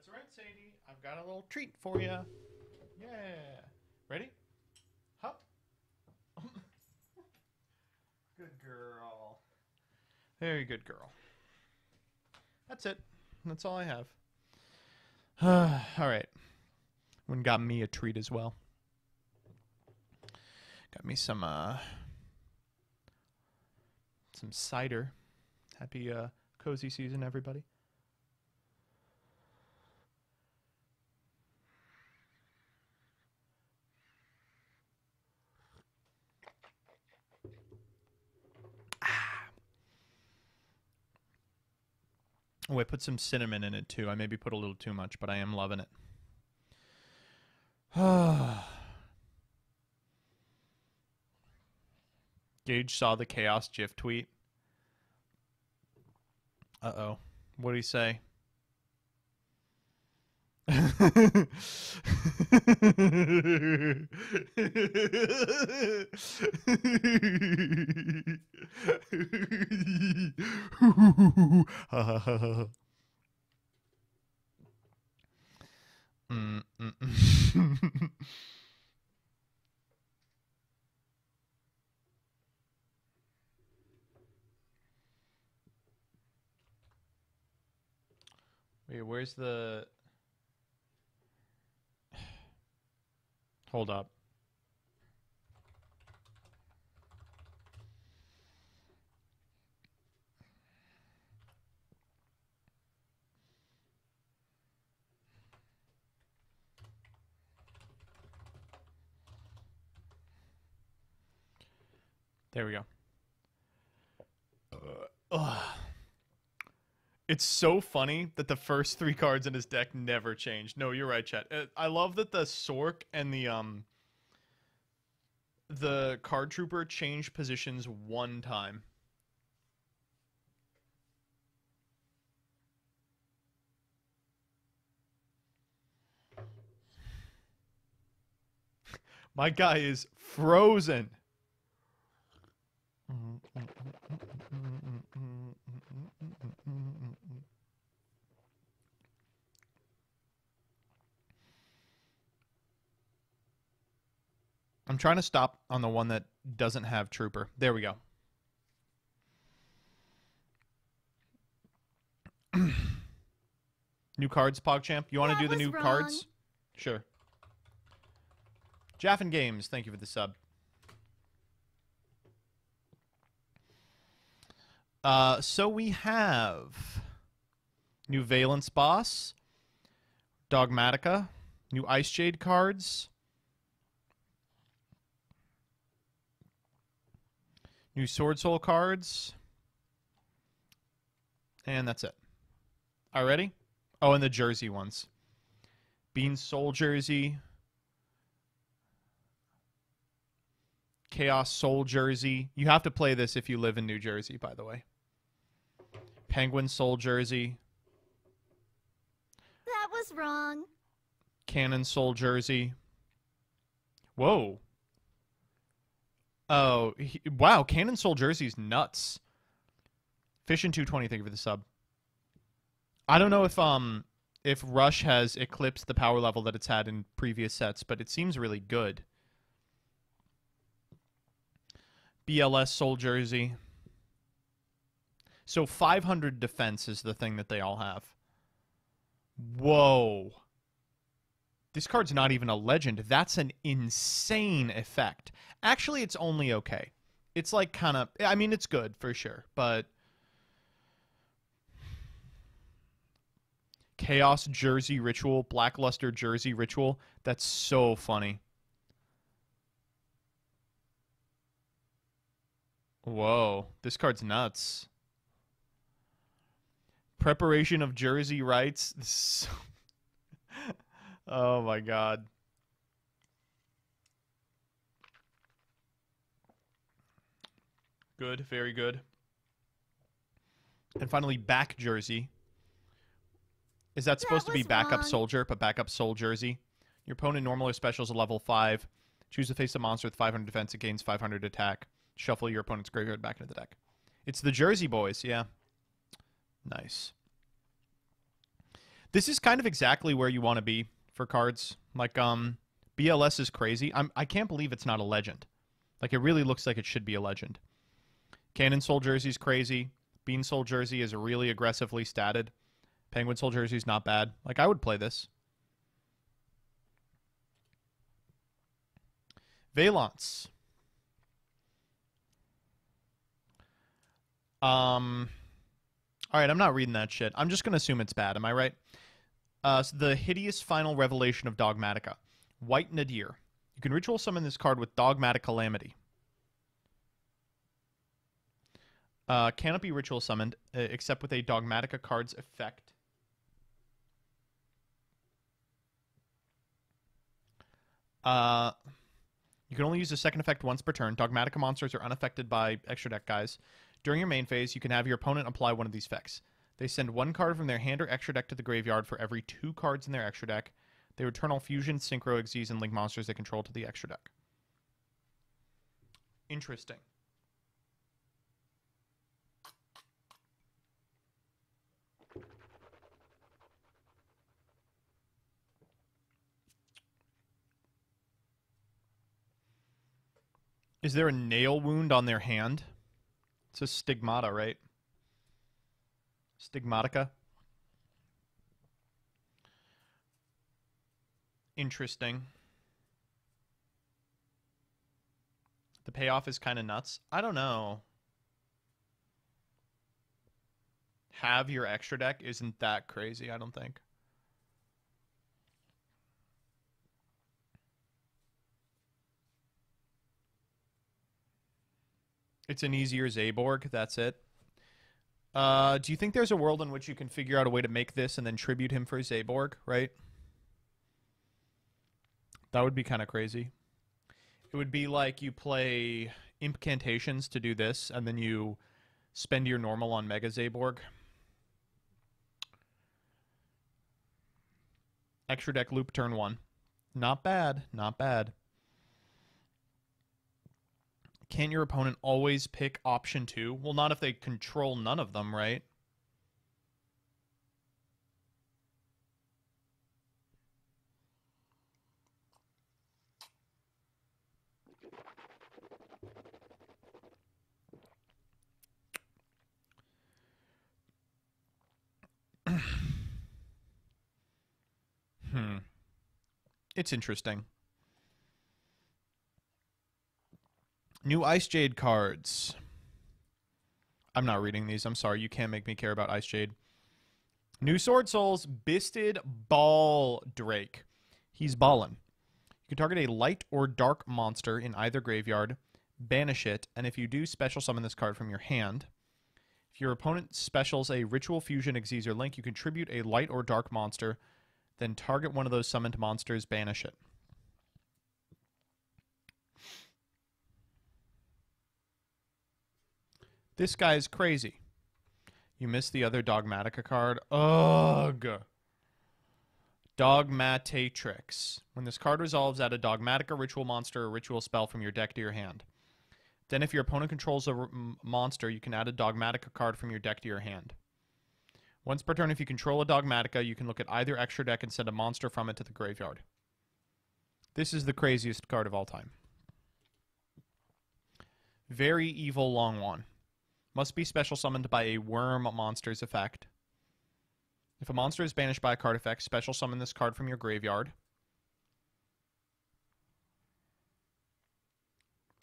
That's right, Sadie. I've got a little treat for you. Yeah. Ready? Hop. Good girl. Very good girl. That's it. That's all I have. All right. One got me a treat as well. Got me some cider. Happy cozy season, everybody. Oh, I put some cinnamon in it too. I maybe put a little too much, but I am loving it. Gage saw the Chaos GIF tweet. Uh-oh. What did he say? Wait, where's the... Hold up. There we go. It's so funny that the first 3 cards in his deck never changed. No, you're right, Chet. I love that the Sork and the Card Trooper change positions 1 time. My guy is frozen. I'm trying to stop on the one that doesn't have Trooper. There we go. New cards, PogChamp. You want to do the new cards? Sure. Jaffin Games, thank you for the sub. So we have new Valence Boss, Dogmatica, new Ice Jade cards, new Sword Soul cards, and that's it. All ready? Oh, and the jersey ones. Bean Soul jersey, Chaos Soul jersey. You have to play this if you live in New Jersey, by the way. Penguin Soul jersey. That was wrong. Cannon Soul jersey. Whoa. Oh, wow. Cannon Soul jersey's nuts. Fishin 220, thank you for the sub. I don't know if Rush has eclipsed the power level that it's had in previous sets, but it seems really good. BLS Soul jersey. So 500 defense is the thing that they all have. Whoa. This card's not even a legend. That's an insane effect. Actually, it's only okay. It's like kind of... I mean, it's good for sure, but... Chaos Jersey Ritual. Blackluster Jersey Ritual. That's so funny. Whoa. This card's nuts. Preparation of Jersey Rights. This is so... Oh my god. Good, very good. And finally, back jersey. Is that supposed to be backup soldier, but backup soul jersey? Your opponent normal or special is a level 5. Choose to face a monster with 500 defense. It gains 500 attack. Shuffle your opponent's graveyard back into the deck. It's the Jersey Boys, yeah. Nice. This is kind of exactly where you want to be for cards. Like, BLS is crazy. I can't believe it's not a legend. Like, it really looks like it should be a legend. Cannon Soul Jersey's crazy. Bean Soul Jersey is really aggressively statted. Penguin Soul Jersey's not bad. Like, I would play this. Valance. All right, I'm not reading that shit. I'm just going to assume it's bad. Am I right? So the hideous final revelation of Dogmatica. White Nadir. You can ritual summon this card with Dogmatic Calamity. Cannot be ritual summoned except with a Dogmatica card's effect. You can only use the second effect once per turn. Dogmatica monsters are unaffected by extra deck guys. During your main phase, you can have your opponent apply one of these effects. They send one card from their hand or extra deck to the graveyard for every 2 cards in their extra deck. They return all fusion, synchro, Xyz, and link monsters they control to the extra deck. Interesting. Is there a nail wound on their hand? It's a stigmata, right? Stigmatica. Interesting. The payoff is kind of nuts. I don't know. Have your extra deck isn't that crazy, I don't think. It's an easier Zaborg, that's it. Do you think there's a world in which you can figure out a way to make this and then tribute him for Zaborg, right? That would be kind of crazy. It would be like you play Incantations to do this, and then you spend your normal on Mega Zaborg. Extra deck loop turn 1. Not bad, not bad. Can't your opponent always pick option 2? Well, not if they control none of them, right? It's interesting. New Ice Jade cards. I'm not reading these. I'm sorry. You can't make me care about Ice Jade. New Sword Souls, Bisted Ball Drake. He's ballin'. You can target a light or dark monster in either graveyard, banish it, and if you do, special summon this card from your hand. If your opponent specials a Ritual Fusion, Xyz, or Link, you contribute a light or dark monster, then target one of those summoned monsters, banish it. This guy's crazy. You missed the other Dogmatica card. Ugh. Dogmatatrix. When this card resolves, add a Dogmatica ritual monster or ritual spell from your deck to your hand. Then if your opponent controls a monster, you can add a Dogmatica card from your deck to your hand. Once per turn, if you control a Dogmatica, you can look at either extra deck and send a monster from it to the graveyard. This is the craziest card of all time. Very evil long one. Must be special summoned by a worm monster's effect. If a monster is banished by a card effect, special summon this card from your graveyard.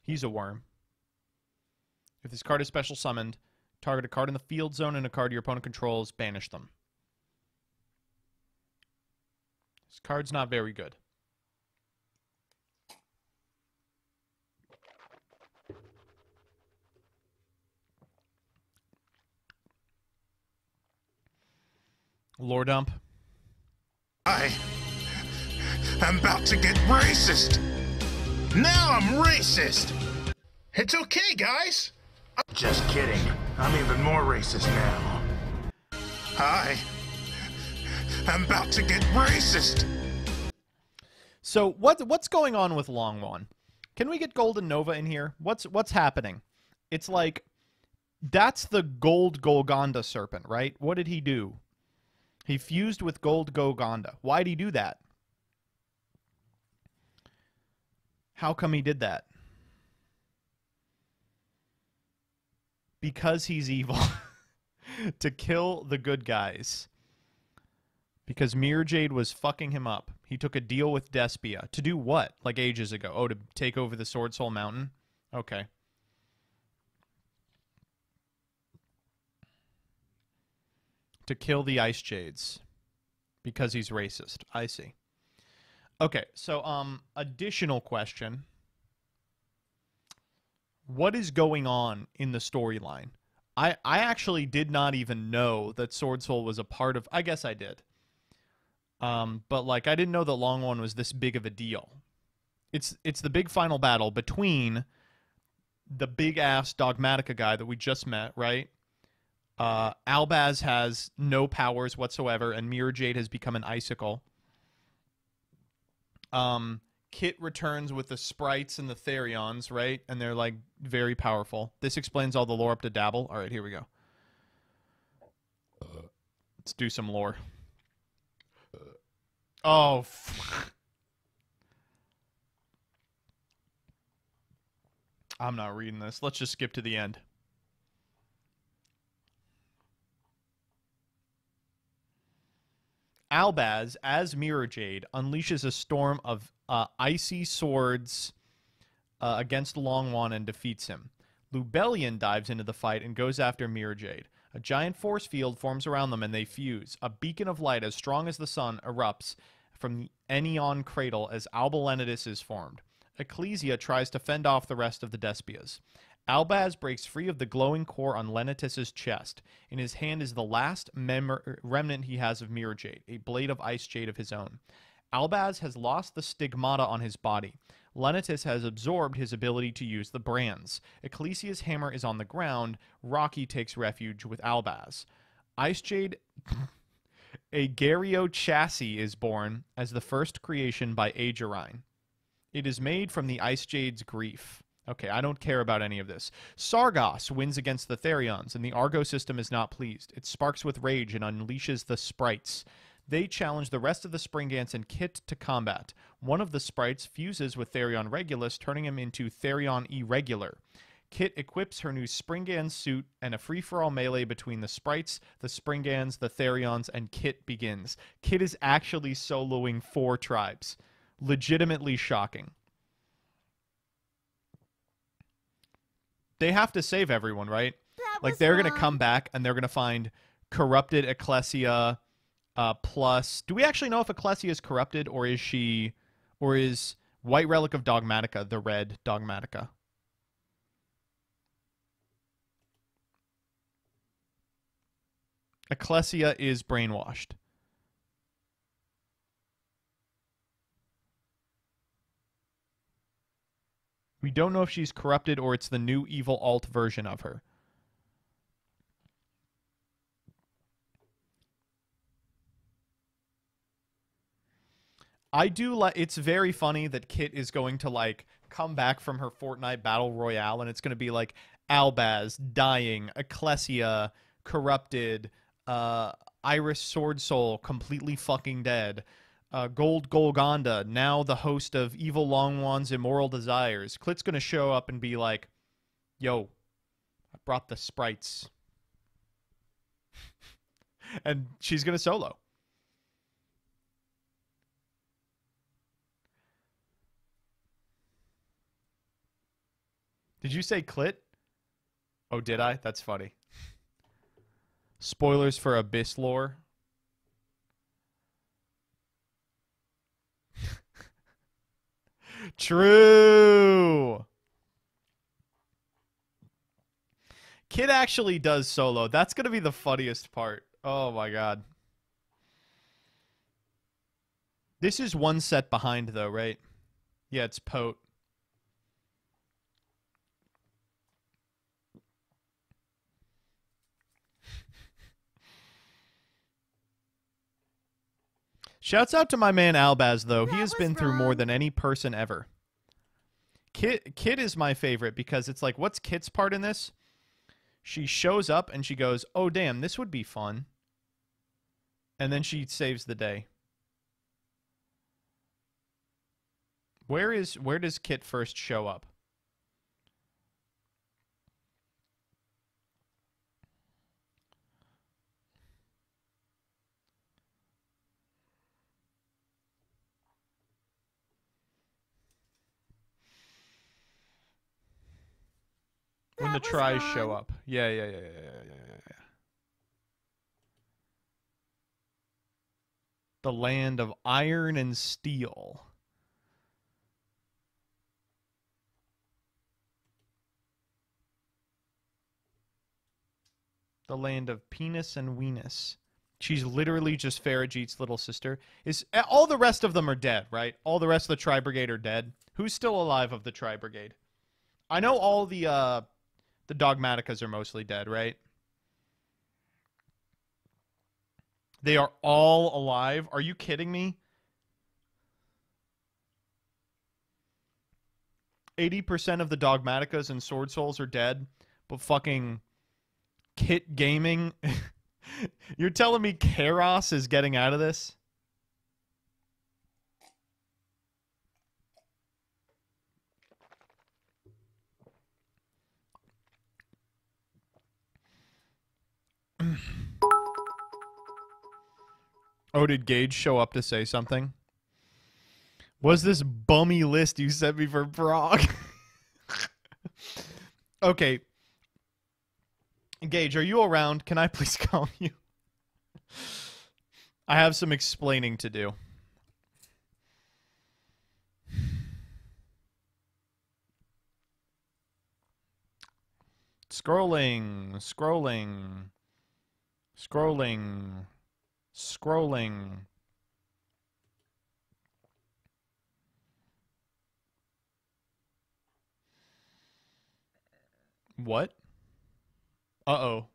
He's a worm. If this card is special summoned, target a card in the field zone and a card your opponent controls, banish them. This card's not very good. Lore dump. I'm about to get racist. Now I'm racist. It's okay, guys. Just kidding. I'm even more racist now. I'm about to get racist. So what's going on with Long One? Can we get Golden Nova in here? What's happening? It's like that's the gold Golgonda serpent, right? What did he do? He fused with Gold Goganda. Why'd he do that? How come he did that? Because he's evil. To kill the good guys. Because Mirror Jade was fucking him up. He took a deal with Despia. To do what? Like ages ago. Oh, to take over the Sword Soul Mountain? Okay. To kill the Ice Jades. Because he's racist. I see. Okay, so, additional question. What is going on in the storyline? I actually did not even know that Sword Soul was a part of... I guess I did. But, like, I didn't know that Long One was this big of a deal. It's the big final battle between the big-ass Dogmatica guy that we just met, right? Albaz has no powers whatsoever, and Mirror Jade has become an icicle. Kit returns with the sprites and the Therions, right? And they're, like, very powerful. This explains all the lore up to Dabble. All right, here we go. Let's do some lore. Oh, I'm not reading this. Let's just skip to the end. Albaz, as Mirror Jade, unleashes a storm of icy swords against Longwan and defeats him. Lubellion dives into the fight and goes after Mirror Jade. A giant force field forms around them and they fuse. A beacon of light as strong as the sun erupts from the Enion cradle as Albalenitis is formed. Ecclesia tries to fend off the rest of the Despias. Albaz breaks free of the glowing core on Lenitus's chest. In his hand is the last remnant he has of Mirror Jade, a blade of ice jade of his own. Albaz has lost the stigmata on his body. Lenitus has absorbed his ability to use the brands. Ecclesia's hammer is on the ground. Rocky takes refuge with Albaz. Ice Jade... A Gario chassis is born as the first creation by Agerine. It is made from the Ice Jade's grief. Okay, I don't care about any of this. Sargos wins against the Therions, and the Argo system is not pleased. It sparks with rage and unleashes the sprites. They challenge the rest of the Springants and Kit to combat. One of the sprites fuses with Therion Regulus, turning him into Therion Irregular. Kit equips her new Springans suit, and a free-for-all melee between the sprites, the Springans, the Therions, and Kit begins. Kit is actually soloing 4 tribes. Legitimately shocking. They have to save everyone, right? Like, they're going to come back, and they're going to find corrupted Ecclesia plus... Do we actually know if Ecclesia is corrupted, or is she... Or is White Relic of Dogmatica the red Dogmatica? Ecclesia is brainwashed. We don't know if she's corrupted or it's the new evil alt version of her. I do like... It's very funny that Kit is going to, like, come back from her Fortnite Battle Royale, and it's going to be, like, Albaz dying, Ecclesia corrupted, Iris Sword Soul completely fucking dead, Gold Golgonda, now the host of Evil Longwan's Immoral Desires. Clit's gonna show up and be like, yo, I brought the sprites. And she's gonna solo. Did you say Clit? Oh, did I? That's funny. Spoilers for Abyss lore. True. Kid actually does solo. That's going to be the funniest part. Oh my god. This is one set behind though, right? Yeah, it's Pote. Shouts out to my man Albaz, though. He has been through more than any person ever. Kit is my favorite because it's like, what's Kit's part in this? She shows up and she goes, oh, damn, this would be fun. And then she saves the day. Where does Kit first show up? When the tries show up. Yeah. The land of iron and steel. The land of penis and weenus. She's literally just Farajit's little sister. All the rest of them are dead, right? All the rest of the Tri Brigade are dead. Who's still alive of the Tri Brigade? I know all the Dogmaticas are mostly dead, right? They are all alive? Are you kidding me? 80% of the Dogmaticas and Sword Souls are dead, but fucking Kit Gaming... You're telling me Karos is getting out of this? Oh, did Gage show up to say something? Was this bummy list you sent me for Prague? Okay. Gage, are you around? Can I please call you? I have some explaining to do. Scrolling. What? Uh-oh.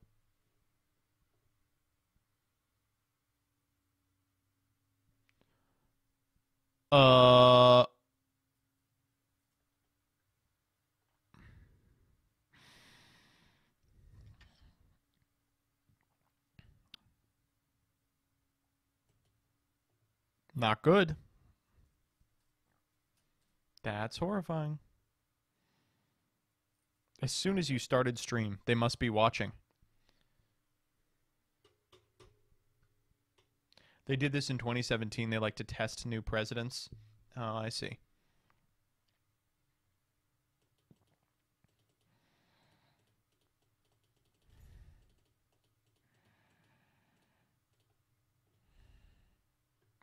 Not good. That's horrifying. As soon as you started stream, they must be watching. They did this in 2017. They like to test new presidents. Oh, I see.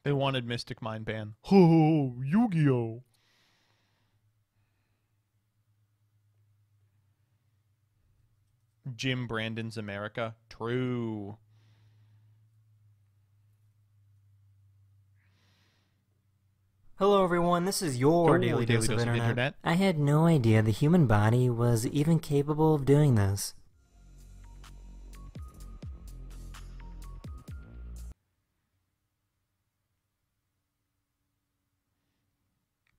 They wanted Mystic Mind ban. Oh, Yu-Gi-Oh! Jim Brandon's America. True. Hello everyone, this is your Daily Dose of Internet. I had no idea the human body was even capable of doing this.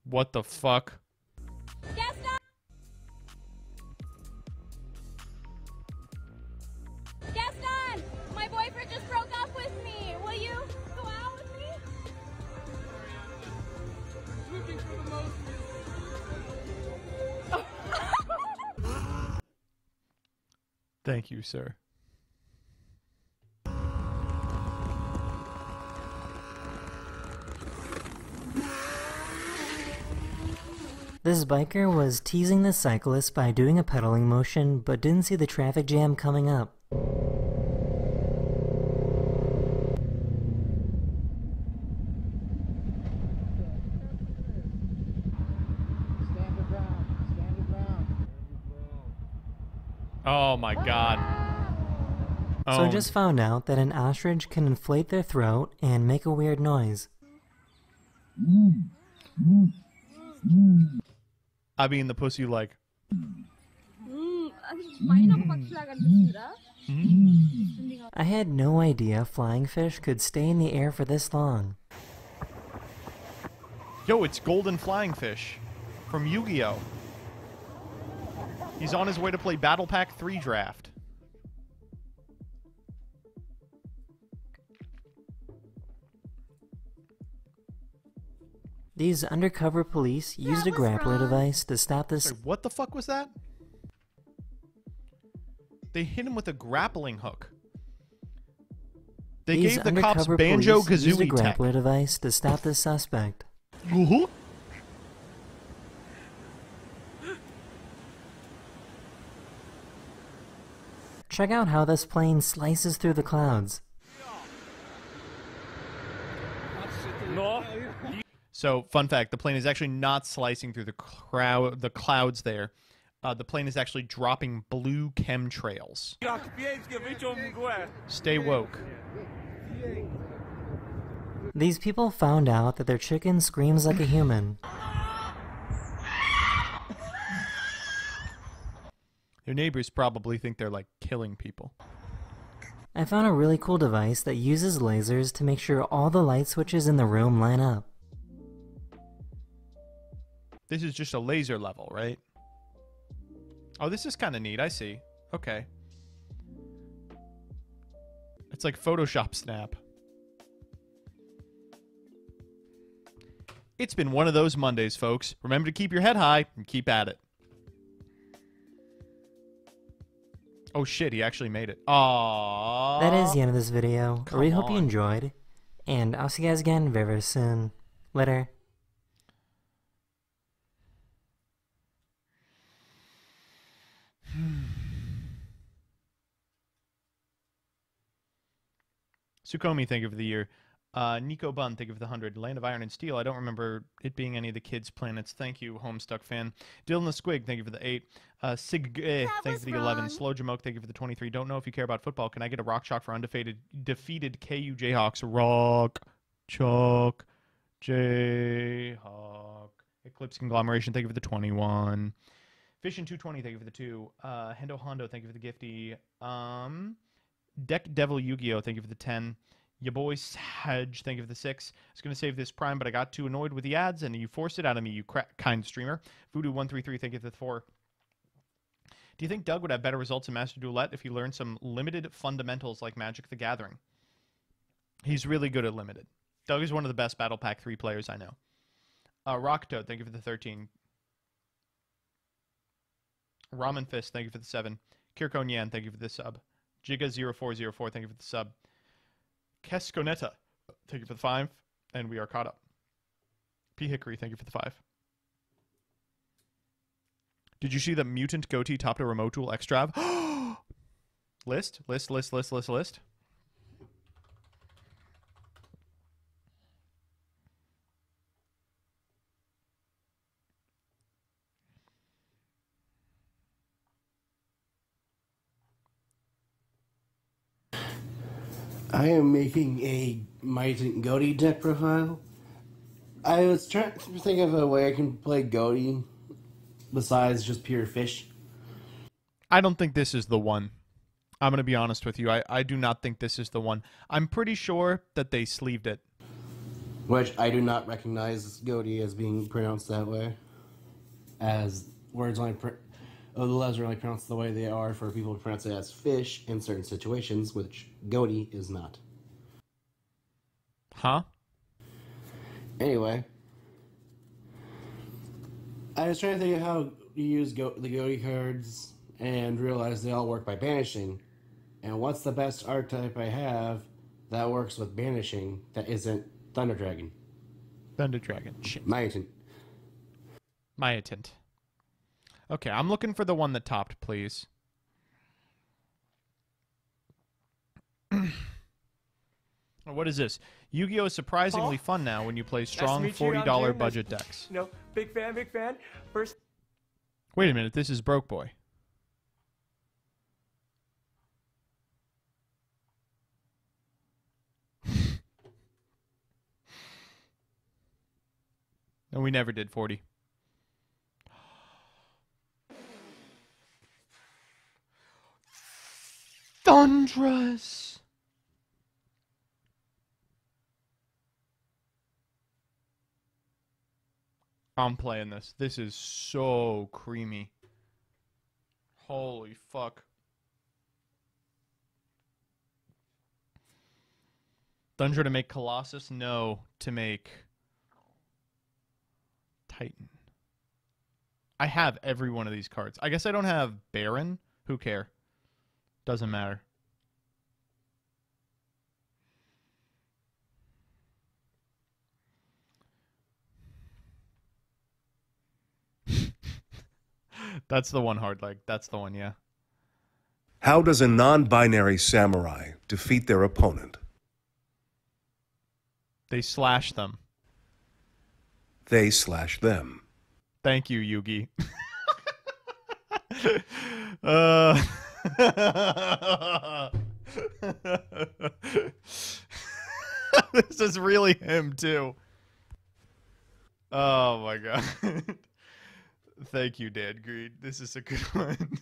What the fuck? Gaston! My boyfriend just broke up with me. Will you go out with me? Looking for the most. Thank you, sir. This biker was teasing the cyclist by doing a pedaling motion, but didn't see the traffic jam coming up. Oh my god. So I just found out that an ostrich can inflate their throat and make a weird noise. I mean, the pussy like. I had no idea flying fish could stay in the air for this long. Yo, it's Golden Flying Fish from Yu-Gi-Oh! He's on his way to play Battle Pack 3 draft. These undercover police used a grappler device to stop this. Sorry, what the fuck was that? They hit him with a grappling hook. They These gave the cops undercover police used a Banjo-Kazooie tech. grappler device to stop the suspect. Check out how this plane slices through the clouds. So, fun fact, the plane is actually not slicing through the clouds there. The plane is actually dropping blue chemtrails. Stay woke. These people found out that their chicken screams like a human. Their neighbors probably think they're, like, killing people. I found a really cool device that uses lasers to make sure all the light switches in the room line up. This is just a laser level, right? Oh, this is kind of neat. I see. Okay. It's like Photoshop Snap. It's been one of those Mondays, folks. Remember to keep your head high and keep at it. Oh shit, he actually made it. Aww. That is the end of this video. I really hope you enjoyed. And I'll see you guys again very, very soon. Later. Sukomi, thank you for the year. Nico Bun, thank you for the 100. Land of Iron and Steel, I don't remember it being any of the kids' planets. Thank you, Homestuck fan. Dylan the Squig, thank you for the 8. Sig, thank you for the 11. Slow Jamoke, thank you for the 23. Don't know if you care about football. Can I get a rock chalk for defeated KU Jayhawks? Rock chalk Jayhawk. Eclipse Conglomeration, thank you for the 21. Fishin 220, thank you for the 2. Hendo Hondo, thank you for the gifty. Deck Devil Yu-Gi-Oh, thank you for the 10. Your boy Saj, thank you for the 6. I was going to save this Prime, but I got too annoyed with the ads, and you forced it out of me, you kind streamer. Voodoo133, thank you for the 4. Do you think Doug would have better results in Master Duelette if he learned some limited fundamentals like Magic the Gathering? He's really good at limited. Doug is one of the best Battle Pack 3 players I know. Rocktoad, thank you for the 13. Ramen Fist, thank you for the 7. Kirko Nyan, thank you for the sub. Giga0404, thank you for the sub. Kesconetta, thank you for the 5. And we are caught up. P. Hickory, thank you for the 5. Did you see that Mutant Goatee topped a Remote Tool Extrav? List. I am making a Mutant Goatee deck profile. I was trying to think of a way I can play Goatee besides just pure fish. I don't think this is the one. I'm going to be honest with you. I do not think this is the one. I'm pretty sure that they sleeved it. Which I do not recognize Goatee as being pronounced that way. As words only the letters are only pronounced the way they are for people who pronounce it as fish in certain situations, which Goatee is not. Huh? Anyway. I was trying to think of how you use the Goatee cards and realized they all work by banishing. And what's the best archetype I have that works with banishing that isn't Thunder Dragon? Thunder Dragon. Shit. Myotin. Okay, I'm looking for the one that topped, please. What is this? Yu-Gi-Oh! Is surprisingly fun now when you play strong $40 budget decks. No, big fan. First. Wait a minute, this is Broke Boy. No, we never did 40. Thundrous! I'm playing this. This is so creamy. Holy fuck. Thundra to make Colossus? No, to make Titan. I have every one of these cards. I guess I don't have Baron. Who care? Doesn't matter. That's the one, hard leg. That's the one, yeah. How does a non-binary samurai defeat their opponent? They slash them. They slash them. Thank you, Yugi. This is really him, too. Oh, my God. Thank you, Dan Green. This is a good one.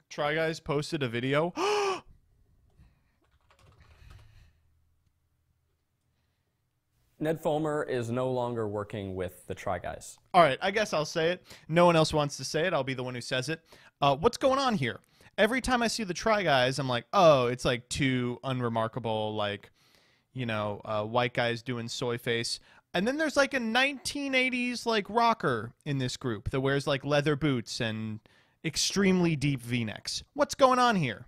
Try Guys posted a video. Ned Fulmer is no longer working with the Try Guys. All right, I guess I'll say it. No one else wants to say it. I'll be the one who says it. What's going on here? Every time I see the Try Guys, I'm like, oh, it's like two unremarkable, like, you know, white guys doing soy face. And then there's like a 1980s like rocker in this group that wears like leather boots and extremely deep V-necks. What's going on here?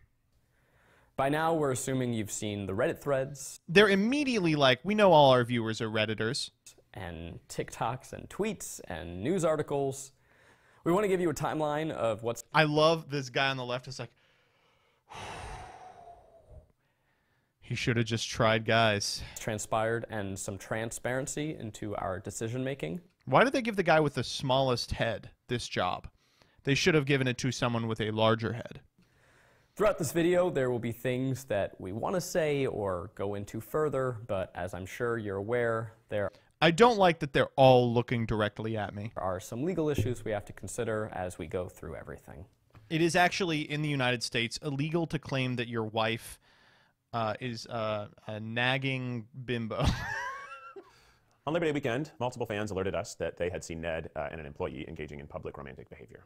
By now, we're assuming you've seen the Reddit threads. They're immediately like, we know all our viewers are Redditors. And TikToks and tweets and news articles. We want to give you a timeline of what's... I love this guy on the left. It's like, he should have just tried, guys. Transpired and some transparency into our decision making. Why did they give the guy with the smallest head this job? They should have given it to someone with a larger head. Throughout this video, there will be things that we want to say or go into further, but as I'm sure you're aware, I don't like that they're all looking directly at me. There are some legal issues we have to consider as we go through everything. It is actually, in the United States, illegal to claim that your wife is a nagging bimbo. On Labor Day weekend, multiple fans alerted us that they had seen Ned and an employee engaging in public romantic behavior.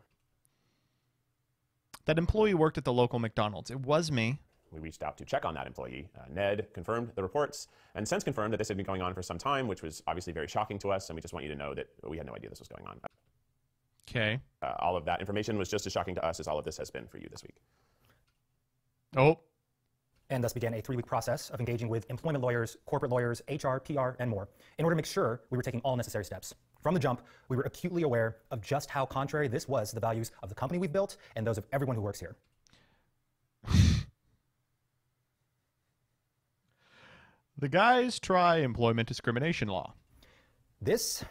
That employee worked at the local McDonald's. It was me. We reached out to check on that employee. Ned confirmed the reports and since confirmed that this had been going on for some time, which was obviously very shocking to us, and we just want you to know that we had no idea this was going on. Okay. All of that information was just as shocking to us as all of this has been for you this week. Oh. And thus began a 3-week process of engaging with employment lawyers, corporate lawyers, HR, PR, and more, in order to make sure we were taking all necessary steps. From the jump, we were acutely aware of just how contrary this was to the values of the company we've built and those of everyone who works here. The guys try employment discrimination law. This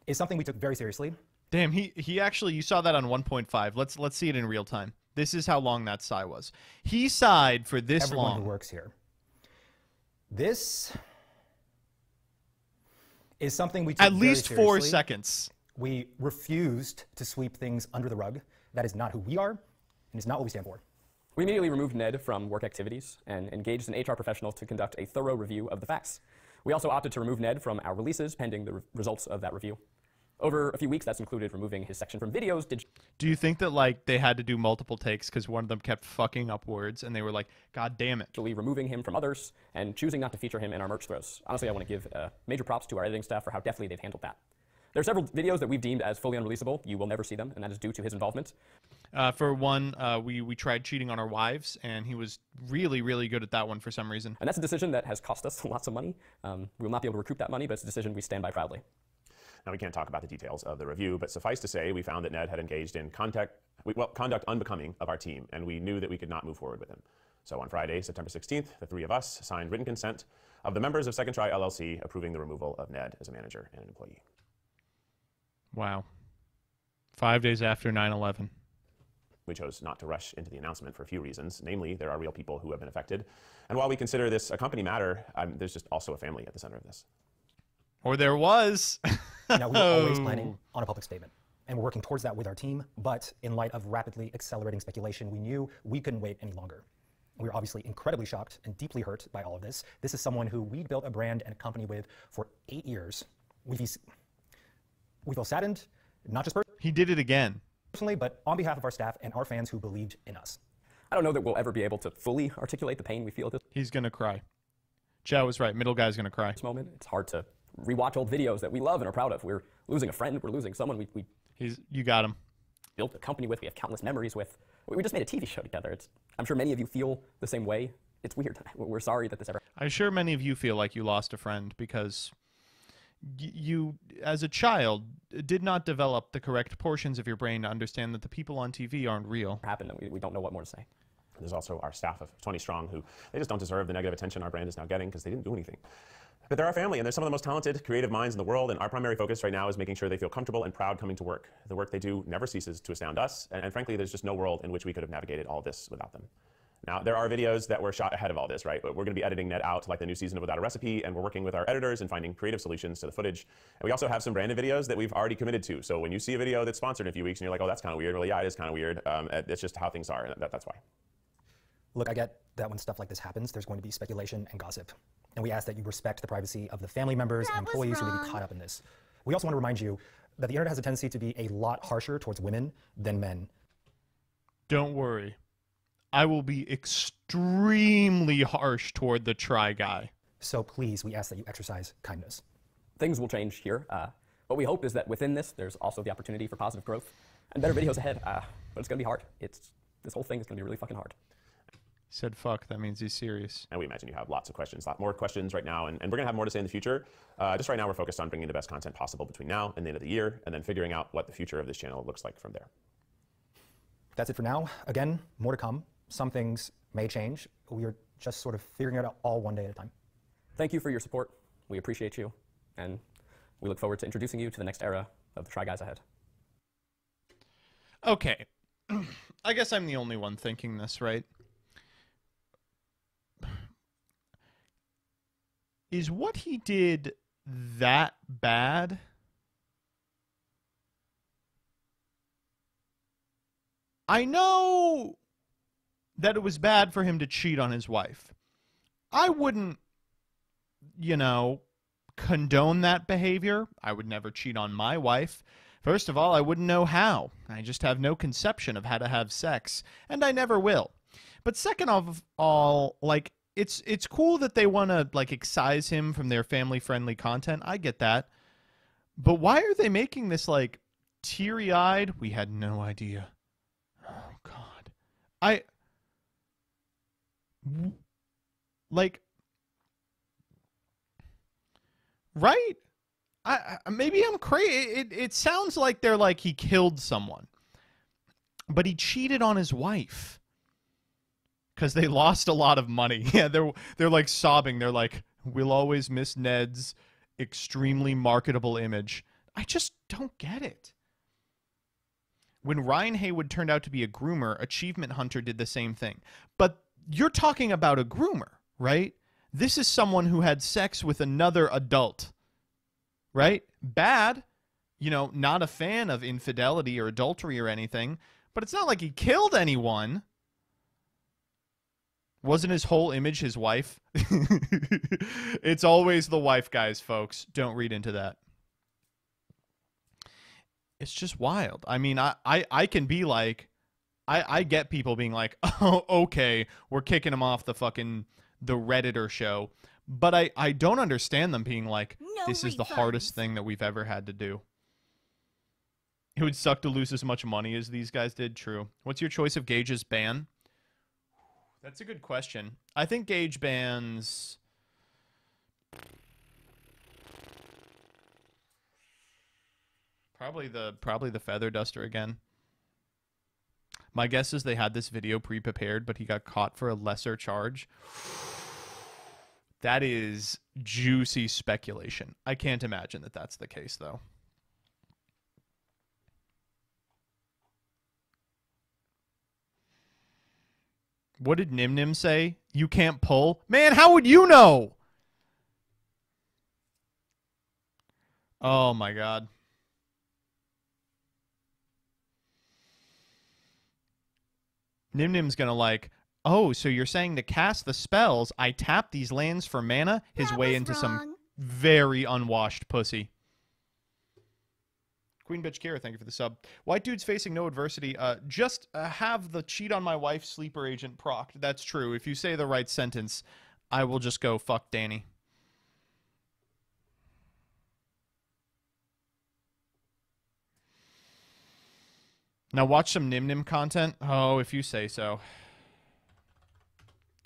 is something we took very seriously. Damn, he actually, you saw that on 1.5. Let's see it in real time. This is how long that sigh was. He sighed for this everyone long. Who works here. This is something we took at least very seriously. 4 seconds. We refused to sweep things under the rug. That is not who we are, and it's not what we stand for. We immediately removed Ned from work activities and engaged an HR professional to conduct a thorough review of the facts. We also opted to remove Ned from our releases pending the results of that review. Over a few weeks, that's included removing his section from videos. Do you think that like they had to do multiple takes because one of them kept fucking up words and they were like, God damn it. Removing him from others and choosing not to feature him in our merch throws. Honestly, I want to give major props to our editing staff for how deftly they've handled that. There are several videos that we've deemed as fully unreleasable. You will never see them, and that is due to his involvement. For one, we tried cheating on our wives, and he was really, really good at that one for some reason. And that's a decision that has cost us lots of money. We will not be able to recoup that money, but it's a decision we stand by proudly. Now, we can't talk about the details of the review, but suffice to say, we found that Ned had engaged in conduct unbecoming of our team, and we knew that we could not move forward with him. So on Friday, September 16th, the 3 of us signed written consent of the members of Second Try LLC approving the removal of Ned as a manager and an employee. Wow. 5 days after 9/11. We chose not to rush into the announcement for a few reasons. Namely, there are real people who have been affected. And while we consider this a company matter, there's just also a family at the center of this. Or there was. Now, we were always planning on a public statement, and we're working towards that with our team. But in light of rapidly accelerating speculation, we knew we couldn't wait any longer. We were obviously incredibly shocked and deeply hurt by all of this. This is someone who we built a brand and a company with for 8 years, We feel saddened, not just he did it again. Personally, but on behalf of our staff and our fans who believed in us. I don't know that we'll ever be able to fully articulate the pain we feel at this. He's gonna cry. Chow was right. Middle guy's gonna cry. This moment, it's hard to rewatch old videos that we love and are proud of. We're losing a friend. We're losing someone we you got him. Built a company with. We have countless memories with. We just made a TV show together. I'm sure many of you feel the same way. It's weird. We're sorry that this ever. I'm sure many of you feel like you lost a friend because you, as a child, did not develop the correct portions of your brain to understand that the people on TV aren't real. Happened, and we don't know what more to say. There's also our staff of 20 strong who they just don't deserve the negative attention our brand is now getting because they didn't do anything. But they're our family, and they're some of the most talented, creative minds in the world, and our primary focus right now is making sure they feel comfortable and proud coming to work. The work they do never ceases to astound us, and frankly, there's just no world in which we could have navigated all this without them. Now, there are videos that were shot ahead of all this, right? We're going to be editing Ned out like the new season of Without a Recipe, and we're working with our editors and finding creative solutions to the footage. And we also have some branded videos that we've already committed to. So when you see a video that's sponsored in a few weeks and you're like, oh, that's kind of weird. Well, yeah, it is kind of weird. It's just how things are, and that's why. Look, I get that when stuff like this happens, there's going to be speculation and gossip. And we ask that you respect the privacy of the family members and employees who may be caught up in this. We also want to remind you that the internet has a tendency to be a lot harsher towards women than men. Don't worry. I will be extremely harsh toward the Try Guy. So please, we ask that you exercise kindness. Things will change here. What we hope is that within this, there's also the opportunity for positive growth and better videos ahead. But it's going to be hard. This whole thing is going to be really fucking hard. He said fuck, that means he's serious. And we imagine you have lots of questions, a lot more questions right now, and we're going to have more to say in the future. Just right now, we're focused on bringing the best content possible between now and the end of the year, and then figuring out what the future of this channel looks like from there. That's it for now. Again, more to come. Some things may change. We are just sort of figuring it out all one day at a time. Thank you for your support. We appreciate you, and we look forward to introducing you to the next era of the Try Guys ahead. Okay. I guess I'm the only one thinking this, right? Is what he did that bad? I know that it was bad for him to cheat on his wife. I wouldn't, you know, condone that behavior. I would never cheat on my wife. First of all, I wouldn't know how. I just have no conception of how to have sex, and I never will. But second of all, like, it's cool that they want to, like, excise him from their family-friendly content. I get that. But why are they making this, like, teary-eyed? We had no idea. Oh, God. Like, right? Maybe I'm crazy. It sounds like they're like he killed someone. But he cheated on his wife. Because they lost a lot of money. Yeah, they're like sobbing. They're like, we'll always miss Ned's extremely marketable image. I just don't get it. When Ryan Haywood turned out to be a groomer, Achievement Hunter did the same thing. But you're talking about a groomer, right? This is someone who had sex with another adult, right? Bad, you know, not a fan of infidelity or adultery or anything, but it's not like he killed anyone. Wasn't his whole image his wife? It's always the wife, guys, folks. Don't read into that. It's just wild. I mean, I can be like, I get people being like, oh, okay, we're kicking him off the Redditor show. But I don't understand them being like, this is the hardest thing that we've ever had to do. It would suck to lose as much money as these guys did. True. What's your choice of Gage's ban? That's a good question. I think Gage bans... Probably the Feather Duster again. My guess is they had this video pre-prepared, but he got caught for a lesser charge. That is juicy speculation. I can't imagine that that's the case, though. What did Nim Nim say? You can't pull? Man, how would you know? Oh, my God. Nim Nim's gonna like, oh, so you're saying to cast the spells, I tap these lands for mana? His way into some very unwashed pussy. Queen Bitch Kara, thank you for the sub. White dudes facing no adversity. Just have the cheat on my wife sleeper agent procced. That's true. If you say the right sentence, I will just go fuck Danny. Now watch some Nim Nim content. Oh, if you say so.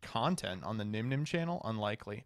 Content on the Nim Nim channel? Unlikely.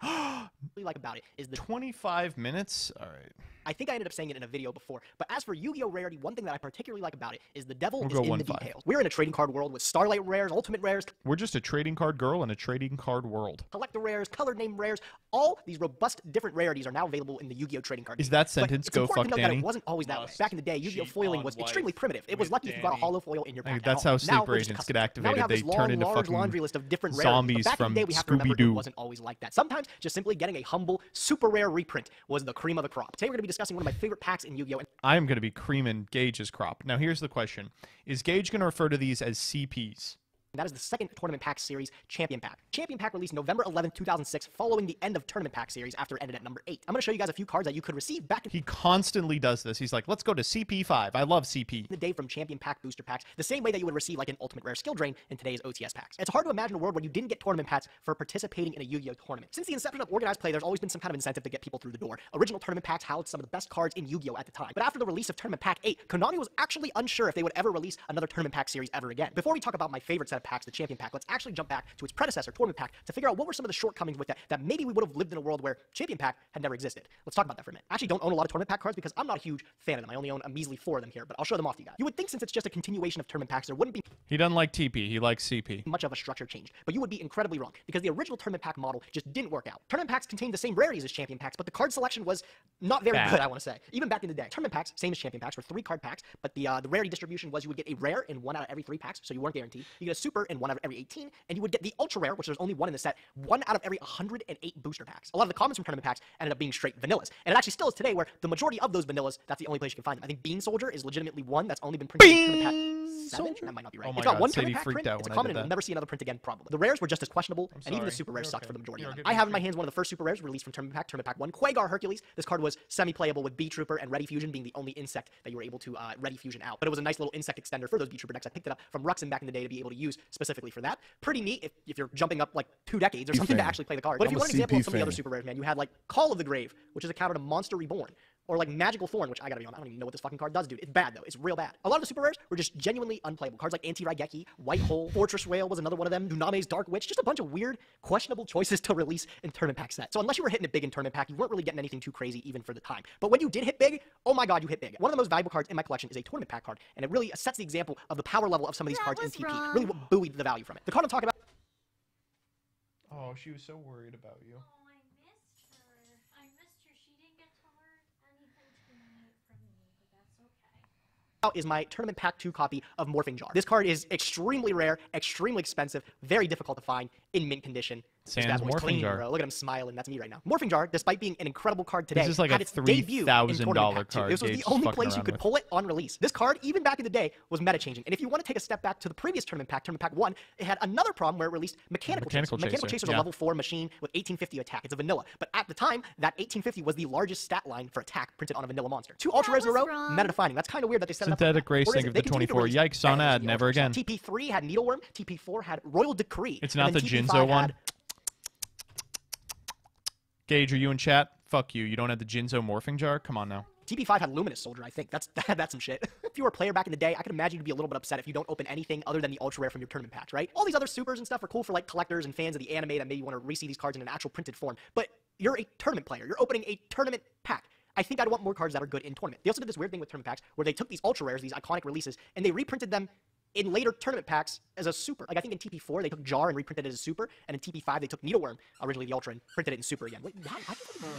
Like about it is the 25 minutes. All right. I think I ended up saying it in a video before, but as for Yu-Gi-Oh! Rarity, one thing that I particularly like about it is the devil is in the details. We're in a trading card world with Starlight rares, Ultimate rares. We're just a trading card girl in a trading card world. Collector rares, colored name rares, all these robust different rarities are now available in the Yu-Gi-Oh! Trading card. Is that sentence go fuck Danny? Danny? It wasn't always that way. Back in the day, Yu-Gi-Oh! Foiling was extremely primitive. It was lucky if you got a hollow foil in your pack. That's how sleeper agents get activated. They turn into fucking laundry list of different zombies from Scooby-Doo. It wasn't always like that. Sometimes just simply getting a humble, super rare reprint was the cream of the crop. Today we're going to be discussing one of my favorite packs in Yu-Gi-Oh! I am going to be creaming Gage's crop. Now here's the question. Is Gage going to refer to these as CPs? That is the second Tournament Pack Series Champion Pack. Champion Pack released November 11th, 2006, following the end of Tournament Pack Series after it ended at number 8. I'm going to show you guys a few cards that you could receive back in... He constantly does this. He's like, let's go to CP5. I love CP. ...the day from Champion Pack Booster Packs, the same way that you would receive like an Ultimate Rare Skill Drain in today's OTS packs. It's hard to imagine a world where you didn't get tournament packs for participating in a Yu-Gi-Oh! Tournament. Since the inception of organized play, there's always been some kind of incentive to get people through the door. Original tournament packs housed some of the best cards in Yu-Gi-Oh! At the time. But after the release of Tournament Pack 8, Konami was actually unsure if they would ever release another Tournament Pack series ever again. Before we talk about my favorite set of packs, the Champion Pack, let's actually jump back to its predecessor, Tournament Pack, to figure out what were some of the shortcomings with that maybe we would have lived in a world where Champion Pack had never existed. Let's talk about that for a minute. I actually don't own a lot of Tournament Pack cards because I'm not a huge fan of them. I only own a measly 4 of them here, but I'll show them off to you guys. You would think since it's just a continuation of Tournament Packs, there wouldn't be... He doesn't like TP. He likes CP. ...much of a structure change, but you would be incredibly wrong because the original Tournament Pack model just didn't work out. Tournament Packs contained the same rarities as Champion Packs, but the card selection was not very good, I want to say. Even back in the day. Tournament Packs, same as Champion Packs, were 3-card packs, but the rarity distribution was you would get a rare in 1 out of every 3 packs, so you weren't guaranteed. You get a super in 1 out of every 18, and you would get the ultra rare, which there's only 1 in the set, 1 out of every 108 booster packs. A lot of the commons from Tournament Packs ended up being straight vanillas, and it actually still is today where the majority of those vanillas, that's the only place you can find them. I think Bean Soldier is legitimately one that's only been printed in Tournament Pack 7? That might not be right. Oh my it's got God, one Sadie Tournament Pack freaked print, out it's a when I common, did and we'll that. never see another print again, probably. The rares were just as questionable, and even the super rares sucked for the majority of them. I have in my hands one of the first super rares released from Tournament Pack 1, Quagar Hercules. This card was semi-playable with B-Trooper and Ready Fusion being the only insect that you were able to Ready Fusion out. But it was a nice little insect extender for those B-Trooper decks. I picked it up from Ruxin back in the day to be able to use specifically for that. Pretty neat if you're jumping up like 2 decades or something to actually play the card. But if you want an example of some of the other super rares, man, you had like Call of the Grave, which is a counter to Monster Reborn. Or like Magical Thorn, which I gotta be honest, I don't even know what this fucking card does, dude. It's bad though. It's real bad. A lot of the super rares were just genuinely unplayable. Cards like Anti-Raigeki, White Hole, Fortress Whale was another one of them, Duname's Dark Witch, just a bunch of weird, questionable choices to release in Tournament Pack set. So unless you were hitting it big in Tournament Pack, you weren't really getting anything too crazy even for the time. But when you did hit big, oh my God, you hit big. One of the most valuable cards in my collection is a Tournament Pack card, and it really sets the example of the power level of some of these cards in TP. Really what buoyed the value from it. The card I'm talking about... Oh, she was so worried about you. Is my Tournament Pack 2 copy of Morphing Jar. This card is extremely rare, extremely expensive, very difficult to find, in mint condition. This guy's always clean, bro. Look at him smiling. That's me right now. Morphing Jar, despite being an incredible card today, this is like had a its debut in Tournament $3,000 Pack 2. card. This was the only place you could pull it on release. This card, even back in the day, was meta-changing. And if you want to take a step back to the previous Tournament Pack 1, it had another problem where it released Mechanical Chaser. Mechanical Chaser is a level 4 machine with 1850 attack. It's a vanilla. But at the time, that 1850 was the largest stat line for attack printed on a vanilla monster. 2 ultra rares in a row, meta-defining. That's kind of weird that they set it up. Synthetic Racing of the 24. Yikes on ad. Never again. TP3 had Needleworm. TP4 had Royal Decree. It's not the Jinzo one. Gage, are you in chat? Fuck you. You don't have the Jinzo Morphing Jar? Come on now. TP5 had Luminous Soldier, I think. That's some shit. If you were a player back in the day, I could imagine you'd be a little bit upset if you don't open anything other than the ultra rare from your tournament packs, right? All these other supers and stuff are cool for like collectors and fans of the anime that maybe want to re-see these cards in an actual printed form. But you're a tournament player. You're opening a tournament pack. I think I'd want more cards that are good in tournament. They also did this weird thing with tournament packs where they took these ultra rares, these iconic releases, and they reprinted them in later tournament packs as a super. Like I think in TP4 they took Jar and reprinted it as a super, and in TP5 they took Needleworm, originally the Ultra, and printed it in super again. Wait,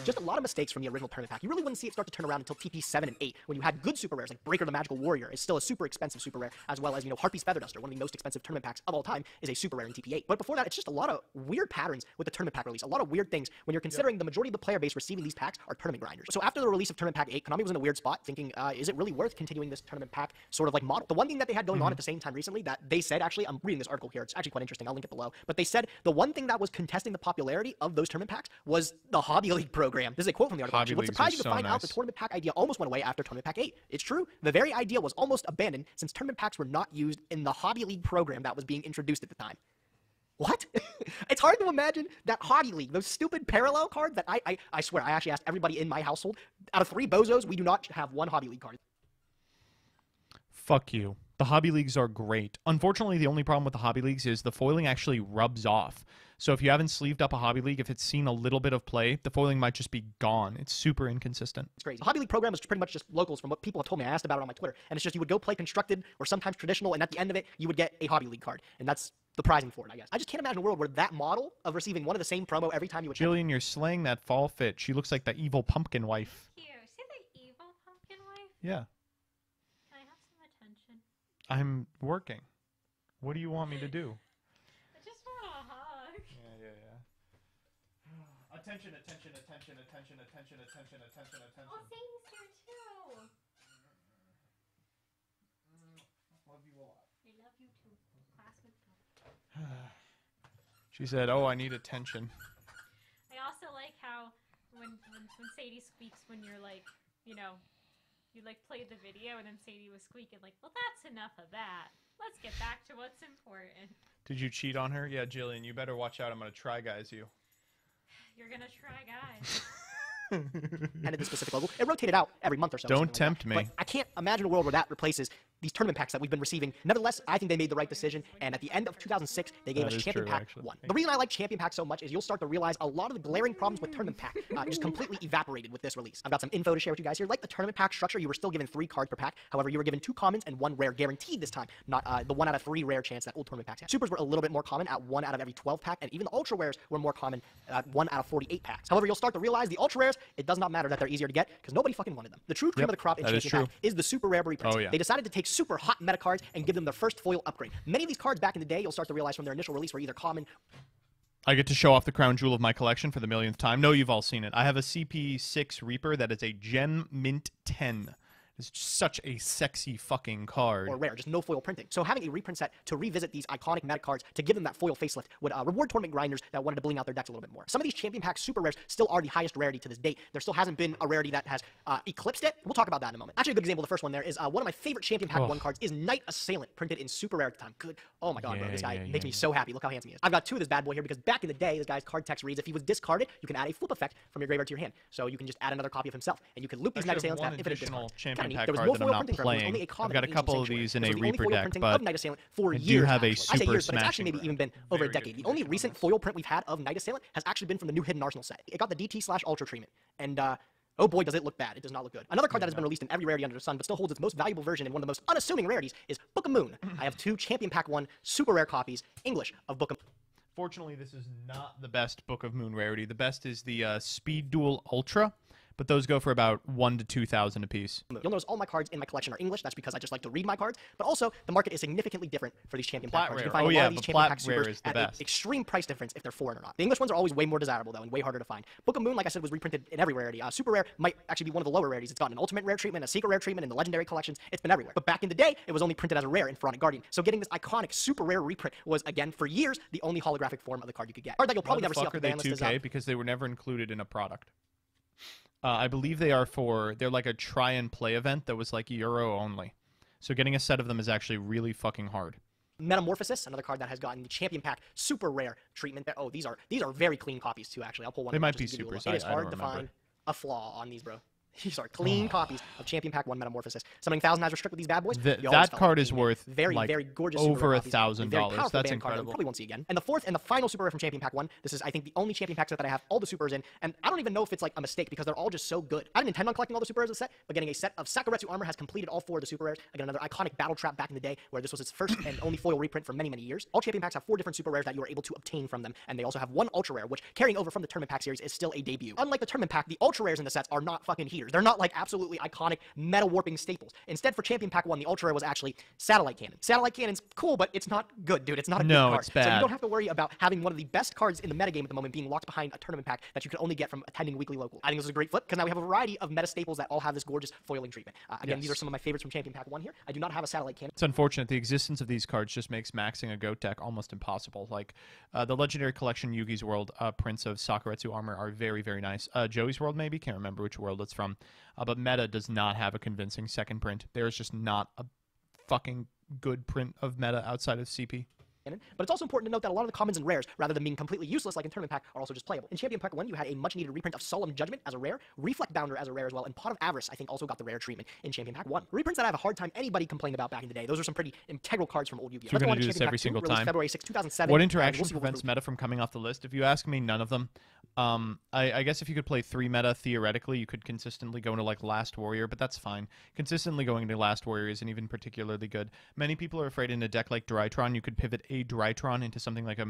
just a lot of mistakes from the original tournament pack. You really wouldn't see it start to turn around until TP7 and 8, when you had good super rares like Breaker the Magical Warrior is still a super expensive super rare, as well as, you know, Harpy's Feather Duster, one of the most expensive tournament packs of all time, is a super rare in TP8. But before that, it's just a lot of weird patterns with the tournament pack release, a lot of weird things when you're considering the majority of the player base receiving these packs are tournament grinders. So after the release of Tournament Pack 8, Konami was in a weird spot, thinking, is it really worth continuing this tournament pack sort of like model? The one thing that they had going on at the same time recently that they said, actually, I'm reading this article here. It's actually quite interesting. I'll link it below. But they said the one thing that was contesting the popularity of those tournament packs was the Hobby League program. This is a quote from the article. Hobby What's Leagues surprising are to so find out the nice. tournament pack idea almost went away after Tournament Pack 8. It's true. The very idea was almost abandoned since tournament packs were not used in the Hobby League program that was being introduced at the time. What? It's hard to imagine that Hobby League, those stupid parallel cards that I swear, I actually asked everybody in my household, out of 3 bozos, we do not have 1 Hobby League card. Fuck you. The Hobby Leagues are great. Unfortunately, the only problem with the Hobby Leagues is the foiling actually rubs off. So if you haven't sleeved up a Hobby League, if it's seen a little bit of play, the foiling might just be gone. It's super inconsistent. It's crazy. The Hobby League program is pretty much just locals from what people have told me. I asked about it on my Twitter. And it's just you would go play constructed or sometimes traditional, and at the end of it, you would get a Hobby League card. And that's the prizing for it, I guess. I just can't imagine a world where that model of receiving one of the same promo every time you would Jillian, you're slaying that fall fit. She looks like the evil pumpkin wife. Cute. See the evil pumpkin wife? Yeah. Can I have some attention? I'm working. What do you want me to do? I just want a hug. Yeah. Attention, attention, attention, attention, attention, attention, attention, attention. Oh, Sadie's here too. Love you a lot. I love you too. Classmate. She said, "Oh, I need attention." I also like how when Sadie squeaks when you're like, you know, you like played the video and then Sadie was squeaking like, well, that's enough of that. Let's get back to what's important. Did you cheat on her? Yeah, Jillian, you better watch out. I'm gonna try guys you. You're gonna try, guys. and at this specific level, it rotated out every month or so. Don't tempt me. But I can't imagine a world where that replaces these tournament packs that we've been receiving. Nevertheless, I think they made the right decision, and at the end of 2006, they gave us Champion Pack 1. The reason I like Champion Pack so much is you'll start to realize a lot of the glaring problems with Tournament Pack just completely evaporated with this release. I've got some info to share with you guys here. Like the Tournament Pack structure, you were still given 3 cards per pack. However, you were given 2 commons and 1 rare guaranteed this time, not the 1 out of 3 rare chance that old Tournament Packs had. Supers were a little bit more common at 1 out of every 12 pack, and even the Ultra Rares were more common at 1 out of 48 packs. However, you'll start to realize the Ultra Rares, it does not matter that they're easier to get, because nobody fucking wanted them. The true cream of the crop in Champion Pack is the super rare reprints. Oh, yeah. They decided to take super hot meta cards and give them their first foil upgrade. Many of these cards back in the day, you'll start to realize from their initial release were either common. I get to show off the crown jewel of my collection for the millionth time. No, you've all seen it. I have a CP6 Reaper that is a Gem Mint 10. It's such a sexy fucking card. Or rare, just no foil printing. So having a reprint set to revisit these iconic meta cards to give them that foil facelift would reward tournament grinders that wanted to bling out their decks a little bit more. Some of these Champion Pack super rares still are the highest rarity to this date. There still hasn't been a rarity that has eclipsed it. We'll talk about that in a moment. Actually, a good example, the first one there is one of my favorite Champion Pack 1 cards is Knight Assailant, printed in super rare at the time. Good. Oh my god, bro. This guy makes me so happy. Look how handsome he is. I've got 2 of this bad boy here because back in the day, this guy's card text reads, if he was discarded, you can add a flip effect from your graveyard to your hand. So you can just add another copy of himself, and you can loop these Knight Assailants to have infinite discards. Champion Pack there was card no that foil I'm not printing for it. It was only playing. a common I've got a in couple of Sanctuary. these in This a was the only Reaper foil deck, printing but of Knight Assailant for I years, do have a actually. I say super years, but it's actually smashing maybe rare. even been over a decade. The only recent foil print we've had of Knight Assailant has actually been from the new Hidden Arsenal set. It got the DT/Ultra treatment, and oh boy, does it look bad. It does not look good. Another card that has been released in every rarity under the sun, but still holds its most valuable version and one of the most unassuming rarities is Book of Moon. I have 2 Champion Pack 1 super rare copies, English, of Book of Moon. Fortunately, this is not the best Book of Moon rarity. The best is the Speed Duel Ultra, but those go for about 1,000 to 2,000 apiece. You'll notice all my cards in my collection are English. That's because I just like to read my cards. But also, the market is significantly different for these Champion Pack cards. You can find a lot of these Champion Pack supers at an extreme price difference if they're foreign or not. The English ones are always way more desirable, though, and way harder to find. Book of Moon, like I said, was reprinted in every rarity. Super rare might actually be one of the lower rarities. It's gotten an ultimate rare treatment, a secret rare treatment in the legendary collections. It's been everywhere. But back in the day, it was only printed as a rare in Pharaonic Guardian. So getting this iconic super rare reprint was, again, for years, the only holographic form of the card you could get. Card that you'll probably never see off the ban list is 2K because they were never included in a product. I believe they're like a try and play event that was like Euro only. So getting a set of them is actually really fucking hard. Metamorphosis, another card that has gotten the Champion Pack super rare treatment. Oh, these are very clean copies too. Actually, I'll pull one. They might be just to give you a supers. look. It is hard to find a flaw on these, bro. These are clean copies of Champion Pack 1 Metamorphosis. Summoning 1,000 has restrict with these bad boys. That card is worth very gorgeous over $1,000. That's That's incredible. Probably won't see again. And the fourth and the final super rare from Champion Pack 1. This is, I think, the only Champion Pack set that I have all the supers in. And I don't even know if it's like a mistake because they're all just so good. I didn't intend on collecting all the super rares of the set, but getting a set of Sakuretsu armor has completed all 4 of the super rares. Again, another iconic battle trap back in the day where this was its first and only foil reprint for many, many years. All Champion Packs have 4 different super rares that you are able to obtain from them. And they also have 1 ultra rare, which carrying over from the Tournament Pack series is still a debut. Unlike the Tournament Pack, the ultra rares in the sets are not fucking heaters. leaders. They're not like absolutely iconic meta warping staples. Instead, for Champion Pack 1, the ultra rare was actually Satellite Cannon. Satellite Cannon's cool, but it's not good, dude. It's not a good card. It's bad. So you don't have to worry about having one of the best cards in the metagame at the moment being locked behind a tournament pack that you can only get from attending weekly local. I think this is a great flip because now we have a variety of meta staples that all have this gorgeous foiling treatment. Again, these are some of my favorites from Champion Pack 1 here. I do not have a Satellite Cannon. It's unfortunate. The existence of these cards just makes maxing a GOAT deck almost impossible. Like, the Legendary Collection Yugi's World prints of Sakuretsu armor are very, very nice. Joey's World, maybe? Can't remember which world it's from. But Meta does not have a convincing second print. There is just not a fucking good print of Meta outside of CP. But it's also important to note that a lot of the commons and rares, rather than being completely useless like in Tournament Pack, are also just playable. In Champion Pack 1, you had a much-needed reprint of Solemn Judgment as a rare, Reflect Bounder as a rare as well, and Pot of Avarice, I think, also got the rare treatment in Champion Pack 1. Reprints that I have a hard time anybody complaining about back in the day. Those are some pretty integral cards from old Yu-Gi-Oh! We're going to do this every single time. February 6, 2007. What interaction prevents Meta from coming off the list? If you ask me, none of them. I guess if you could play 3 Meta, theoretically, you could consistently go into, like, Last Warrior, but that's fine. Consistently going into Last Warrior isn't even particularly good. Many people are afraid in a deck like Drytron, you could pivot a Drytron into something like a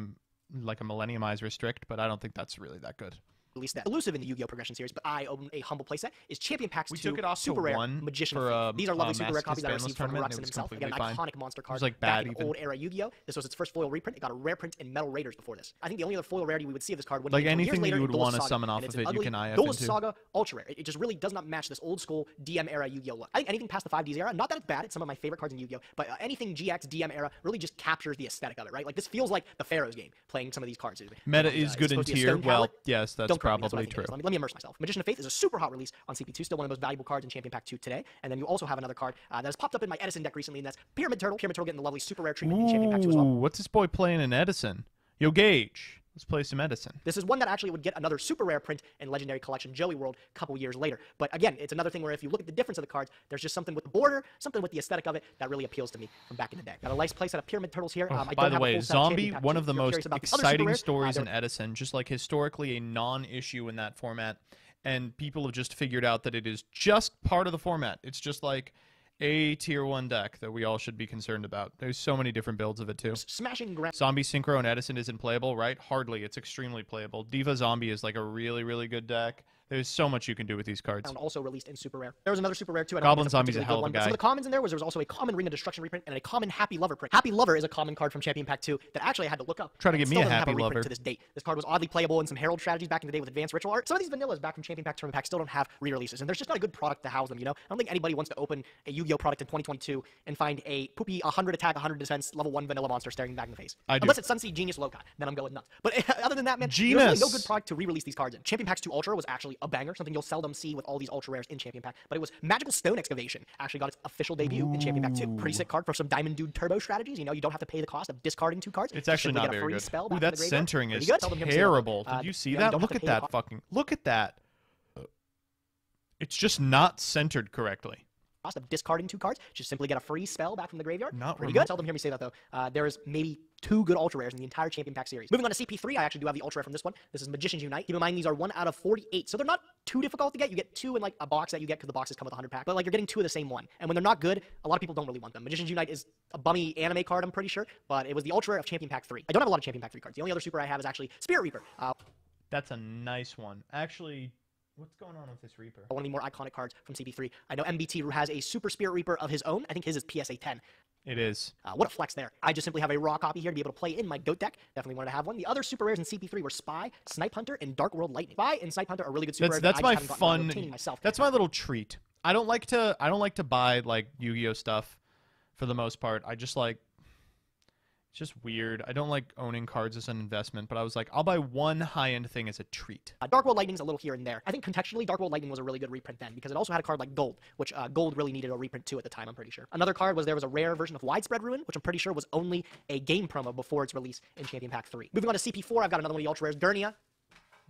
Millenniumize Restrict, but I don't think that's really that good. Release that elusive in the Yu-Gi-Oh! Progression series, but I own a humble playset, is Champion Packs 2 took it off Super to Rare 1 Magician for, of Faith. These are lovely Super Rare Master's copies that I Bandless received from tournament, and Ruxin it was himself. Again, an completely iconic monster It card was, like, back bad in even. old era Yu-Gi-Oh! This was its first foil reprint. It got a rare print in Metal Raiders before this. I think the only other foil rarity we would see of this card would Like be anything years that later you in would Duelist want to Saga, summon off and it's of an it, you ugly can IF Duelist into. Saga Ultra Rare. It just really does not match this old school DM era Yu-Gi-Oh! look. I think anything past the 5Ds era, not that it's bad, it's some of my favorite cards in Yu-Gi-Oh! But anything GX, DM era really just captures the aesthetic of it, right? Like this feels like the Pharaoh's game, playing some of these cards. Meta is good in supposed to be a tier. stone Well, tablet. yes, that's Don't quote me, that's what I probably think it true. is. Let me immerse myself. Magician of Faith is a super hot release on CP2, still one of the most valuable cards in Champion Pack 2 today. And then you also have another card that has popped up in my Edison deck recently, and that's Pyramid Turtle. Pyramid Turtle getting the lovely super rare treatment in Champion Pack 2 as well. What's this boy playing in Edison? Yo, Gage. Let's play some Edison. This is one that actually would get another super rare print in Legendary Collection Joey World a couple years later. But again, it's another thing where if you look at the difference of the cards, there's just something with the border, something with the aesthetic of it that really appeals to me from back in the day. Got a nice place at a Pyramid Turtles here. I By don't the have a way, full set of Zombie, Champion Pack one 2. of the If you're most curious about the other super exciting rares, stories they're in Edison, just like historically a non-issue in that format, and people have just figured out that it is just part of the format. It's just like a tier 1 deck that we all should be concerned about. There's so many different builds of it too. Smashing ground. Zombie Synchro and Edison isn't playable, right? Hardly. It's extremely playable. Diva Zombie is like a really, really good deck. There's so much you can do with these cards. Also released in super rare. There was another super rare too. Goblin Zombie's a hell of a one, but guy. some of the commons in there was also a common Ring of Destruction reprint and a common Happy Lover print. Happy Lover is a common card from Champion Pack 2 that actually I had to look up. Try to and get me still a doesn't have Happy reprint Lover. to this date. This card was oddly playable in some Herald strategies back in the day with advanced ritual art. Some of these vanillas back from Champion Pack Tournament Pack still don't have re-releases, and there's just not a good product to house them. You know, I don't think anybody wants to open a Yu-Gi-Oh product in 2022 and find a poopy 100 attack, 100 defense, level 1 vanilla monster staring back in the face. I do. Unless it's Sunseed Genius Lokai, then I'm going nuts. But other than that, man, there's really Genius. no good product to re-release these cards in. Champion Packs 2 Ultra was actually a banger, something you'll seldom see with all these Ultra rares in Champion Pack, but it was Magical Stone Excavation. Actually got its official debut in Champion Pack 2. Pretty sick card for some Diamond Dude turbo strategies. You know, you don't have to pay the cost of discarding 2 cards. It's You actually simply not get a very free good. spell Ooh, back that in the graveyard. centering Pretty is good. Seldom hear me say that. terrible. Did you see you that? don't have Look to at pay the that cost. fucking... Look at that. It's just not centered correctly. Cost of discarding 2 cards, just simply get a free spell back from the graveyard. Not Pretty remote. good. Seldom hear me say that though. There is maybe 2 good Ultra Rares in the entire Champion Pack series. Moving on to CP3, I actually do have the Ultra Rare from this one. This is Magicians Unite. Keep in mind these are 1 out of 48, so they're not too difficult to get. You get 2 in like a box that you get because the boxes come with a 100 pack, but like you're getting 2 of the same one. And when they're not good, a lot of people don't really want them. Magicians Unite is a bummy anime card, I'm pretty sure, but it was the Ultra Rare of Champion Pack 3. I don't have a lot of Champion Pack 3 cards. The only other super I have is actually Spirit Reaper. That's a nice one. Actually, what's going on with this Reaper? One of the more iconic cards from CP3. I know MBT has a Super Spirit Reaper of his own. I think his is PSA 10. It is. What a flex there. I just simply have a raw copy here to be able to play in my GOAT deck. Definitely wanted to have one. The other super rares in CP3 were Spy, Snipe Hunter, and Dark World Lightning. Spy and Snipe Hunter are really good super rares. That's that my I just haven't gotten around to fun. obtaining myself. That's my little treat. I don't like to buy like Yu-Gi-Oh stuff for the most part. I just like... It's just weird. I don't like owning cards as an investment, but I was like, I'll buy one high-end thing as a treat. Dark World Lightning's a little here and there. I think contextually, Dark World Lightning was a really good reprint then because it also had a card like Gold, which Gold really needed a reprint too at the time, I'm pretty sure. Another card was there was a rare version of Widespread Ruin, which I'm pretty sure was only a game promo before its release in Champion Pack 3. Moving on to CP4, I've got another one of the Ultra Rares, Gurnia.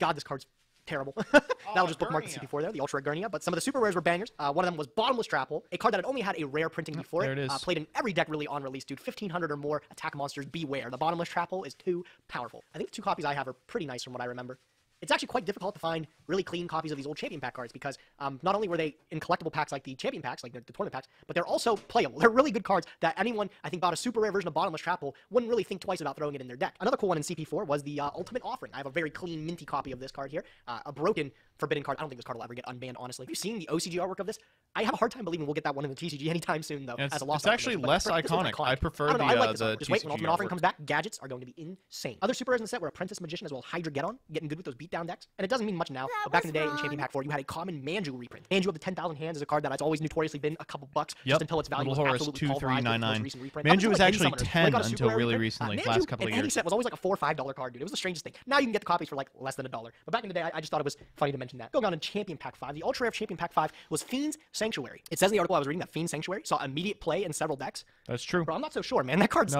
God, this card's terrible. That'll just bookmark the CP4 there, the Ultra Rare Gurnia. But some of the super rares were bangers. One of them was Bottomless Trapple, a card that had only had a rare printing before there it is. Played in every deck really on release, dude. 1,500 or more attack monsters, beware. The Bottomless Trapple is too powerful. I think the 2 copies I have are pretty nice from what I remember. It's actually quite difficult to find really clean copies of these old champion pack cards because not only were they in collectible packs like the champion packs, like the tournament packs, but they're also playable. They're really good cards that anyone, I think, bought a super rare version of Bottomless Trap Hole wouldn't really think twice about throwing it in their deck. Another cool one in CP4 was the Ultimate Offering. I have a very clean, minty copy of this card here. A broken Forbidden card. I don't think this card will ever get unbanned, honestly. Have you seen the OCG artwork of this? I have a hard time believing we'll get that one in the TCG anytime soon, though. It's, as a lost it's actually less iconic. I prefer I don't know, I like this the art. Just wait, when TCG Ultimate Offering artwork. comes back, gadgets are going to be insane. Other super rares in the set were Apprentice Magician as well as Hydra Geddon, getting good with those beatdown decks. And it doesn't mean much now, but back in the day in Champion Pack 4, you had a common Manju reprint. Manju of the 10,000 Hands is a card that has always notoriously been a couple bucks just until its value was Little Horus absolutely pulverized with the most 2399. recent reprint. Manju was Up actually until, like, 10 got a super until rare really reprint. recently, Manju last couple of in any years. set was always like a $4 or $5 card, dude. It was the strangest thing. Now you can get the copies for like less than $1. But back in the day, I just thought it was funny to mention that. Going on in Champion Pack 5, the ultra rare of Champion Pack 5 was Fiend's Sanctuary. It says in the article I was reading that Fiend's Sanctuary saw immediate play in several decks. That's true. Bro, I'm not so sure, man. That card's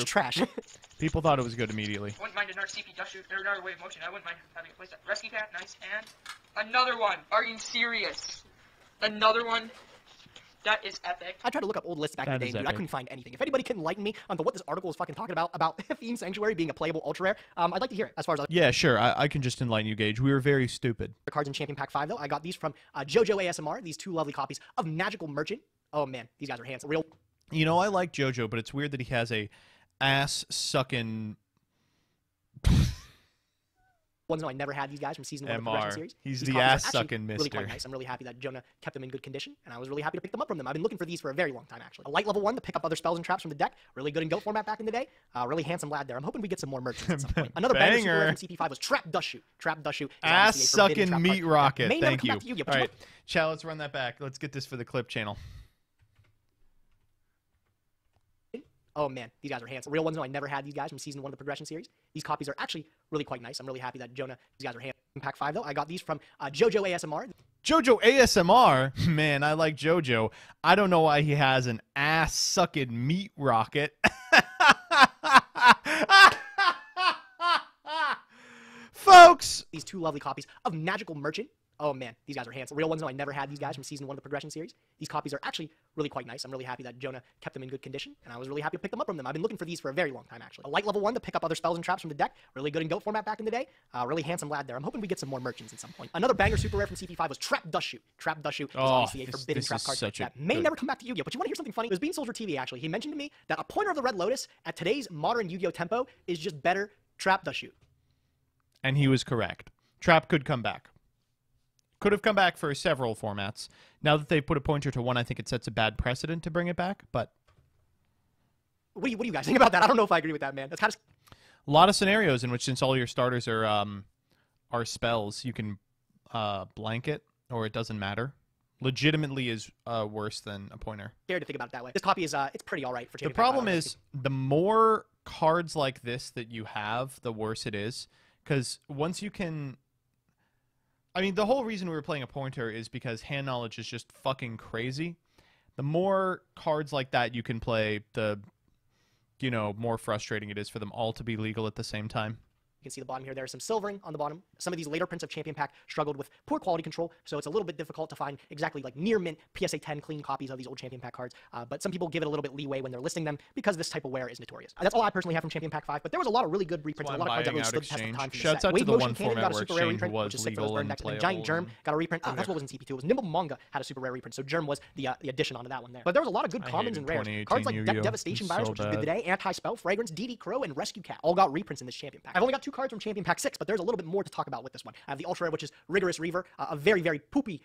trash. People thought it was good immediately. Wouldn't mind another CP Dust Shoot, or another Wave of Motion. I wouldn't mind having a playset. Rescue Cat, nice. And another one. Are you serious? Another one? That is epic. I tried to look up old lists back in the day, dude. I epic. couldn't find anything. If anybody can enlighten me onto what this article was fucking talking about Fiend Sanctuary being a playable ultra rare, I'd like to hear it as far as Yeah, sure. I can just enlighten you, Gage. We were very stupid. the cards in Champion Pack 5, though. I got these from JoJo ASMR, these two lovely copies of Magical Merchant. Oh, man, these guys are handsome. Real. You know, I like JoJo, but it's weird that he has a ass-sucking Ones know I never had these guys from season 1 of the MR. Progression series. He's These the copies are ass-sucking actually really quite mister. nice. I'm really happy that Jonah kept them in good condition, and I was really happy to pick them up from them. I've been looking for these for a very long time, actually. A light level 1 to pick up other spells and traps from the deck. Really good in GOAT format back in the day. Really handsome lad there. I'm hoping we get some more merchants at some point. Another banger super rare from CP5 was Trap Dust Shoot. Trap Dust Shoot is obviously a forbidden Ass-sucking trap meat card. rocket. May never Thank come you. back to Yu-Gi-Oh, but All you right, Chow, let's run that back. Let's get this for the clip channel. Oh man, these guys are handsome. Real ones know I never had these guys from season 1 of the Progression series. These copies are actually really quite nice. I'm really happy that Jonah, these guys are handsome. In Pack 5 though, I got these from JoJo ASMR. JoJo ASMR? Man, I like JoJo. I don't know why he has an ass-sucking meat rocket. Folks! These two lovely copies of Magical Merchant. Oh man, these guys are handsome. Real ones know I never had these guys from season 1 of the Progression series. These copies are actually really quite nice. I'm really happy that Jonah kept them in good condition, and I was really happy to pick them up from them. I've been looking for these for a very long time, actually. A light level 1 to pick up other spells and traps from the deck. Really good in GOAT format back in the day. Really handsome lad there. I'm hoping we get some more merchants at some point. Another banger super rare from CP5 was Trap Dust Shoot. Trap Dust Shoot is obviously a forbidden this trap is card such a that may good- never come back to Yu-Gi-Oh! But you want to hear something funny? It was Bean Soldier TV, actually. He mentioned to me that a pointer of the Red Lotus at today's modern Yu-Gi-Oh! Tempo is just better Trap Dust Shoot. And he was correct. Trap could come back. Could have come back for several formats. Now that they've put a pointer to one, I think it sets a bad precedent to bring it back, but What do you guys think about that? I don't know if I agree with that, man. That's kind of a lot of scenarios in which, since all your starters are spells, you can blank it, or it doesn't matter. Legitimately is worse than a pointer. scared to think about it that way. This copy is it's pretty all right for The Champion Pack 5. problem is, the more cards like this that you have, the worse it is. Because once you can... I mean, the whole reason we were playing a pointer is because hand knowledge is just fucking crazy. The more cards like that you can play, the, more frustrating it is for them all to be legal at the same time. You can see the bottom here. There's some silvering on the bottom. Some of these later prints of Champion Pack struggled with poor quality control, so it's a little bit difficult to find exactly like near mint PSA 10 clean copies of these old Champion Pack cards. But some people give it a little bit leeway when they're listing them because this type of wear is notorious. That's all I personally have from Champion Pack 5, but there was a lot of really good reprints, That's and a why lot of cards that I'm really buying stood out the test of time. From Exchange. the Shouts set. out to Wave the Motion one Cannon format got a where super rare Exchange reprint, was which is sick for legal those burn and decks. And then playable Giant Germ and- got a reprint. That's what was in CP2. It was Nimble Manga had a super rare reprint, so Germ was the addition onto that one there. But there was a lot of good I commons hated and rares. 2018 Cards like Deck Yu-Gi-Oh! Devastation It's Virus, so which is good bad. today, Anti-Spell, Fragrance, DD Crow, and Rescue Cat all got reprints in this Champion Pack. I've only got 2 cards from Champion Pack 6, but there's a little bit more to talk about with this one. I have the Ultra Rare, which is Rigorous Reaver, a very, very poopy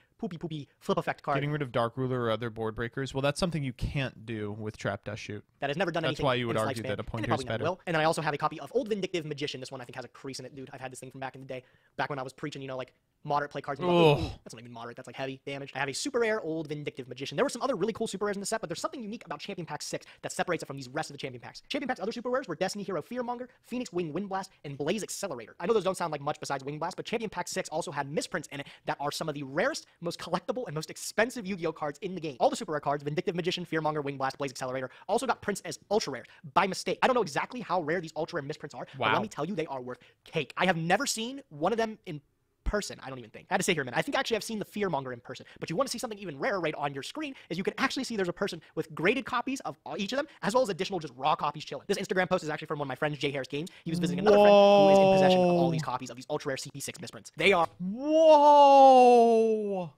flip effect card. Getting rid of Dark Ruler or other board breakers, well, that's something you can't do with Trap Dust Shoot. That has never done anything. That's why you would in its argue lifespan, that a and it pointer is probably never better. will. And then I also have a copy of Old Vindictive Magician. This one I think has a crease in it, dude. I've had this thing from back in the day, back when I was preaching, like moderate play cards. And you're like, ooh, that's not even moderate. That's like heavy damage. I have a super rare Old Vindictive Magician. There were some other really cool super rares in the set, but there's something unique about Champion Pack 6 that separates it from these rest of the Champion Packs. Champion Pack's other super rares were Destiny Hero Fearmonger, Phoenix Wing Windblast, and Blaze Accelerator. I know those don't sound like much besides Wing Blast, but Champion Pack 6 also had misprints in it that are some of the rarest, most collectible, and most expensive Yu-Gi-Oh cards in the game. All the super rare cards, Vindictive Magician, Fearmonger, Wing Blast, Blaze Accelerator, also got prints as ultra rares by mistake. I don't know exactly how rare these ultra rare misprints are, but Wow. let me tell you, they are worth cake. I have never seen one of them in person. I don't even think. I had to sit here a minute. I think actually I've seen the Fearmonger in person. But you want to see something even rarer right on your screen is you can actually see there's a person with graded copies of each of them, as well as additional just raw copies chilling. This Instagram post is actually from one of my friends, Jay Harris Games. He was visiting another friend who is in possession of all these copies of these ultra rare CP6 misprints. They are... Whoa!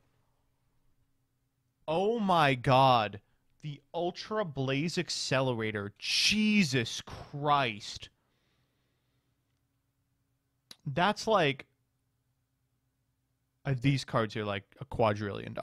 Oh my god. The Ultra Blaze Accelerator. Jesus Christ. That's like... these cards are like $2 quadrillion.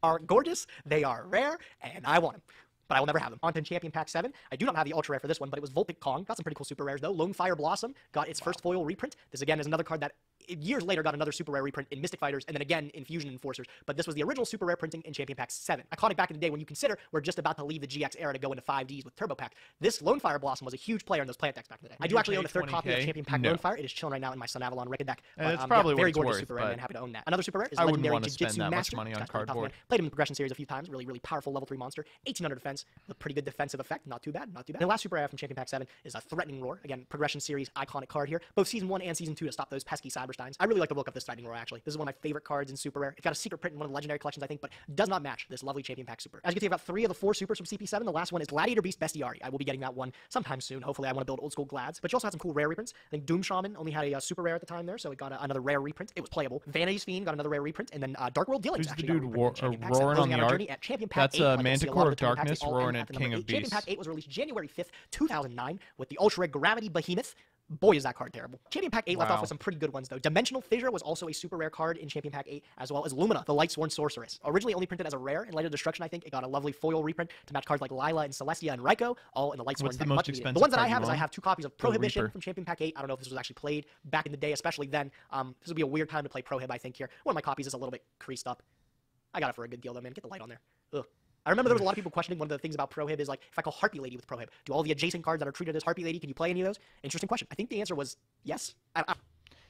Are gorgeous, they are rare, and I want them. But I will never have them. On to Champion Pack 7. I do not have the ultra rare for this one, but it was Voltic Kong. Got some pretty cool super rares, though. Lone Fire Blossom got its first foil reprint. This, again, is another card that years later got another super rare reprint in Mystic Fighters, and then again in Fusion Enforcers. But this was the original super rare printing in Champion Pack 7. Iconic back in the day when you consider we're just about to leave the GX era to go into 5Ds with Turbo Pack. This Lone Fire Blossom was a huge player in those plant decks back in the day. I do actually own a third copy of Champion Pack Lone Fire. It is chilling right now in my Sun Avalon Ricka deck. It's probably very what it's gorgeous worth, super rare, and happy to own that. Another super rare is I wouldn't Legendary want to spend Jiu-Jitsu that much Master. money on That's really tough, cardboard. man. Played him in the progression series a few times. Really, really powerful level 3 monster. 1800 defense. A pretty good defensive effect. Not too bad. Not too bad. And the last super rare from Champion Pack 7 is a Threatening Roar. Again, progression series iconic card here. Both Season 1 and Season 2 to stop those pesky Cybersteins. I really like the look of this Threatening Roar, actually. This is one of my favorite cards in super rare. It's got a secret print in one of the legendary collections, I think, but does not match this lovely Champion Pack super. As you can see, I've got 3 of the 4 supers from CP7. The last one is Gladiator Beast Bestiari. I will be getting that one sometime soon. Hopefully, I want to build old school Glads. But you also had some cool rare reprints. I think Doom Shaman only had a super rare at the time there, so it got another rare reprint. It was playable. Vanity's Fiend got another rare reprint, and then Dark World Dealings Who's the actually dude got a reprint in Champion Pack 7. roaring on Closing the out our art? journey at Champion Pack That's 8, like I see a Manticore lot of the Champion Packs, Darkness they all roaring end at the King number of 8. Champion Pack Beasts. 8 was released January 5th, 2009, with the Ultra Red Gravity Behemoth. Boy, is that card terrible. Champion Pack 8 left off with some pretty good ones, though. Dimensional Fissure was also a super rare card in Champion Pack 8, as well as Lumina, the Lightsworn Sorceress. Originally only printed as a rare in Light of Destruction, I think. It got a lovely foil reprint to match cards like Lila and Celestia and Raikou, all in the Lightsworn What's the deck. most Much needed. expensive The ones that I card you have is I own? have 2 copies of The Prohibition Reaper. from Champion Pack 8. I don't know if this was actually played back in the day, especially then. This would be a weird time to play Prohib, I think, here. One of my copies is a little bit creased up. I got it for a good deal, though, man. Get the light on there. Ugh. I remember there was a lot of people questioning one of the things about Prohib is like, if I call Harpy Lady with Prohib, do all the adjacent cards that are treated as Harpy Lady, can you play any of those? Interesting question. I think the answer was yes.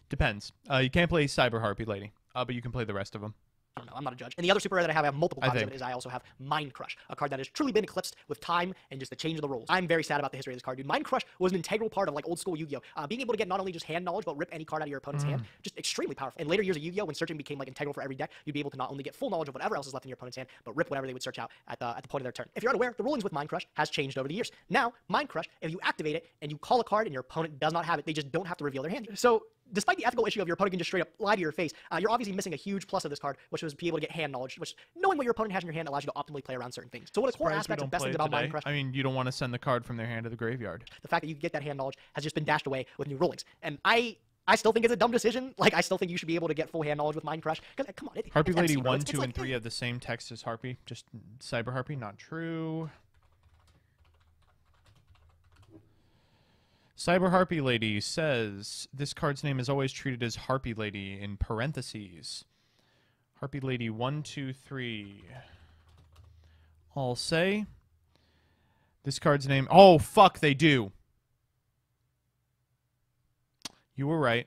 Depends. You can't play Cyber Harpy Lady, but you can play the rest of them. I don't know. I'm not a judge. And the other super rare that I have multiple I copies of think. it, is I also have Mind Crush, a card that has truly been eclipsed with time and just the change of the rules. I'm very sad about the history of this card, dude. Mind Crush was an integral part of like old school Yu-Gi-Oh. Being able to get not only just hand knowledge, but rip any card out of your opponent's hand, just extremely powerful. In later years of Yu-Gi-Oh, when searching became like integral for every deck, you'd be able to not only get full knowledge of whatever else is left in your opponent's hand, but rip whatever they would search out at the point of their turn. If you're unaware, the rulings with Mind Crush has changed over the years. Now, Mind Crush, if you activate it and you call a card and your opponent does not have it, they just don't have to reveal their hand. So despite the ethical issue of your opponent can just straight up lie to your face, you're obviously missing a huge plus of this card, which was be able to get hand knowledge, which knowing what your opponent has in your hand allows you to optimally play around certain things. So one of the core Surprised we aspects don't of best play things it about Mind today. Crush, I mean, you don't want to send the card from their hand to the graveyard. the fact that you get that hand knowledge has just been dashed away with new rulings. And I still think it's a dumb decision. Like, I still think you should be able to get full hand knowledge with Mind Crush. Because, come on, Harpy it's Lady MC, bro. 1, It's 2, like, and 3 have the same text as Harpy. Just Cyber Harpy, not true. Cyber Harpy Lady says this card's name is always treated as Harpy Lady in parentheses. Harpy Lady 1, 2, 3. I'll say this card's name. Oh, fuck, they do. You were right.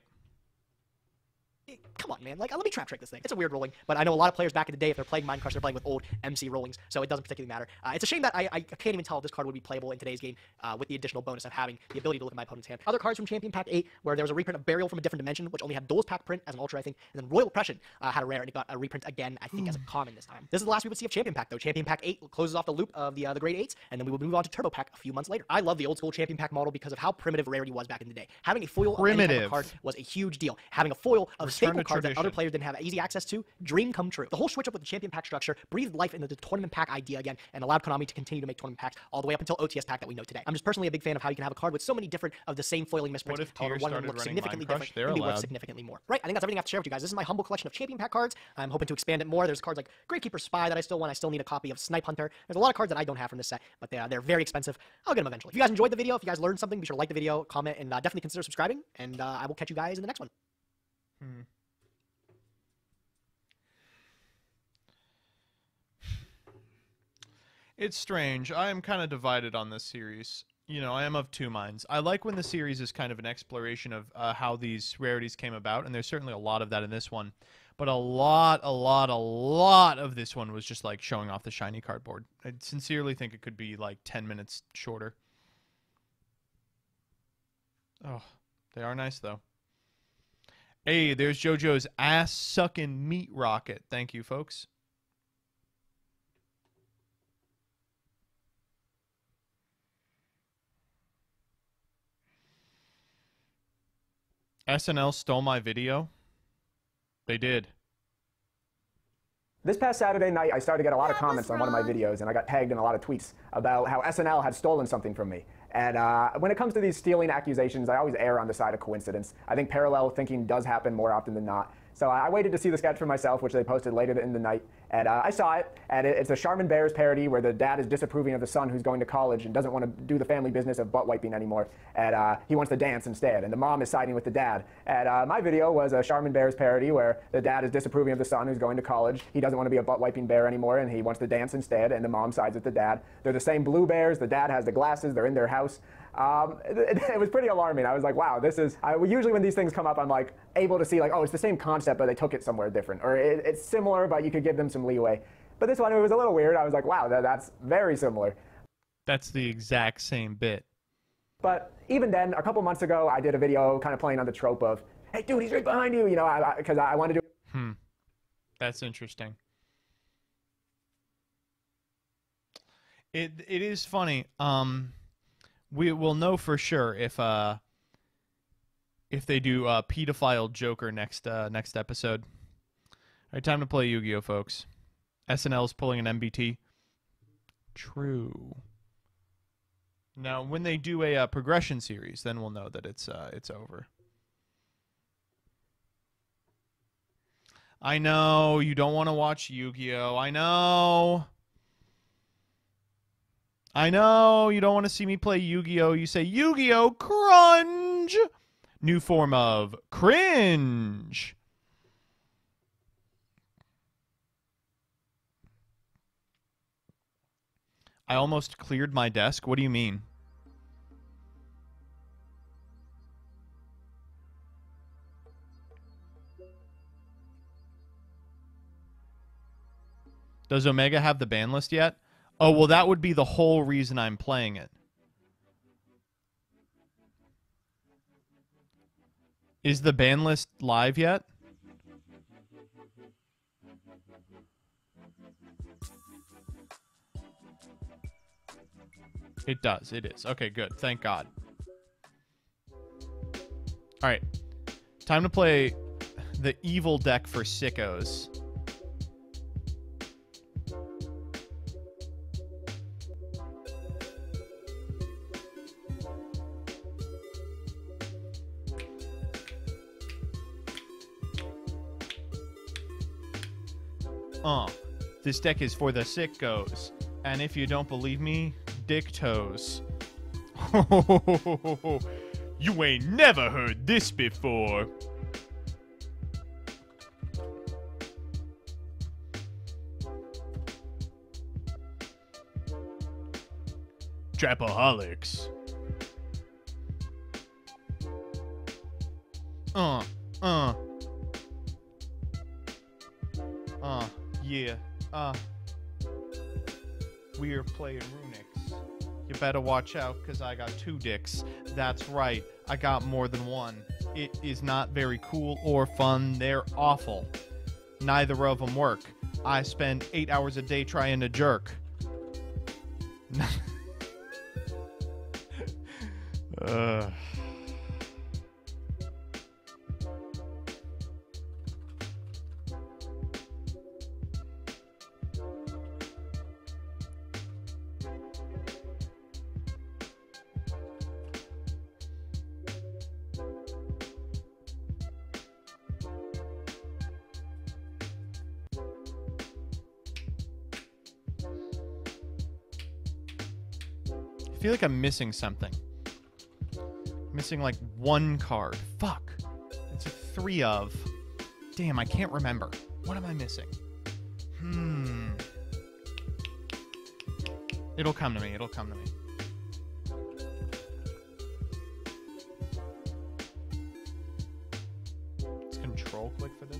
Come on, man. Like, let me trap trick this thing. It's a weird ruling, but I know a lot of players back in the day, if they're playing Mind Crush, they're playing with old MC rulings, so it doesn't particularly matter. It's a shame that I can't even tell if this card would be playable in today's game with the additional bonus of having the ability to look at my opponent's hand. Other cards from Champion Pack 8, where there was a reprint of Burial from a Different Dimension, which only had Duelist Pack print as an Ultra, I think, and then Royal Oppression had a rare, and it got a reprint again, I think, as a common this time. This is the last we would see of Champion Pack, though. Champion Pack 8 closes off the loop of the Grade 8s, and then we will move on to Turbo Pack a few months later. I love the old school Champion Pack model because of how primitive rarity was back in the day. Having a foil of any type Primitive. of card was a huge deal. Having a foil of Return staple to cards that other tradition. players didn't have easy access to, dream come true. The whole switch up with the Champion Pack structure breathed life into the tournament pack idea again and allowed Konami to continue to make tournament packs all the way up until OTS pack that we know today. I'm just personally a big fan of how you can have a card with so many different of the same foiling misprints. What if However, Tier one of them started looks running significantly Mind Crush? different They're and be worth allowed. significantly more. Right, I think that's everything I have to share with you guys. This is my humble collection of Champion Pack cards. I'm hoping to expand it more. There's cards like Gravekeeper Spy that I still want. I still need a copy of Snipe Hunter. There's a lot of cards that I don't have from this set, but they're very expensive. I'll get them eventually. If you guys enjoyed the video, if you guys learned something, be sure to like the video, comment, and definitely consider subscribing, and I will catch you guys in the next one. It's strange. I am kind of divided on this series. You know, I am of two minds. I like when the series is kind of an exploration of how these rarities came about, and there's certainly a lot of that in this one. But a lot of this one was just like showing off the shiny cardboard. I sincerely think it could be like 10 minutes shorter. Oh, they are nice though. Hey, there's JoJo's ass-sucking meat rocket. Thank you, folks. SNL stole my video? They did. This past Saturday night, I started to get a lot of comments on one of my videos, and I got tagged in a lot of tweets about how SNL had stolen something from me. And when it comes to these stealing accusations, I always err on the side of coincidence. I think parallel thinking does happen more often than not. So I waited to see the sketch for myself, which they posted later in the night. And I saw it, and it's a Charmin Bears parody where the dad is disapproving of the son who's going to college and doesn't want to do the family business of butt wiping anymore. And he wants to dance instead, and the mom is siding with the dad. And my video was a Charmin Bears parody where the dad is disapproving of the son who's going to college. He doesn't want to be a butt wiping bear anymore, and he wants to dance instead, and the mom sides with the dad. They're the same blue bears. The dad has the glasses. They're in their house. It was pretty alarming. I was like, wow, this is... usually when these things come up, I'm like able to see like, oh, it's the same concept, but they took it somewhere different. Or it's similar, but you could give them some leeway. But this one, it was a little weird. I was like, wow, that's very similar. That's the exact same bit. But even then, a couple months ago, I did a video kind of playing on the trope of, hey, dude, he's right behind you, you know, because I wanted to do... That's interesting. It is funny. We will know for sure if they do pedophile Joker next episode. All right, time to play Yu-Gi-Oh, folks. SNL's pulling an MBT. True. Now, when they do a progression series, then we'll know that it's over. I know you don't want to watch Yu-Gi-Oh. I know you don't want to see me play Yu-Gi-Oh. You say Yu-Gi-Oh crunge. New form of cringe. I almost cleared my desk. What do you mean? Does Omega have the ban list yet? Oh, well, that would be the whole reason I'm playing it. Is the ban list live yet? It does. It is. Okay, good. Thank God. All right. Time to play the evil deck for sickos. This deck is for the sickos. And if you don't believe me, dick toes. You ain't never heard this before. Trapaholics. Yeah. We're playing Runix. You better watch out, because I got 2 dicks. That's right, I got more than one. It is not very cool or fun. They're awful. Neither of them work. I spend 8 hours a day trying to jerk. I feel like I'm missing something. Missing like 1 card. Fuck. It's a 3 of. Damn, I can't remember. What am I missing? It'll come to me. It'll come to me. Let's control click for this.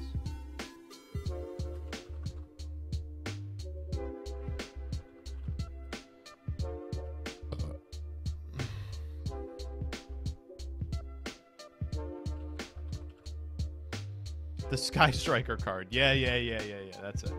The Sky Striker card. Yeah. That's it.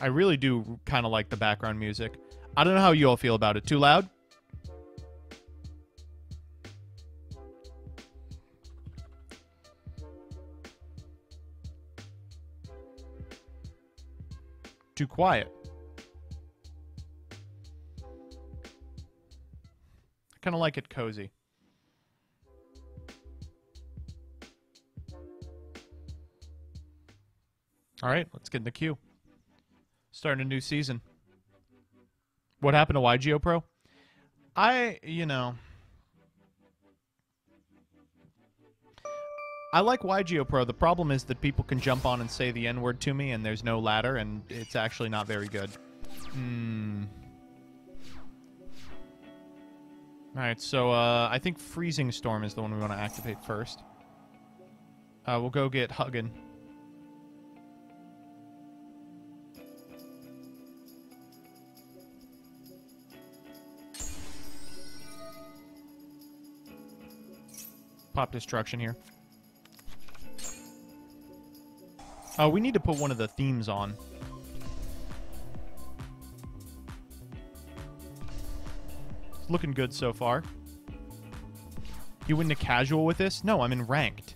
I really do kind of like the background music. I don't know how you all feel about it. Too loud? Too quiet? I kind of like it cozy. All right, let's get in the queue. Starting a new season. What happened to YGO Pro? I like YGO Pro. The problem is that people can jump on and say the N-word to me, and there's no ladder, and it's actually not very good. Alright, so I think Freezing Storm is the one we want to activate first. We'll go get Huggin. Pop Destruction here. We need to put one of the themes on. It's looking good so far. You went into casual with this? No, I'm in ranked.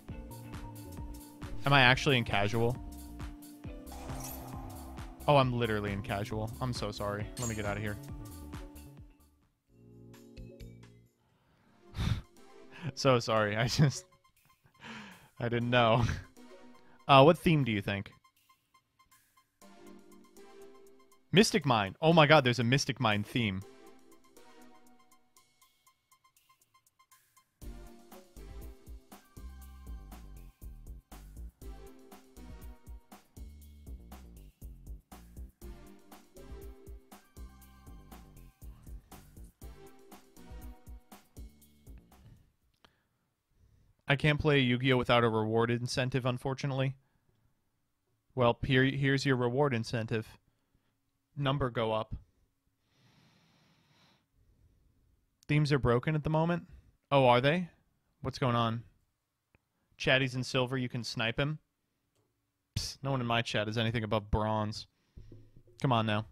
Am I actually in casual? Oh, I'm literally in casual. I'm so sorry. Let me get out of here. So sorry. I didn't know. What theme do you think? Mystic Mine. Oh my god, there's a Mystic Mine theme. I can't play Yu-Gi-Oh without a reward incentive, unfortunately. Well, here's your reward incentive. Number go up. Themes are broken at the moment? Oh, are they? What's going on? Chatty's in silver, you can snipe him? Psst, no one in my chat is anything above bronze. Come on now.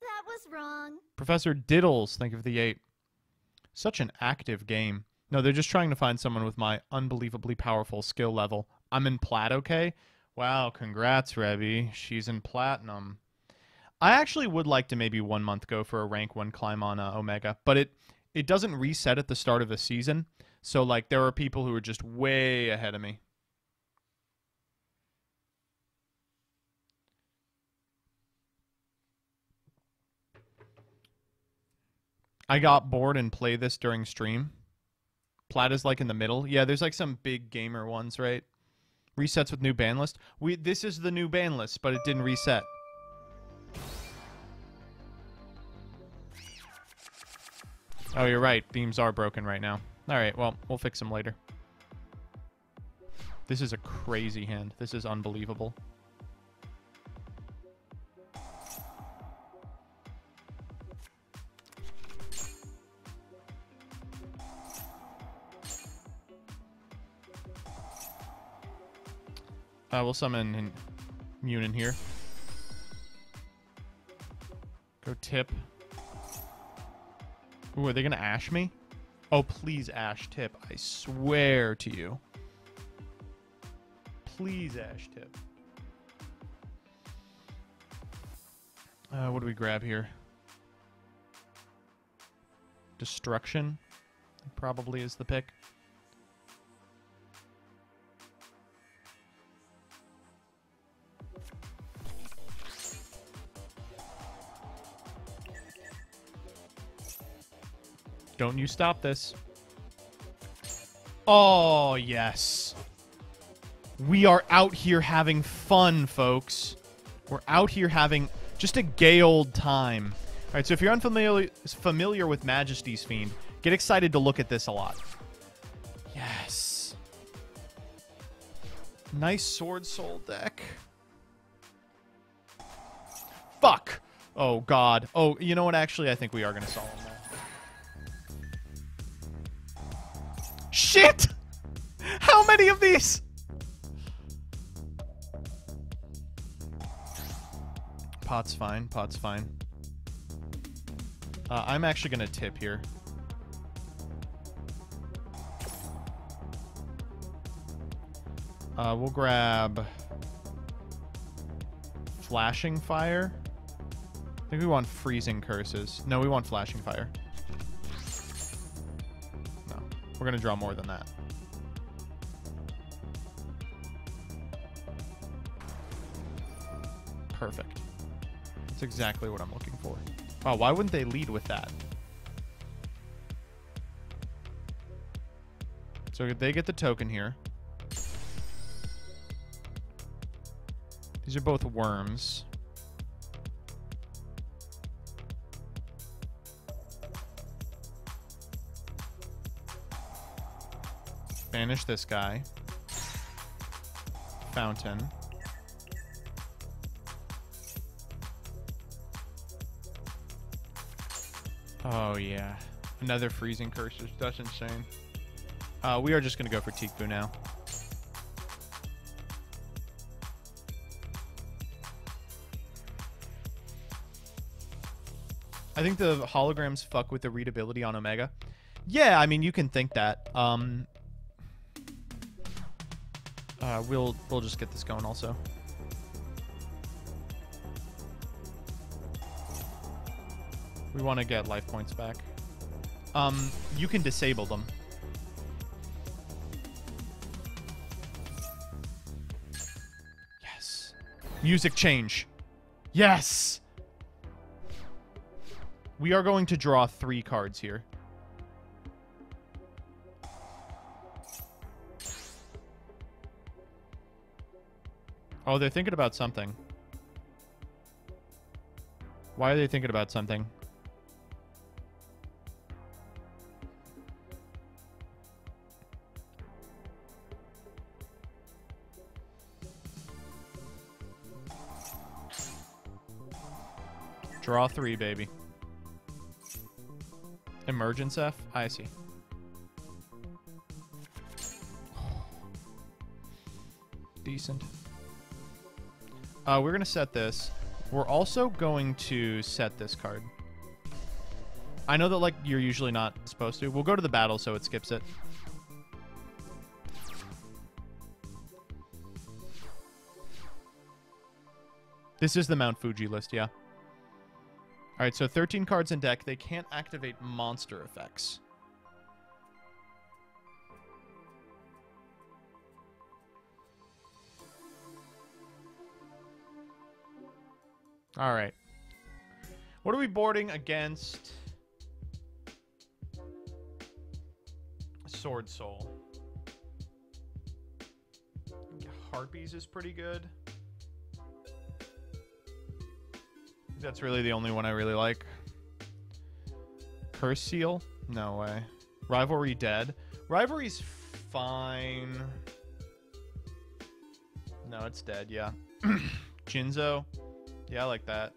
That was wrong. Professor Diddles, thank you for the 8. Such an active game. No, they're just trying to find someone with my unbelievably powerful skill level. I'm in plat, okay? Wow, congrats, Rebby. She's in platinum. I actually would like to maybe 1 month go for a rank 1 climb on Omega, but it doesn't reset at the start of a season. So, like, there are people who are just way ahead of me. I got bored and play this during stream. Plat is like in the middle. Yeah, there's like some big gamer ones, right? Resets with new ban list. This is the new ban list, but it didn't reset. Oh, you're right. Themes are broken right now. All right, well, we'll fix them later. This is a crazy hand. This is unbelievable. We'll summon Munin here. Go tip. Ooh, are they gonna Ash me? Oh, please Ash tip. I swear to you. Please Ash tip. What do we grab here? Destruction probably is the pick. Don't you stop this. Oh, yes. We are out here having fun, folks. We're out here having just a gay old time. All right, so if you're unfamiliar with Majesty's Fiend, get excited to look at this a lot. Yes. Nice Sword Soul deck. Fuck. Oh, God. Oh, you know what? Actually, I think we are going to solve him now. Shit! How many of these? Pot's fine. Pot's fine. I'm actually going to tip here. We'll grab Flashing Fire. I think we want Freezing Curses. No, we want Flashing Fire. No, we're going to draw more than that. Perfect. That's exactly what I'm looking for. Wow, why wouldn't they lead with that? So they get the token here. These are both worms. Banish this guy. Fountain. Oh, yeah. Another Freezing Curses. That's insane. We are just going to go for Tikbu now. I think the holograms fuck with the readability on Omega. Yeah, I mean, you can think that. We'll just get this going also. We want to get life points back. You can disable them. Yes. Music change. Yes! We are going to draw 3 cards here. Oh, they're thinking about something. Why are they thinking about something? Draw 3, baby. Emergence F? I see. Decent. We're going to set this. We're also going to set this card. I know that, like, you're usually not supposed to. We'll go to the battle so it skips it. This is the Mount Fuji list, yeah. Alright, so 13 cards in deck. They can't activate monster effects. Alright. What are we boarding against? Sword Soul. Harpies is pretty good. That's really the only one I really like. Curse Seal? No way. Rivalry Dead? Rivalry's fine. No, it's dead, yeah. Jinzo? Yeah, I like that.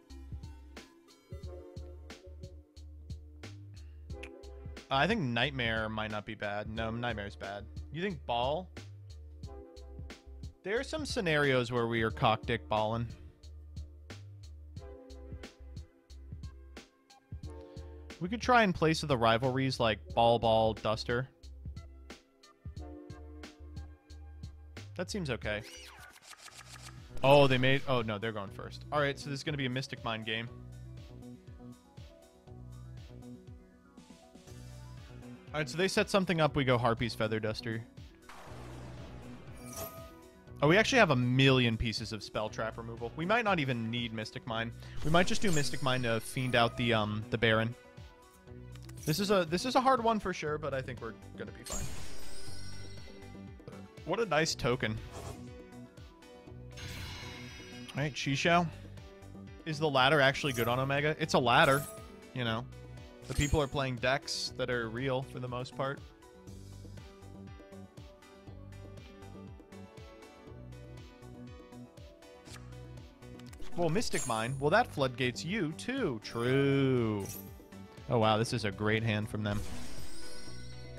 I think Nightmare might not be bad. No, Nightmare's bad. You think Ball? There are some scenarios where we are cock dick balling. We could try in place of the rivalries like ball, duster. That seems okay. Oh, they made... Oh, no, they're going first. Alright, so this is going to be a Mystic Mine game. Alright, so they set something up. We go Harpy's Feather Duster. Oh, we actually have a million pieces of Spell Trap removal. We might not even need Mystic Mine. We might just do Mystic Mine to fiend out the Baron. This is a hard one for sure, but I think we're gonna be fine. What a nice token. Alright, Shishao. Is the ladder actually good on Omega? It's a ladder, you know. The people are playing decks that are real for the most part. Well, Mystic Mine. Well, that floodgates you, too. True. Oh, wow. This is a great hand from them.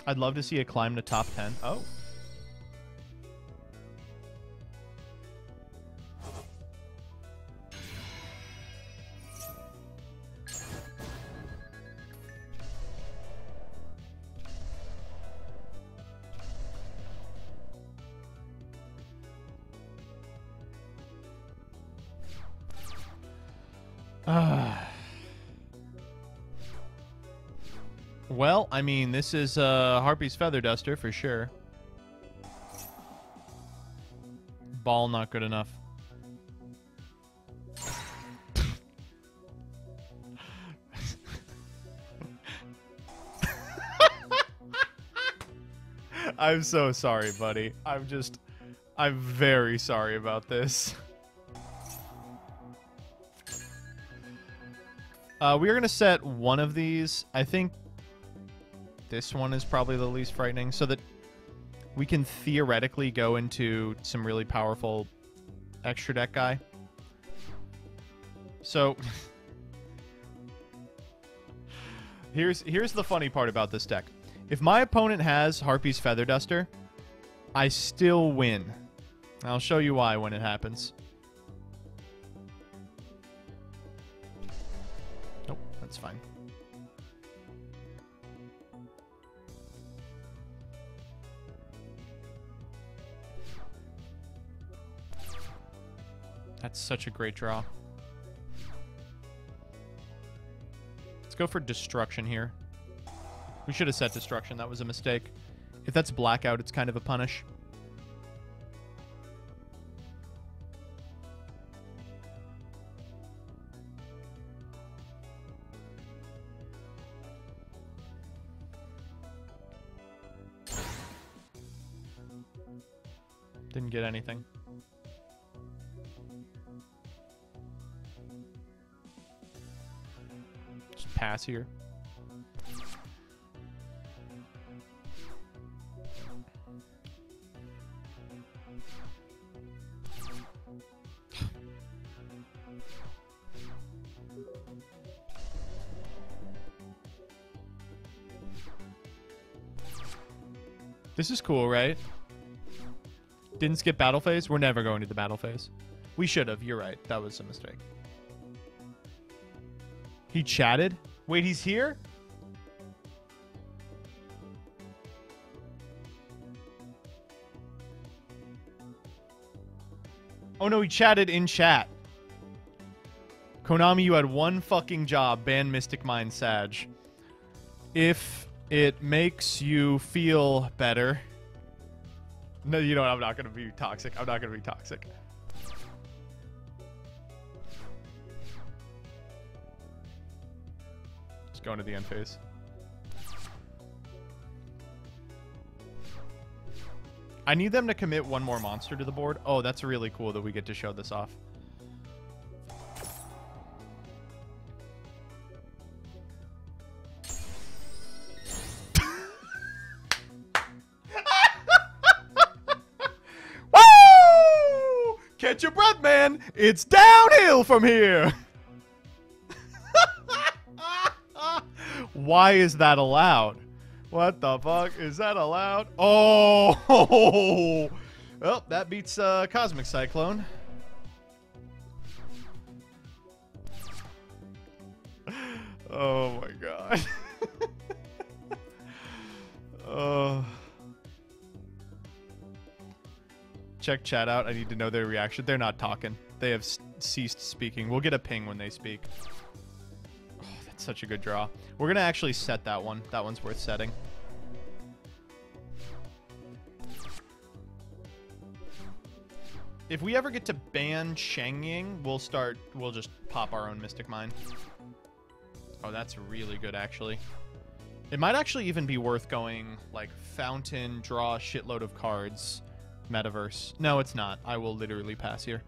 I'd love to see it climb to top 10. Oh. Well, I mean, this is Harpy's Feather Duster for sure. Ball not good enough. I'm so sorry, buddy. I'm very sorry about this. We are going to set one of these. I think this one is probably the least frightening, so that we can theoretically go into some really powerful extra deck guy. So here's the funny part about this deck. If my opponent has Harpy's Feather Duster, I still win. I'll show you why when it happens. Nope, that's fine. That's such a great draw. Let's go for Destruction here. We should have set Destruction. That was a mistake. If that's Blackout, it's kind of a punish. Didn't get anything. Just pass here. This is cool, right? Didn't skip battle phase? We're never going to the battle phase. We should have. You're right. That was a mistake. He chatted? Wait, he's here? Oh no, he chatted in chat. Konami, you had one fucking job. Ban Mystic Mine Sag. If it makes you feel better. No, you know what? I'm not going to be toxic. I'm not going to be toxic. Just going to the end phase. I need them to commit one more monster to the board. Oh, that's really cool that we get to show this off. Catch your breath, man. It's downhill from here. Why is that allowed? What the fuck? Is that allowed? Oh, Well, that beats Cosmic Cyclone. Oh my god. Oh. Check chat out. I need to know their reaction. They're not talking. They have ceased speaking. We'll get a ping when they speak. Oh, that's such a good draw. We're going to actually set that one. That one's worth setting. If we ever get to ban Shengying, we'll just pop our own Mystic Mine. Oh, that's really good, actually. It might actually even be worth going, like, Fountain, draw a shitload of cards, Metaverse. No, it's not. I will literally pass here.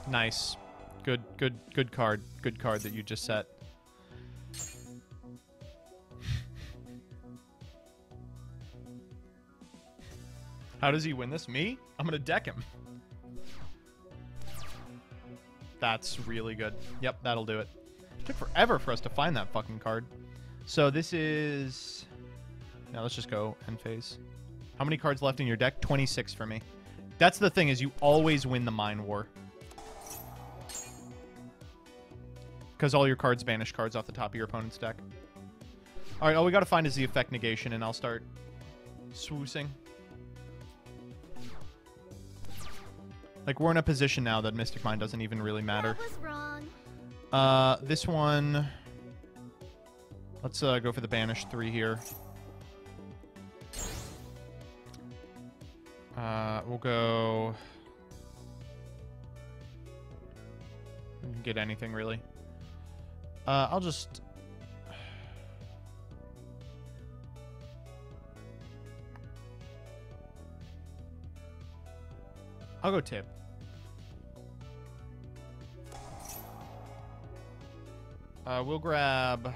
Nice. Good card. Good card that you just set. How does he win this? Me? I'm gonna deck him. That's really good. Yep, that'll do it. It took forever for us to find that fucking card. So this is... Now let's just go end phase. How many cards left in your deck? 26 for me. That's the thing, is you always win the Mine War. Because all your cards banish cards off the top of your opponent's deck. Alright, all we gotta find is the effect negation, and I'll start swoosing. Like, we're in a position now that Mystic Mine doesn't even really matter. That was wrong. This one... Let's go for the banish 3 here. We'll go... We can get anything, really. I'll just... I'll go tip. We'll grab...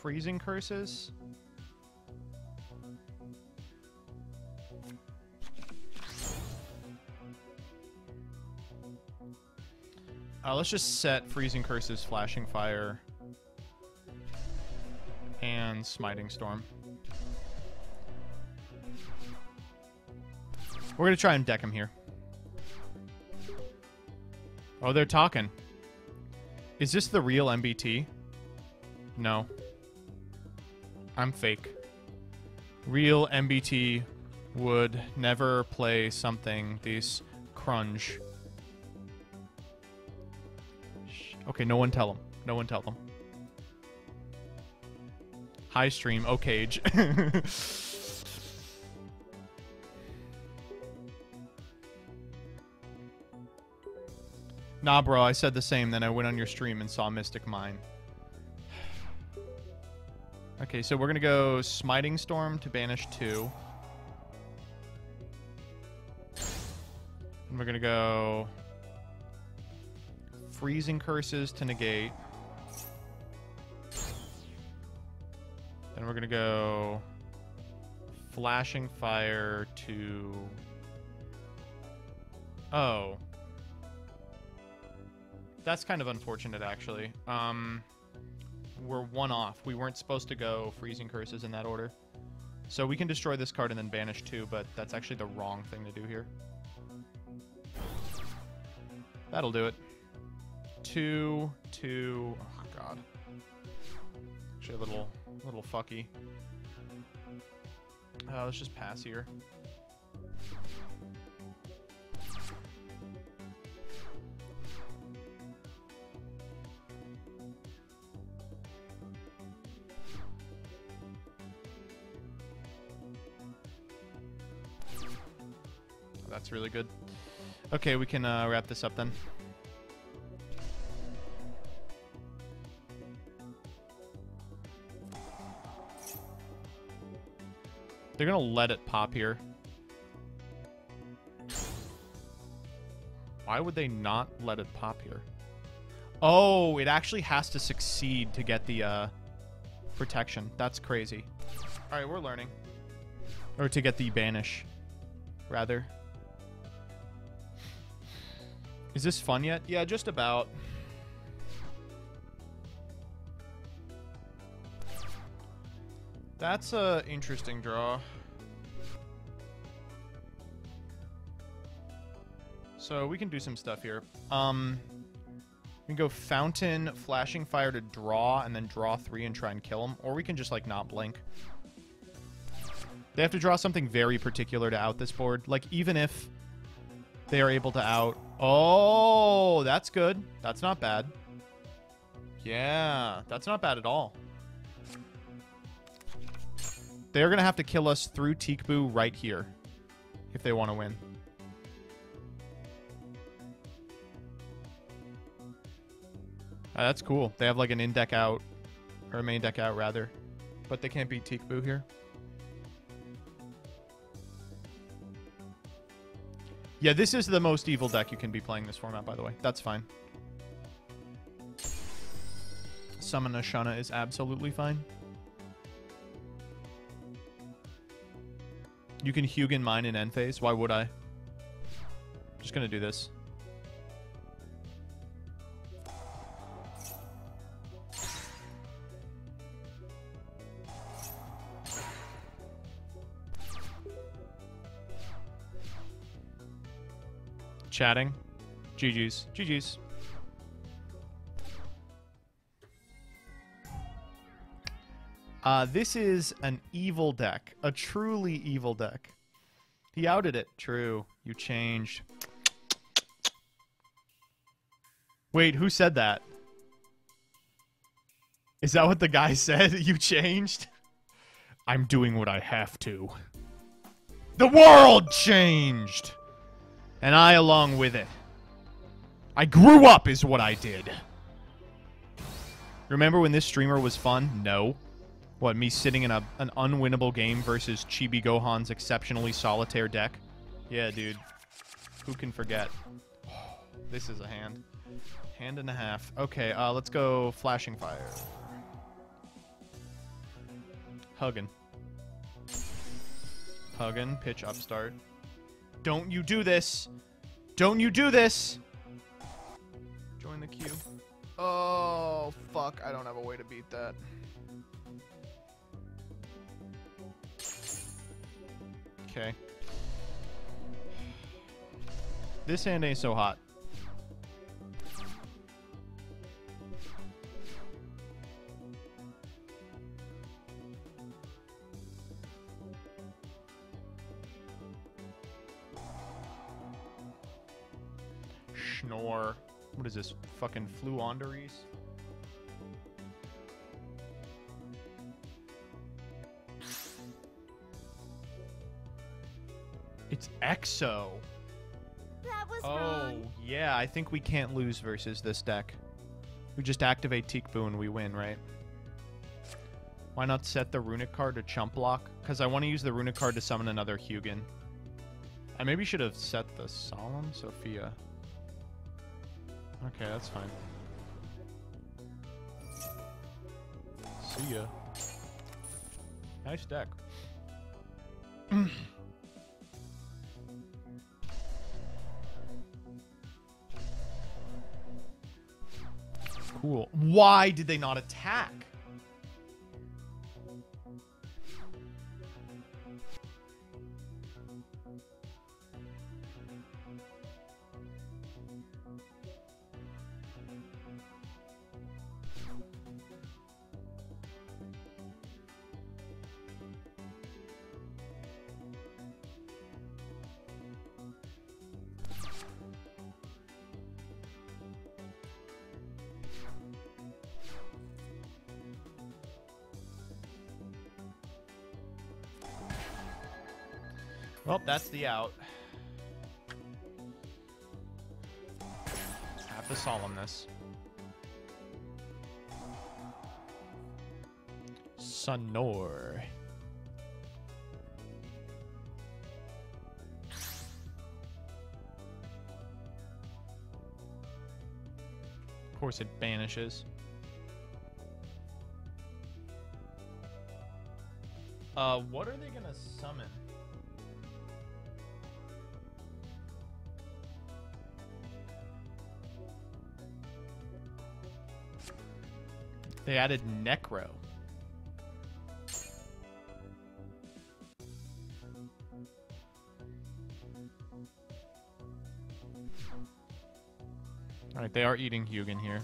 Freezing Curses. Let's just set Freezing Curses, Flashing Fire, and Smiting Storm. We're going to try and deck him here. Oh, they're talking. Is this the real MBT? No. I'm fake. Real MBT would never play something these crunge. Okay, no one tell them. No one tell them. High stream, Cage. Nah, bro, I said the same. Then I went on your stream and saw Mystic Mine. Okay, so we're going to go Smiting Storm to banish 2. And we're going to go... Freezing Curses to negate. Then we're going to go Flashing Fire to... Oh. That's kind of unfortunate, actually. We're one off. We weren't supposed to go Freezing Curses in that order. So we can destroy this card and then banish 2, but that's actually the wrong thing to do here. That'll do it. 2, 2. Oh, God. Actually, a little fucky. Let's just pass here. That's really good. Okay, we can wrap this up then. They're gonna let it pop here. Why would they not let it pop here? Oh, it actually has to succeed to get the protection. That's crazy. All right, we're learning. Or to get the banish, rather. Is this fun yet? Yeah, just about. That's a interesting draw. So we can do some stuff here. We can go Fountain, Flashing Fire to draw, and then draw 3 and try and kill him. Or we can just, like, not blink. They have to draw something very particular to out this board. Like, even if they are able to out... Oh, that's good. That's not bad. Yeah, that's not bad at all. They're going to have to kill us through Teekboo right here if they want to win. That's cool. They have like an in-deck out, or a main deck out rather, but they can't beat Teekboo here. Yeah, this is the most evil deck you can be playing this format, by the way. That's fine. Summon a Shana is absolutely fine. You can Hugin mine in end phase. Why would I? Just gonna do this. Chatting. GG's. GG's. This is an evil deck. A truly evil deck. He outed it. True. You changed. Wait, who said that? Is that what the guy said? You changed? I'm doing what I have to. The world changed! And I along with it. I grew up is what I did. Remember when this streamer was fun? No. What, me sitting in an unwinnable game versus Chibi Gohan's exceptionally solitaire deck? Yeah, dude. Who can forget? This is a hand. Hand and a half. Okay, let's go Flashing Fire. Huggin. Huggin, pitch upstart. Don't you do this! Don't you do this! Join the queue. Oh, fuck. I don't have a way to beat that. Okay. This hand ain't so hot. Schnorr. What is this? Fucking Fluonderies? It's Exo. That was wrong. Yeah, I think we can't lose versus this deck. We just activate Teekboo and we win, right? Why not set the Runic card to chump block? Because I want to use the Runic card to summon another Hugin. I maybe should have set the Solemn Sophia. Okay, that's fine. See ya. Nice deck. Cool. Why did they not attack? Well, that's the out. Have the Solemnness. Sonor. course it banishes. What are they gonna summon? They added Necro. Alright, they are eating Hugin here.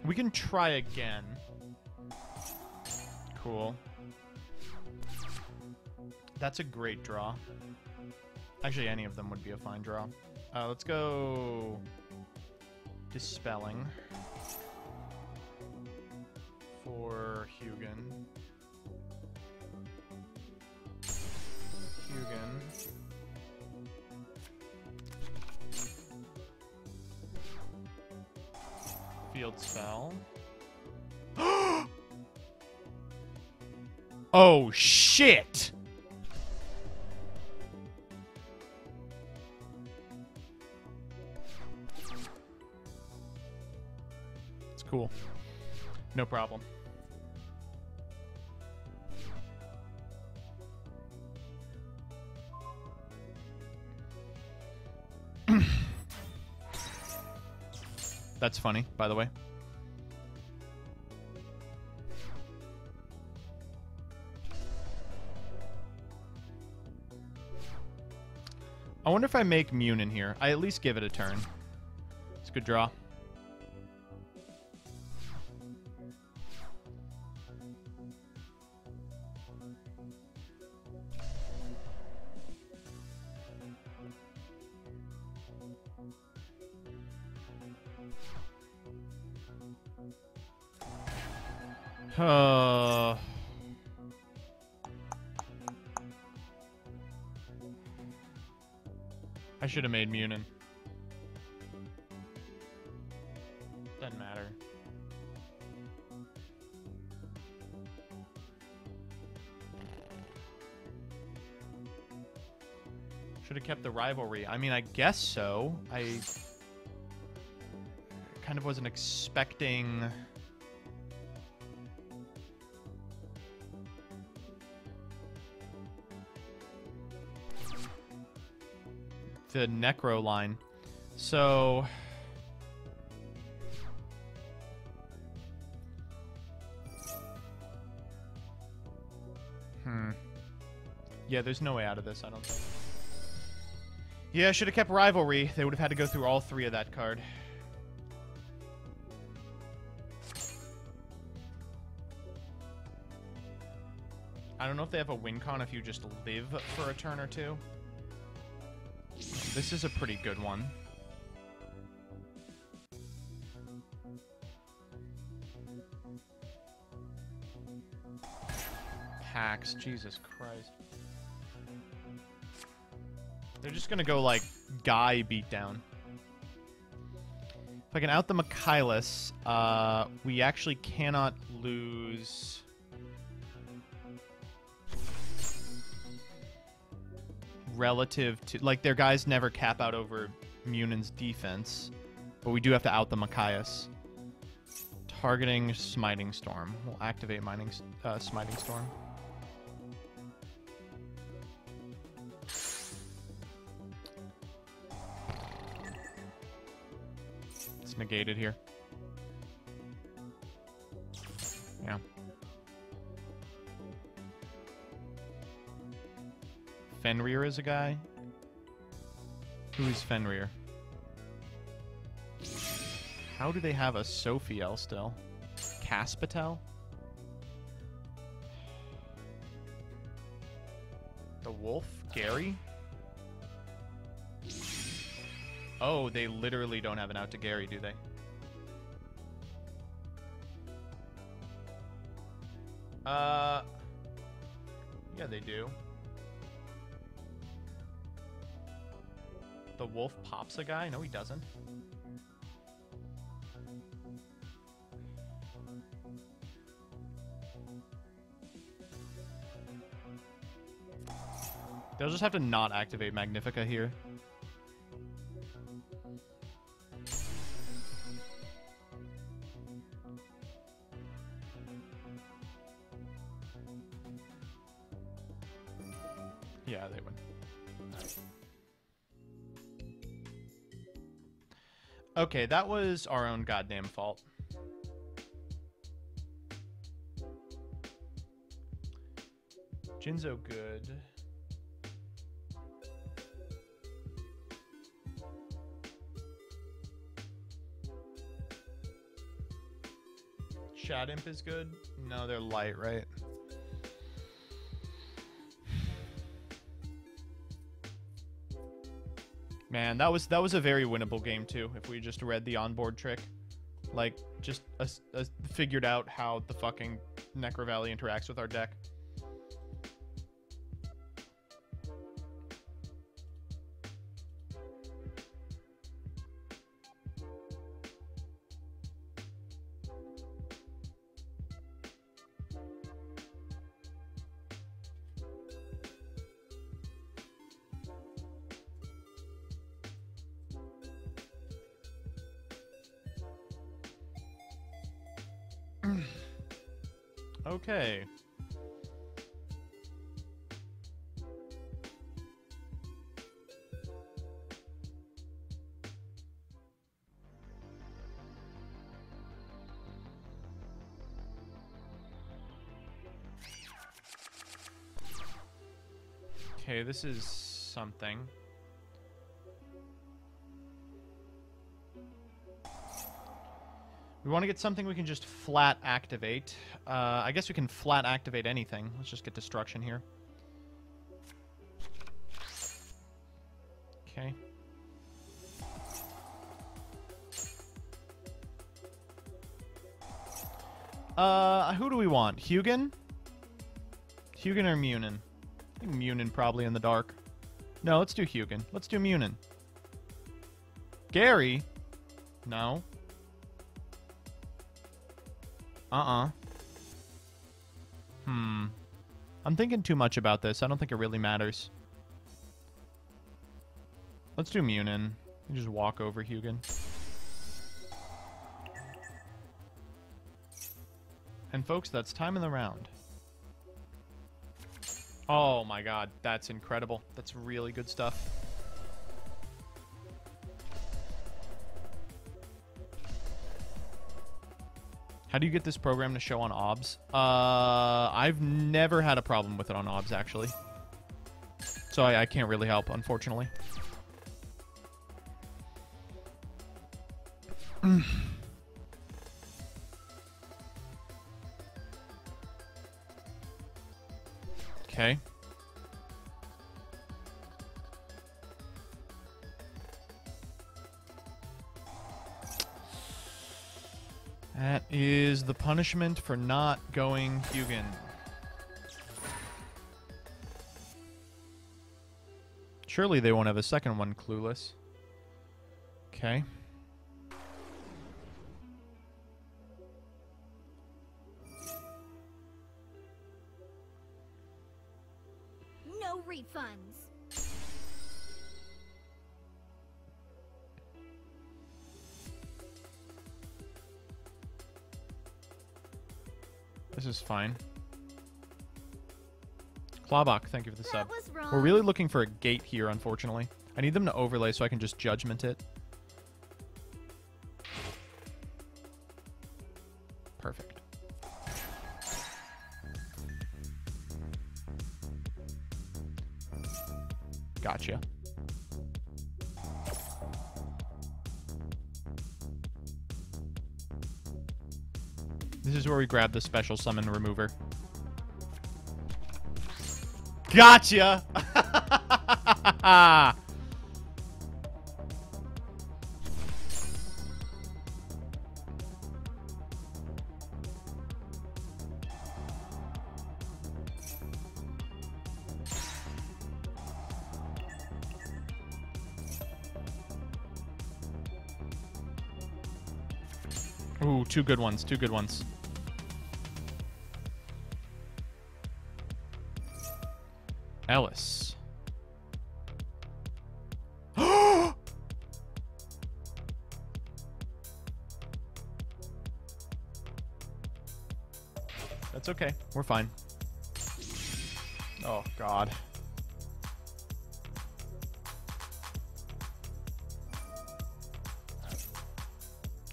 We can try again. Cool. That's a great draw. Actually, any of them would be a fine draw. Let's go... Dispelling. For Hugin. Hugin. Field spell. Oh, shit! It's cool. No problem. That's funny, by the way. I wonder if I make Mune in here. I at least give it a turn. It's a good draw. I should have made Munin. Doesn't matter. Should have kept the rivalry. I mean, I guess so. I kind of wasn't expecting... the Necro line. So... Yeah, there's no way out of this, I don't think. Yeah, I should have kept Rivalry. They would have had to go through all three of that card. I don't know if they have a win con if you just live for a turn or two. This is a pretty good one. Pax, Jesus Christ. They're just gonna go like Guy beatdown. If I can out the Michaelis, we actually cannot lose. Relative to, like, their guys never cap out over Munin's defense, but we do have to out the Michaelis. Targeting Smiting Storm. We'll activate Smiting Storm. It's negated here. Yeah. Fenrir is a guy? Who is Fenrir? How do they have a Sophiel still? Caspitel? The Wolf? Gary? Oh, they literally don't have an out to Gary, do they? Yeah, they do. The Wolf pops a guy? No, he doesn't. They'll just have to not activate Magnifica here. Yeah, they win. Okay, that was our own goddamn fault. Jinzo good. Shad Imp is good. No, they're light, right? Man, that was a very winnable game too. If we just read the onboard trick, like just figured out how the fucking Necro Valley interacts with our deck. Okay. Okay, this is something. We want to get something we can just flat activate. I guess we can flat activate anything. Let's just get destruction here. Okay. Who do we want? Hugin? Hugin or Munin? I think Munin probably in the dark. No, let's do Hugin. Let's do Munin. Gary? No. I'm thinking too much about this. I don't think it really matters. Let's do Munin. You just walk over Hugin. And folks, that's time in the round. Oh my god, that's incredible. That's really good stuff. How do you get this program to show on OBS? I've never had a problem with it on OBS, actually. So I can't really help, unfortunately. Okay. That is the punishment for not going Hugin. Surely they won't have a second one, Clueless. Okay. No refunds. This is fine. Clawbach, thank you for the sub. was wrong. We're really looking for a gate here, unfortunately. I need them to overlay so I can just judgment it. Perfect. Gotcha. This is where we grab the special summon remover. Gotcha! Ooh, two good ones, two good ones. Ellis. That's okay. We're fine. Oh, God.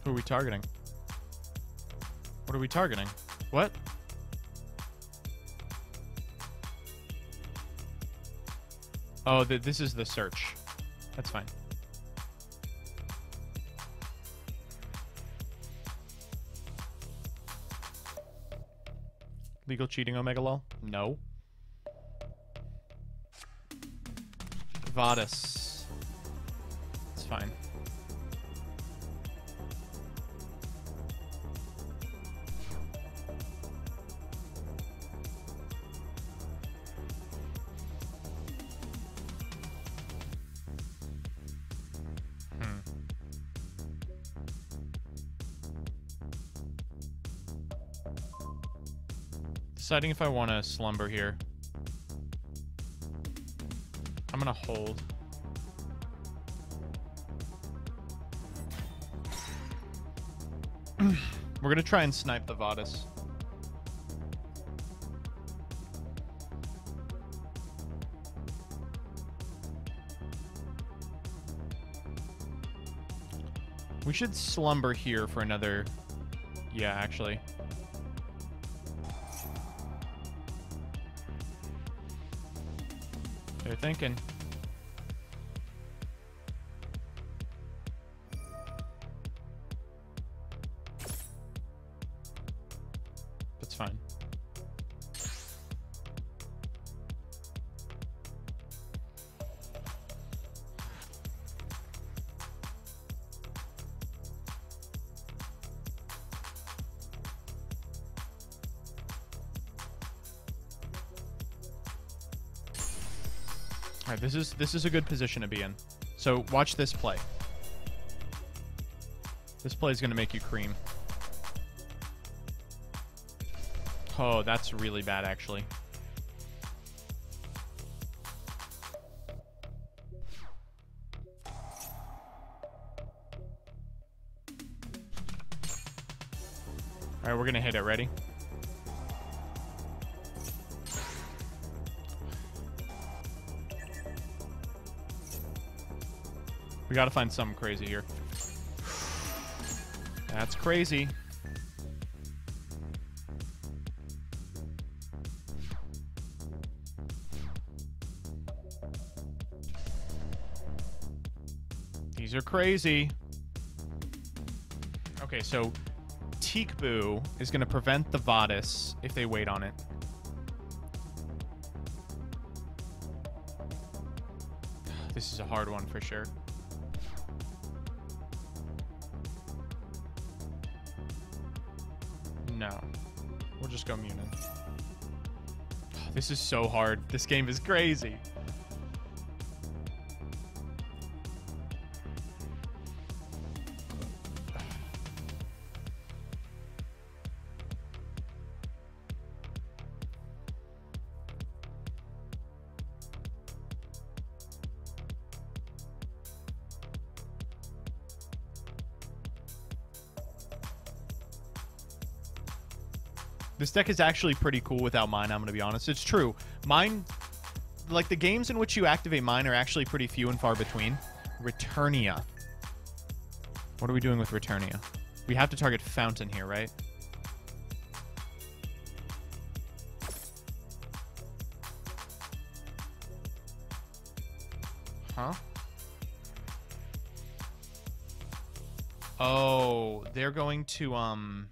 Who are we targeting? What are we targeting? What? Oh, this is the search. That's fine. Legal cheating, Omega Lol? No. Vadis. It's fine. Deciding if I want to slumber here. I'm gonna hold. We're gonna try and snipe the Vadis. We should slumber here for another... Yeah, actually. They're thinking. That's fine. All right, this is a good position to be in. So watch this play. This play is going to make you cream. Oh, that's really bad, actually. All right, we're going to hit it. Ready? We gotta find something crazy here. That's crazy. These are crazy. Okay, so Teekboo is gonna prevent the Vadis if they wait on it. This is a hard one for sure. No. We'll just go Munin. Oh, this is so hard. This game is crazy. This deck is actually pretty cool without mine, I'm going to be honest. It's true. Mine, like the games in which you activate mine are actually pretty few and far between. Returnia. What are we doing with Returnia? We have to target Fountain here, right? Huh? Oh, they're going to,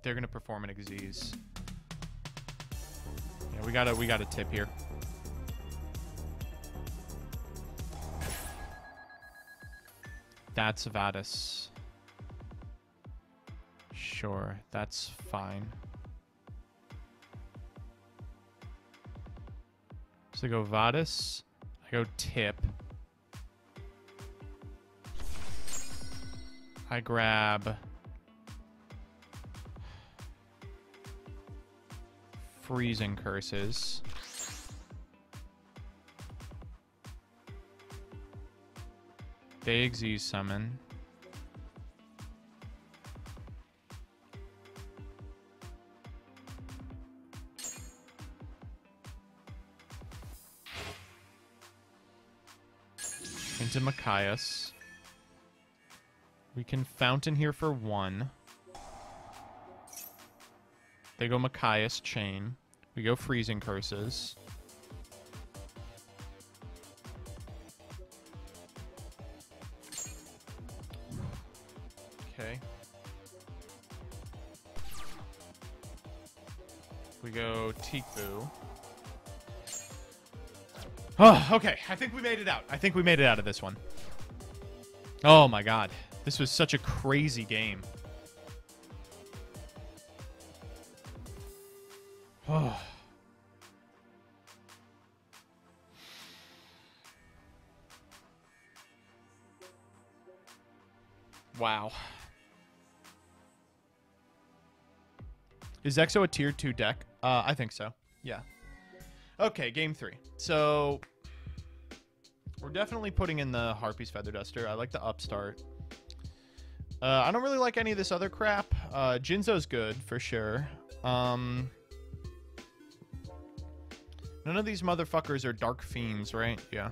they're gonna perform an Xyz. Yeah, we got a tip here. That's Vadis. Sure, that's fine. So I go Vadis. I go tip. I grab Freezing Curses. They Xyz summon. Into Machias. We can Fountain here for 1. They go Machias Chain. We go Freezing Curses. Okay. We go Teekboo. Oh, okay. I think we made it out. I think we made it out of this one. Oh my god. This was such a crazy game. Oh. Wow. Is EXO a tier 2 deck? I think so. Yeah. Okay, game 3. So we're definitely putting in the Harpy's Feather Duster. I like the Upstart. I don't really like any of this other crap. Jinzo's good for sure. None of these motherfuckers are Dark Fiends, right? Yeah.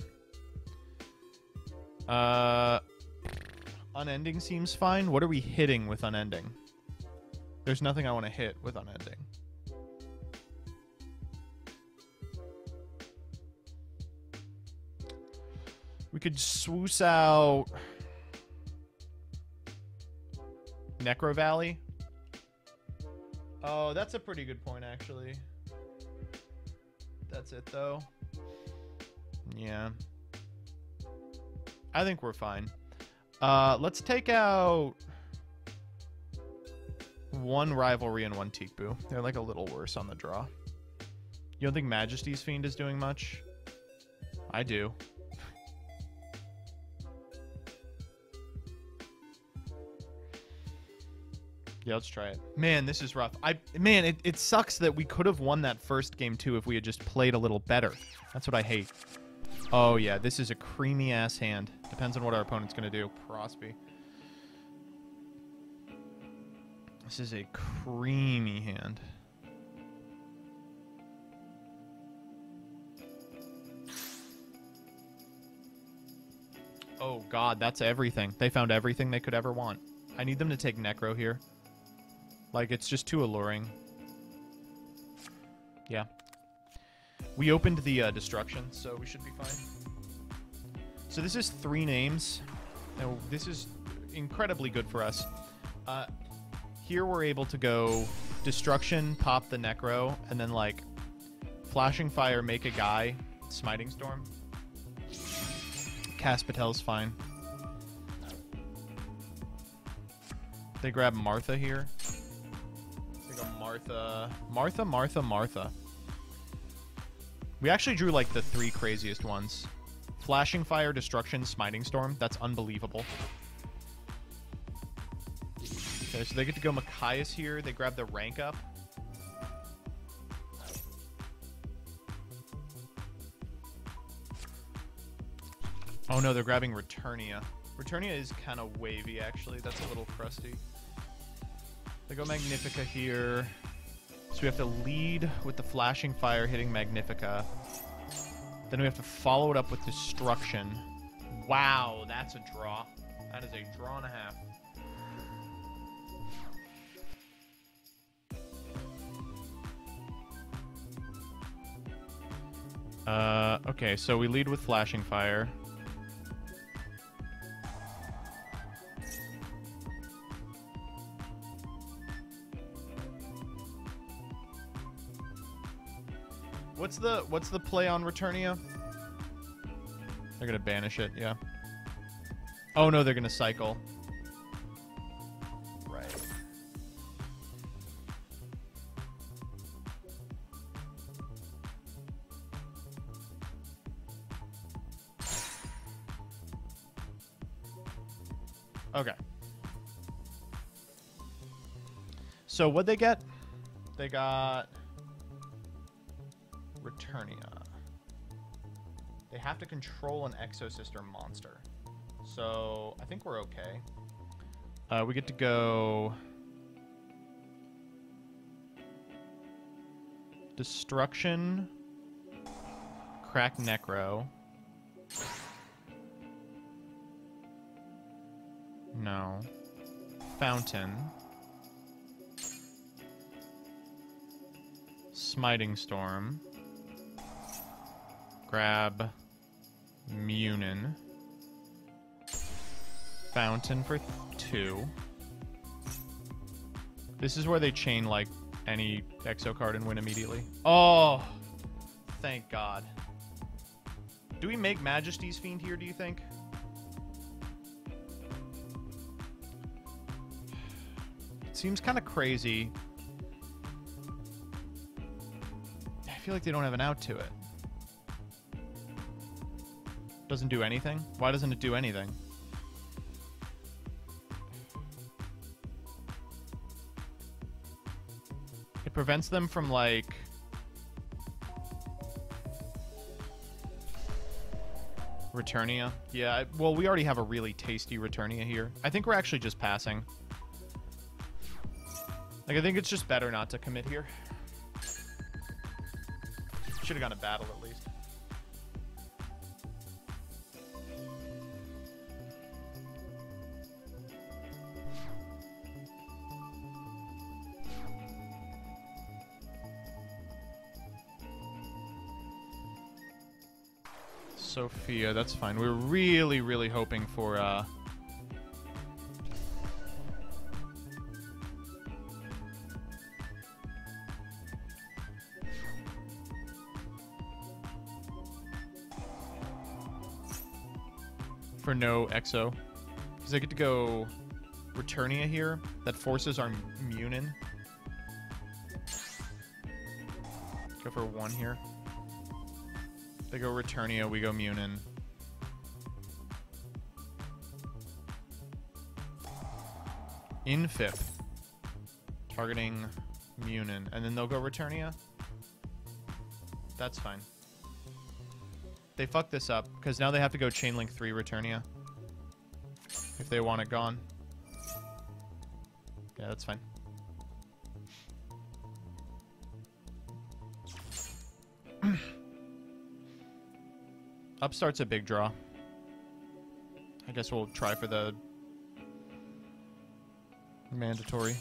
Unending seems fine. What are we hitting with Unending? There's nothing I want to hit with Unending. We could swoosh out Necro Valley. Oh, that's a pretty good point, actually. That's it, though. Yeah. I think we're fine. Let's take out 1 Rivalry and 1 Teekboo. They're like a little worse on the draw. You don't think Majesty's Fiend is doing much? I do. Yeah, let's try it. Man, this is rough. Man, it sucks that we could have won that first game, too, if we had just played a little better. That's what I hate. Oh, yeah, this is a creamy-ass hand. Depends on what our opponent's going to do. Prosby. This is a creamy hand. Oh, God, that's everything. They found everything they could ever want. I need them to take Necro here. Like, it's just too alluring. Yeah. We opened the destruction, so we should be fine. So this is 3 names. Now, this is incredibly good for us. Here we're able to go destruction, pop the Necro, and then, like, flashing fire, make a guy, smiting storm. Cast Patel's fine. They grab Martha here. They go Martha. We actually drew like the 3 craziest ones. Flashing Fire, Destruction, Smiting Storm. That's unbelievable. Okay, so they get to go Machias here. They grab the rank up. Oh no, they're grabbing Returnia. Returnia is kind of wavy, actually. That's a little crusty. They go Magnifica here. So we have to lead with the Flashing Fire hitting Magnifica. Then we have to follow it up with Destruction. Wow, that's a draw. That is a draw and a half. Okay, so we lead with Flashing Fire. What's the play on Returnia? They're gonna banish it, yeah. Oh no, they're gonna cycle. Right. Okay. So what'd they get? They got Returnia. They have to control an Exosister monster. So I think we're okay. We get to go Destruction, crack Necro, No. Fountain. Smiting Storm. Grab Munin. Fountain for 2. This is where they chain, like, any Exo card and win immediately. Oh! Thank God. Do we make Majesty's Fiend here, do you think? It seems kind of crazy. I feel like they don't have an out to it. Doesn't do anything? Why doesn't it do anything? It prevents them from, like... Returnia. Yeah, well, we already have a really tasty Returnia here. I think we're actually just passing. Like, I think it's just better not to commit here. Should have gone to battle at least. Sophia, that's fine. We were really, really hoping for, for no Exo. Because I get to go Returnia here. That forces our Munin. Go for 1 here. They go Returnia, we go Munin. In 5th. Targeting Munin. And then they'll go Returnia. That's fine. They fucked this up, because now they have to go Chainlink 3 Returnia. If they want it gone. Yeah, that's fine. Upstart's a big draw. I guess we'll try for the mandatory.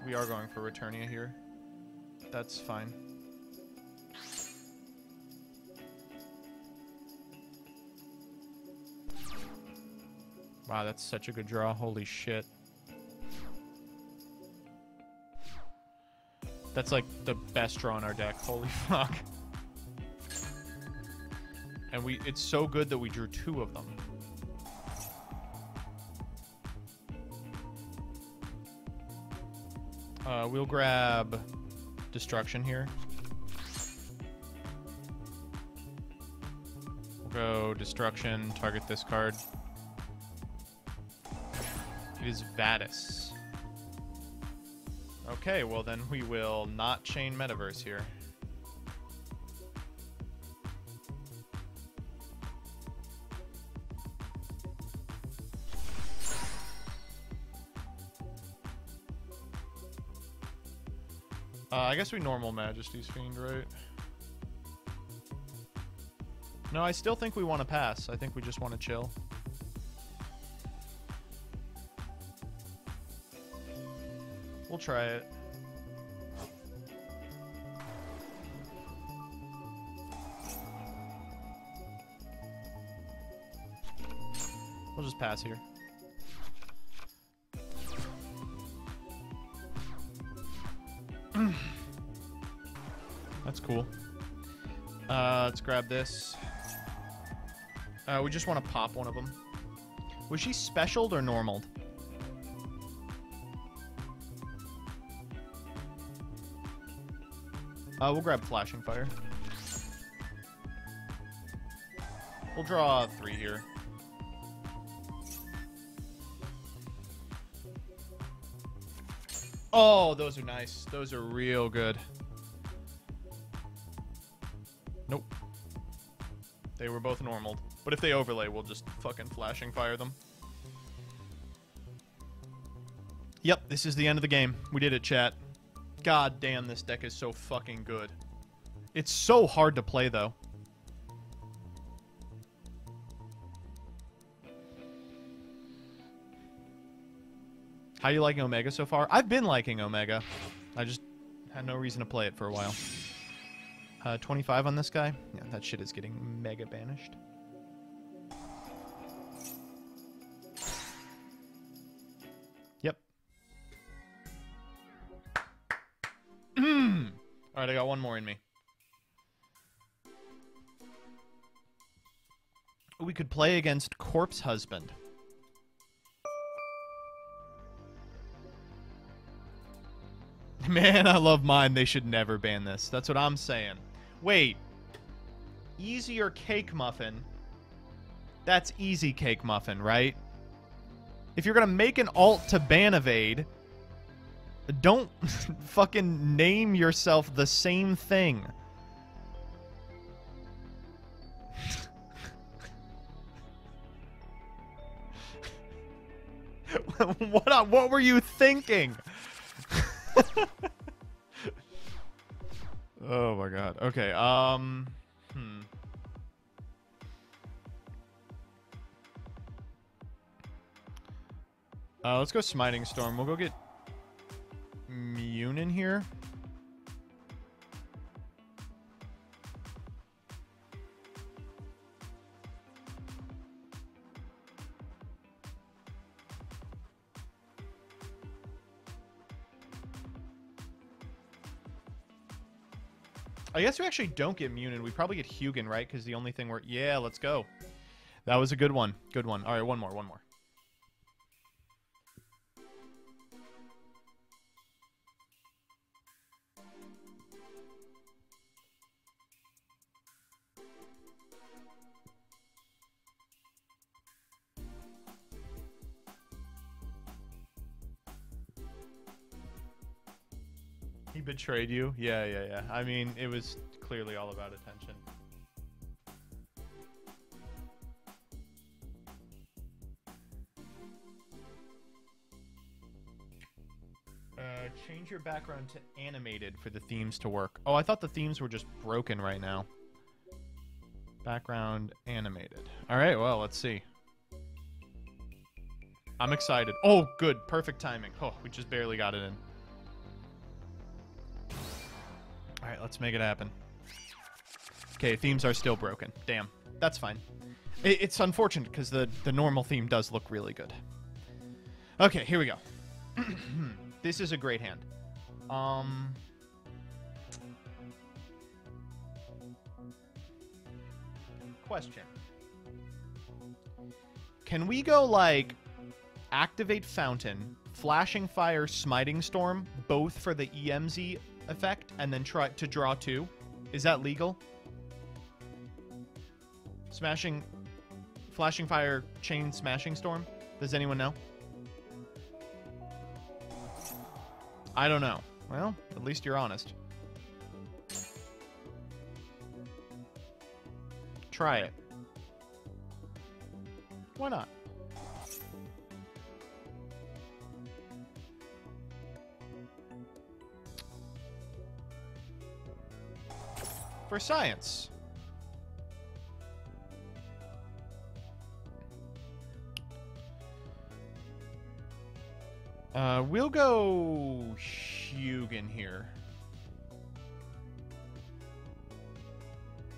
We are going for Returnia here. That's fine. Wow, that's such a good draw. Holy shit. That's like the best draw in our deck. Holy fuck. And it's so good that we drew 2 of them. We'll grab Destruction here. We'll go Destruction, target this card. It is Vadis. Okay, well then we will not chain Metaverse here. I guess we normal Majesty's Fiend, right? No, I still think we want to pass. I think we just want to chill. We'll try it. We'll just pass here. That's cool. Let's grab this. We just want to pop one of them. Was she specialed or normaled? We'll grab Flashing Fire. We'll draw 3 here. Oh, those are nice. Those are real good. Nope. They were both normaled. But if they overlay, we'll just fucking Flashing Fire them. Yep, this is the end of the game. We did it, chat. God damn, this deck is so fucking good. It's so hard to play, though. How you liking Omega so far? I've been liking Omega. I just had no reason to play it for a while. 25 on this guy? Yeah, that shit is getting mega banished. Yep. Alright, I got one more in me. We could play against Corpse Husband. Man, I love mine. They should never ban this. That's what I'm saying. Wait. Easy or Cake Muffin? That's Easy Cake Muffin, right? If you're gonna make an alt to ban evade, don't fucking name yourself the same thing. What were you thinking? Oh my god. Okay, let's go Smiting Storm. We'll go get Mune in here. I guess we actually don't get Munin. We probably get Hugin, right? Because the only thing we're... Yeah, let's go. That was a good one. Good one. All right, one more. He betrayed you? Yeah. I mean, it was clearly all about attention. Change your background to animated for the themes to work. Oh, I thought the themes were just broken right now. Background animated. All right, well, let's see. I'm excited. Oh, good. Perfect timing. Oh, we just barely got it in. All right, let's make it happen. Okay, themes are still broken. Damn. That's fine. It's unfortunate because the normal theme does look really good. Okay, here we go. This is a great hand. Question. Can we go, like, activate Fountain, Flashing Fire, Smiting Storm, both for the EMZ effect, and then try to draw 2? Is that legal? Flashing Fire, Chain Smashing Storm? Does anyone know? I don't know. Well, at least you're honest. Try it. Why not? For science. We'll go Hugin here.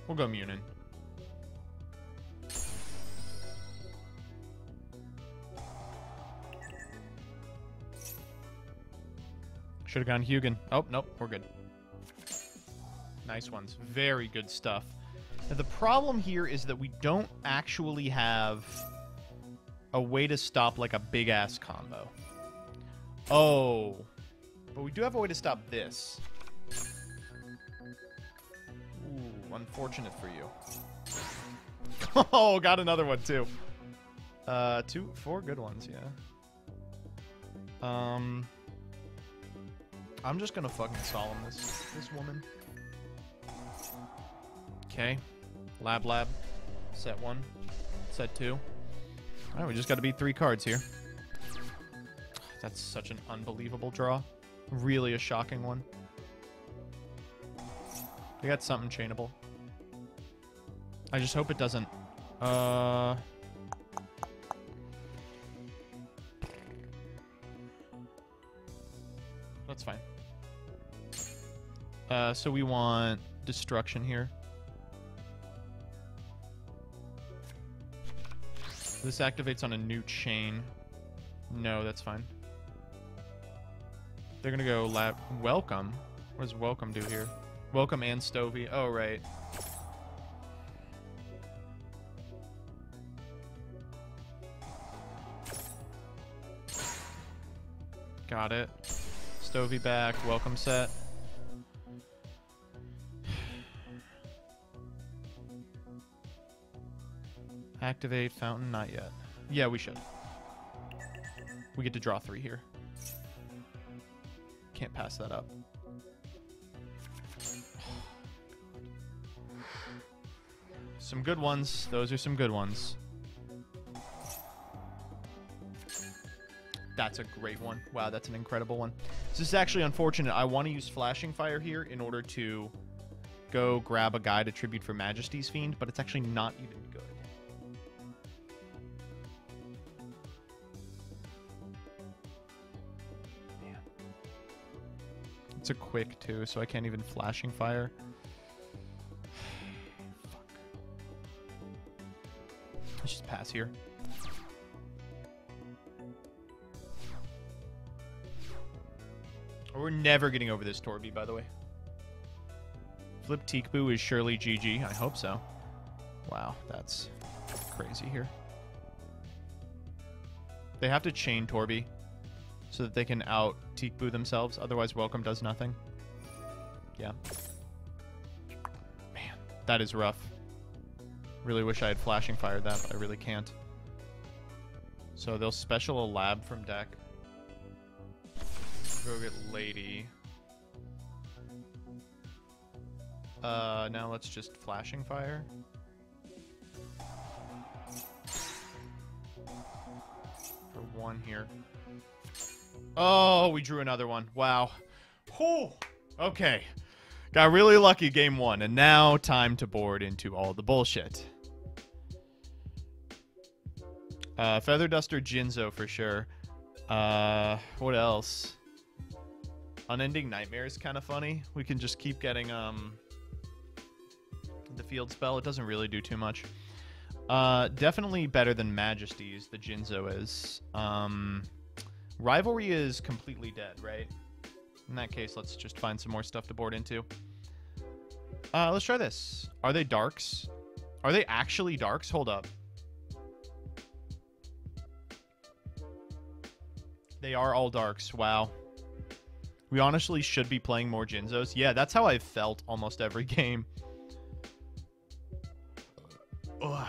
We'll go Munin. Should have gone Hugin. Oh, nope, we're good. Nice ones. Very good stuff. Now, the problem here is that we don't actually have a way to stop, like, a big-ass combo. Oh. But we do have a way to stop this. Ooh, unfortunate for you. Oh, got another one, too. 4 good ones, yeah. I'm just gonna fucking solemn this woman. Okay. Lab. Set 1. Set 2. Alright, we just gotta beat 3 cards here. That's such an unbelievable draw. Really a shocking one. We got something chainable. I just hope it doesn't... That's fine. So we want destruction here. This activates on a new chain. No, that's fine. They're gonna go welcome. What does welcome do here? Welcome and Stovey. Oh, right. Got it. Stovey back. Welcome set. Activate fountain. Not yet. Yeah, we should. We get to draw 3 here. Can't pass that up. Some good ones. Those are some good ones. That's a great one. Wow, that's an incredible one. This is actually unfortunate. I want to use Flashing Fire here in order to go grab a guy to tribute for Majesty's Fiend, but it's actually not even good. Man. It's a quick, too, so I can't even Flashing Fire. Fuck. Let's just pass here. We're never getting over this Torby, by the way. Flip Teekboo is surely GG. I hope so. Wow, that's crazy here. They have to chain Torby so that they can out Teekboo themselves. Otherwise, Welcome does nothing. Yeah. Man, that is rough. Really wish I had Flashing Fired that, but I really can't. So they'll special a lab from deck. Go get Lady. Now let's just Flashing Fire. For 1 here. Oh, we drew another one. Wow. Whew. Okay. Got really lucky game 1, and now time to board into all the bullshit. Feather Duster Jinzo for sure. What else? Unending Nightmare is kind of funny. We can just keep getting the field spell. It doesn't really do too much. Definitely better than Majesty's, the Jinzo is. Rivalry is completely dead, right? In that case, let's just find some more stuff to board into. Let's try this. Are they darks? Are they actually darks? Hold up. They are all darks. Wow. We honestly should be playing more Jinzos. Yeah, that's how I've felt almost every game. Ugh.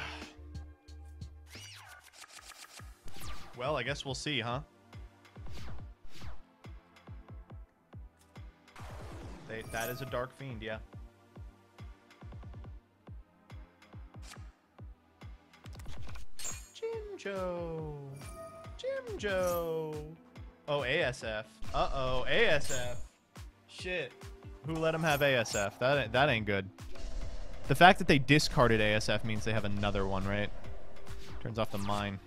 Well, I guess we'll see, huh? That is a Dark Fiend, yeah. Jimjo. Jimjo. Oh, ASF. Uh-oh, ASF. Shit. Who let him have ASF? That ain't good. The fact that they discarded ASF means they have another one, right? Turns off the mine.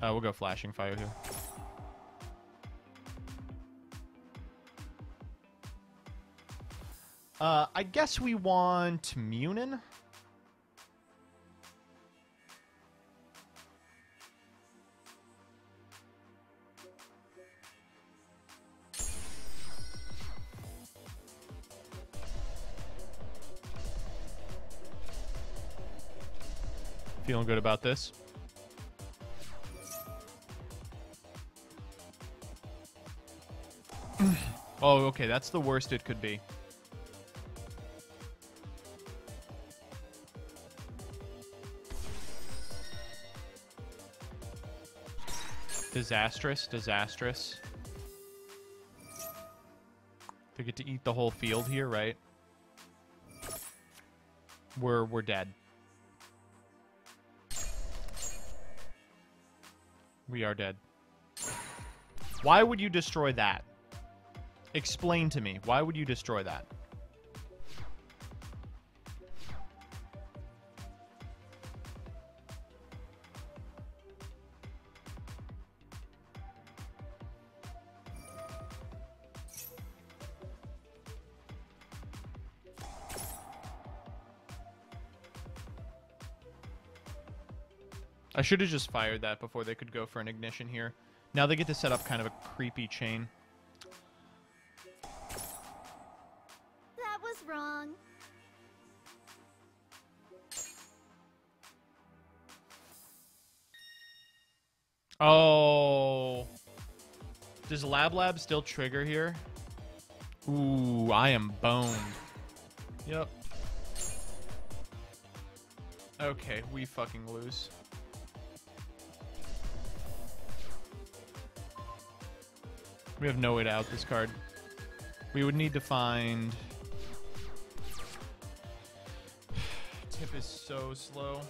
We'll go Flashing Fire here. I guess we want Munin. Feeling good about this. Oh, okay, that's the worst it could be. Disastrous, disastrous. They get to eat the whole field here, right? We're dead. We are dead. Why would you destroy that? Explain to me. Why would you destroy that? I should have just fired that before they could go for an ignition here. Now they get to set up kind of a creepy chain. That was wrong. Oh. Does Lab still trigger here? Ooh, I am boned. Yep. Okay, we fucking lose. We have no way to out this card. We would need to find... Tip is so slow.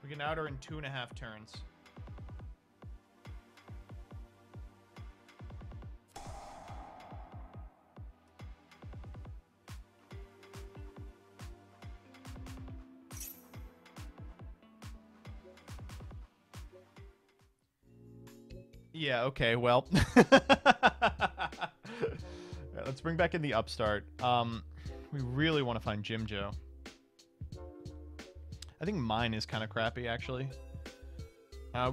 We can out her in 2.5 turns. Yeah, okay, well. Alright, let's bring back in the upstart. We really want to find Jim Joe. I think mine is kind of crappy, actually.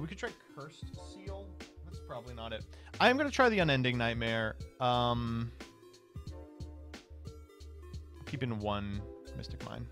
We could try Cursed Seal. That's probably not it. I am going to try the Unending Nightmare. Keeping one Mystic Mine.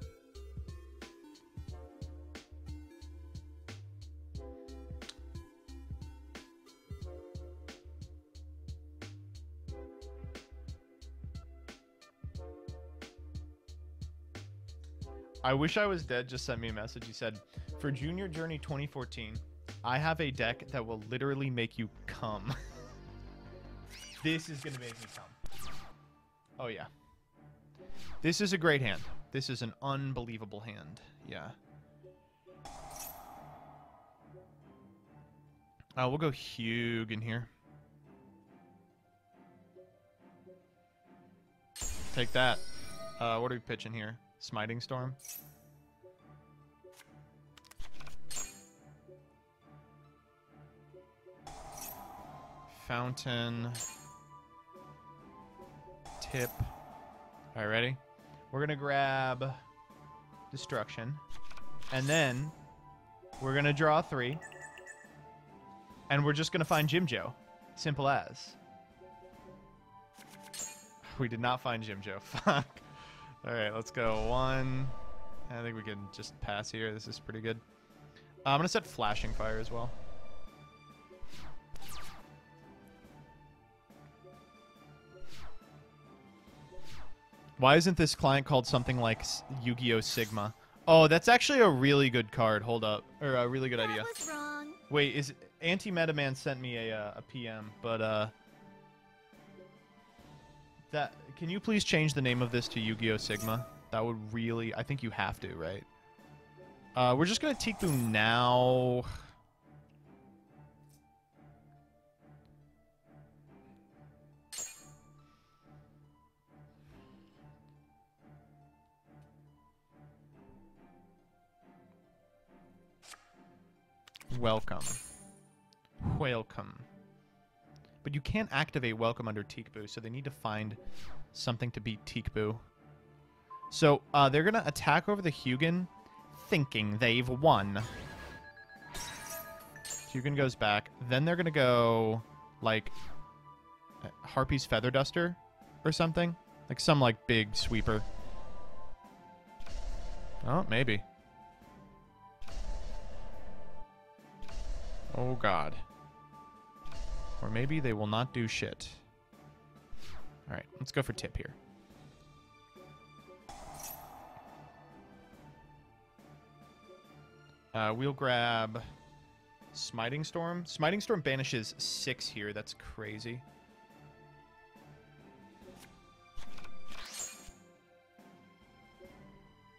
I Wish I Was Dead just sent me a message. He said, for Junior Journey 2014, I have a deck that will literally make you come. This is going to make me come. Oh, yeah. This is a great hand. This is an unbelievable hand. Yeah. We'll go Hugh in here. Take that. What are we pitching here? Smiting Storm. Fountain. Tip. Alright, ready? We're gonna grab Destruction. And then we're gonna draw 3. And we're just gonna find Jim Joe. Simple as. We did not find Jim Joe. Fuck. Alright, let's go. 1. I think we can just pass here. This is pretty good. I'm gonna set Flashing Fire as well. Why isn't this client called something like Yu-Gi-Oh! Sigma? Oh, that's actually a really good card. Hold up. Or a really good idea. That was wrong. Wait, is Anti-Meta Man sent me a PM, but that can you please change the name of this to Yu-Gi-Oh! Sigma? That would really, I think you have to, right? We're just gonna Teekboo now. Welcome. Welcome. But you can't activate Welcome under Teekboo, so they need to find something to beat Teekboo. So, they're gonna attack over the Hugin, thinking they've won. Hugin goes back. Then they're gonna go, like, Harpy's Feather Duster or something. Like, some, like, big sweeper. Oh, maybe. Oh, God. Or maybe they will not do shit. Alright, let's go for Tip here. We'll grab Smiting Storm. Smiting Storm banishes 6 here. That's crazy.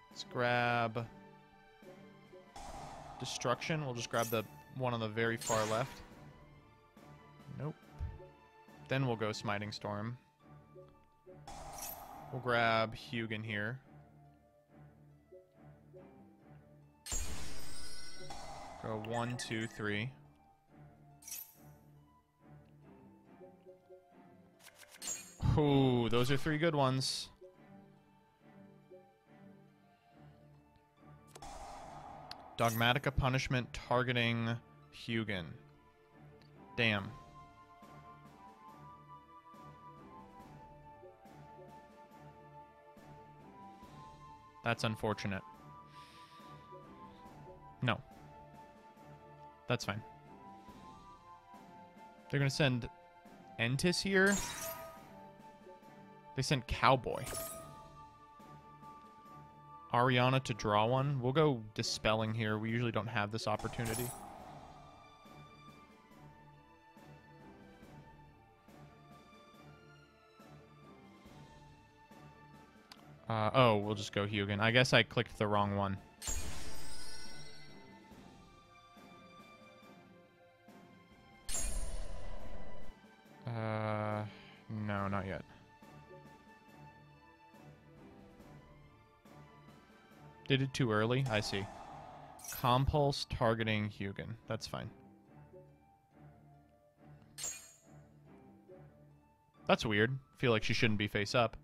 Let's grab Destruction. We'll just grab the one on the very far left. Nope. Then we'll go Smiting Storm. We'll grab Hugin here. Go 1, 2, 3. Ooh, those are 3 good ones. Dogmatica punishment targeting Hugin. Damn. That's unfortunate. No. That's fine. They're gonna send Entis here. They sent Cowboy. Ariana to draw one. We'll go Dispelling here. We usually don't have this opportunity. Oh, we'll just go Hugin. I guess I clicked the wrong one. No, not yet. Did it too early? I see. Compulse targeting Hugin. That's fine. That's weird. Feel like she shouldn't be face up.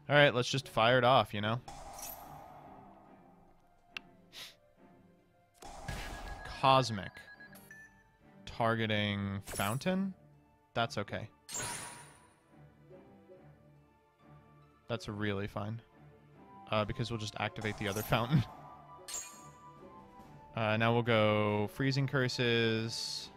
Alright, let's just fire it off, you know? Cosmic. Targeting Fountain? That's okay. That's really fine. Because we'll just activate the other fountain. Now we'll go Freezing Curses.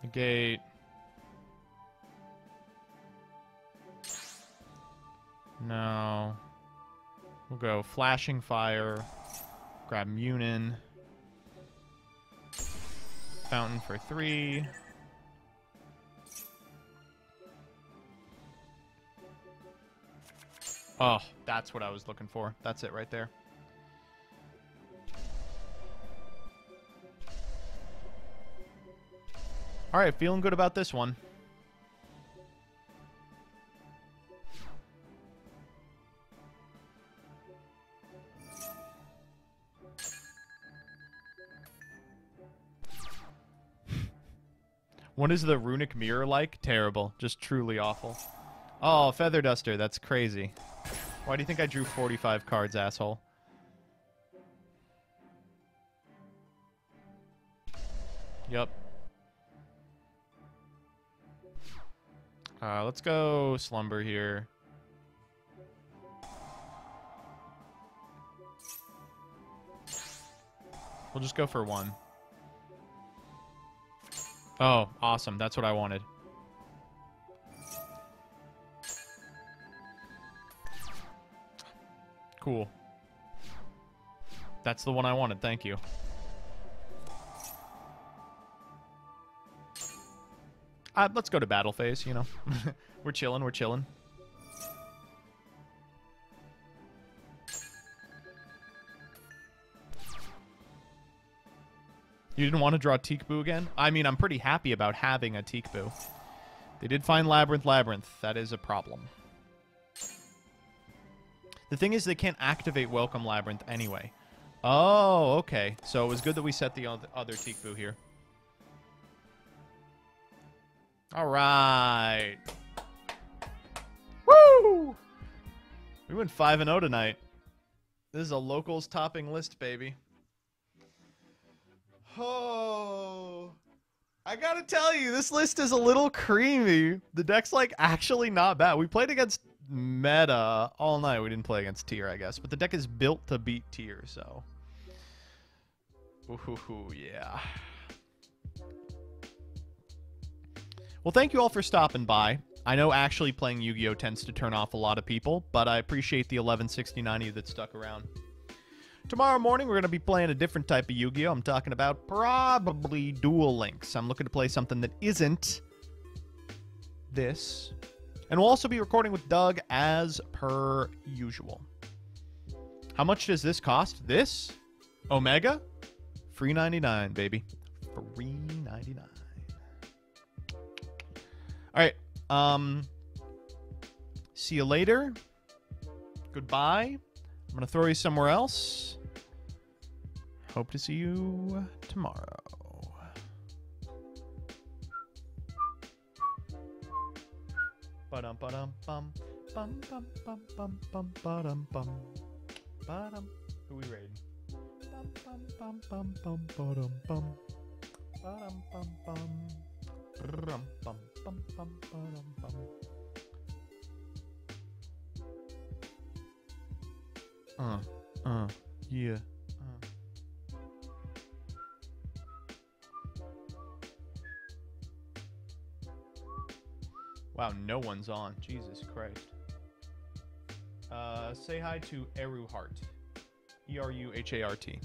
Negate. No. We'll go Flashing Fire. Grab Munin. Fountain for 3. Oh, that's what I was looking for. That's it right there. Alright, feeling good about this one. What is the runic mirror like? Terrible. Just truly awful. Oh, Feather Duster. That's crazy. Why do you think I drew 45 cards, asshole? Yep. Let's go Slumber here. We'll just go for 1. Oh, awesome. That's what I wanted. Cool. That's the one I wanted. Thank you. Let's go to battle phase, you know. We're chilling. We're chilling. You didn't want to draw Teekboo again? I mean, I'm pretty happy about having a Teekboo. They did find Labyrinth. That is a problem. The thing is, they can't activate Welcome Labyrinth anyway. Oh, okay. So it was good that we set the other Teekboo here. All right. Woo! We went 5-0 tonight. This is a locals topping list, baby. Oh, I gotta tell you, this list is a little creamy. The deck's, like, actually not bad. We played against meta all night. We didn't play against tier, I guess. But the deck is built to beat tier, so. Ooh, yeah. Well, thank you all for stopping by. I know actually playing Yu-Gi-Oh! Tends to turn off a lot of people, but I appreciate the 1169 of you that stuck around. Tomorrow morning, we're going to be playing a different type of Yu-Gi-Oh! I'm talking about probably Duel Links. I'm looking to play something that isn't this. And we'll also be recording with Doug as per usual. How much does this cost? This? Omega? Free 99, baby. Free 99. Alright. See you later. Goodbye. I'm going to throw you somewhere else. Hope to see you tomorrow. Ba-dum ba-dum bum bum bum bum bum bum ba-dum bum. Ba-dum. Who we raiding? Bum bum bum bum bum ba-dum bum. Ba-dum bum bum. Brum bum bum bum ba-dum bum. Yeah. Wow, no one's on. Jesus Christ. Say hi to Eruhart. E-R-U-H-A-R-T.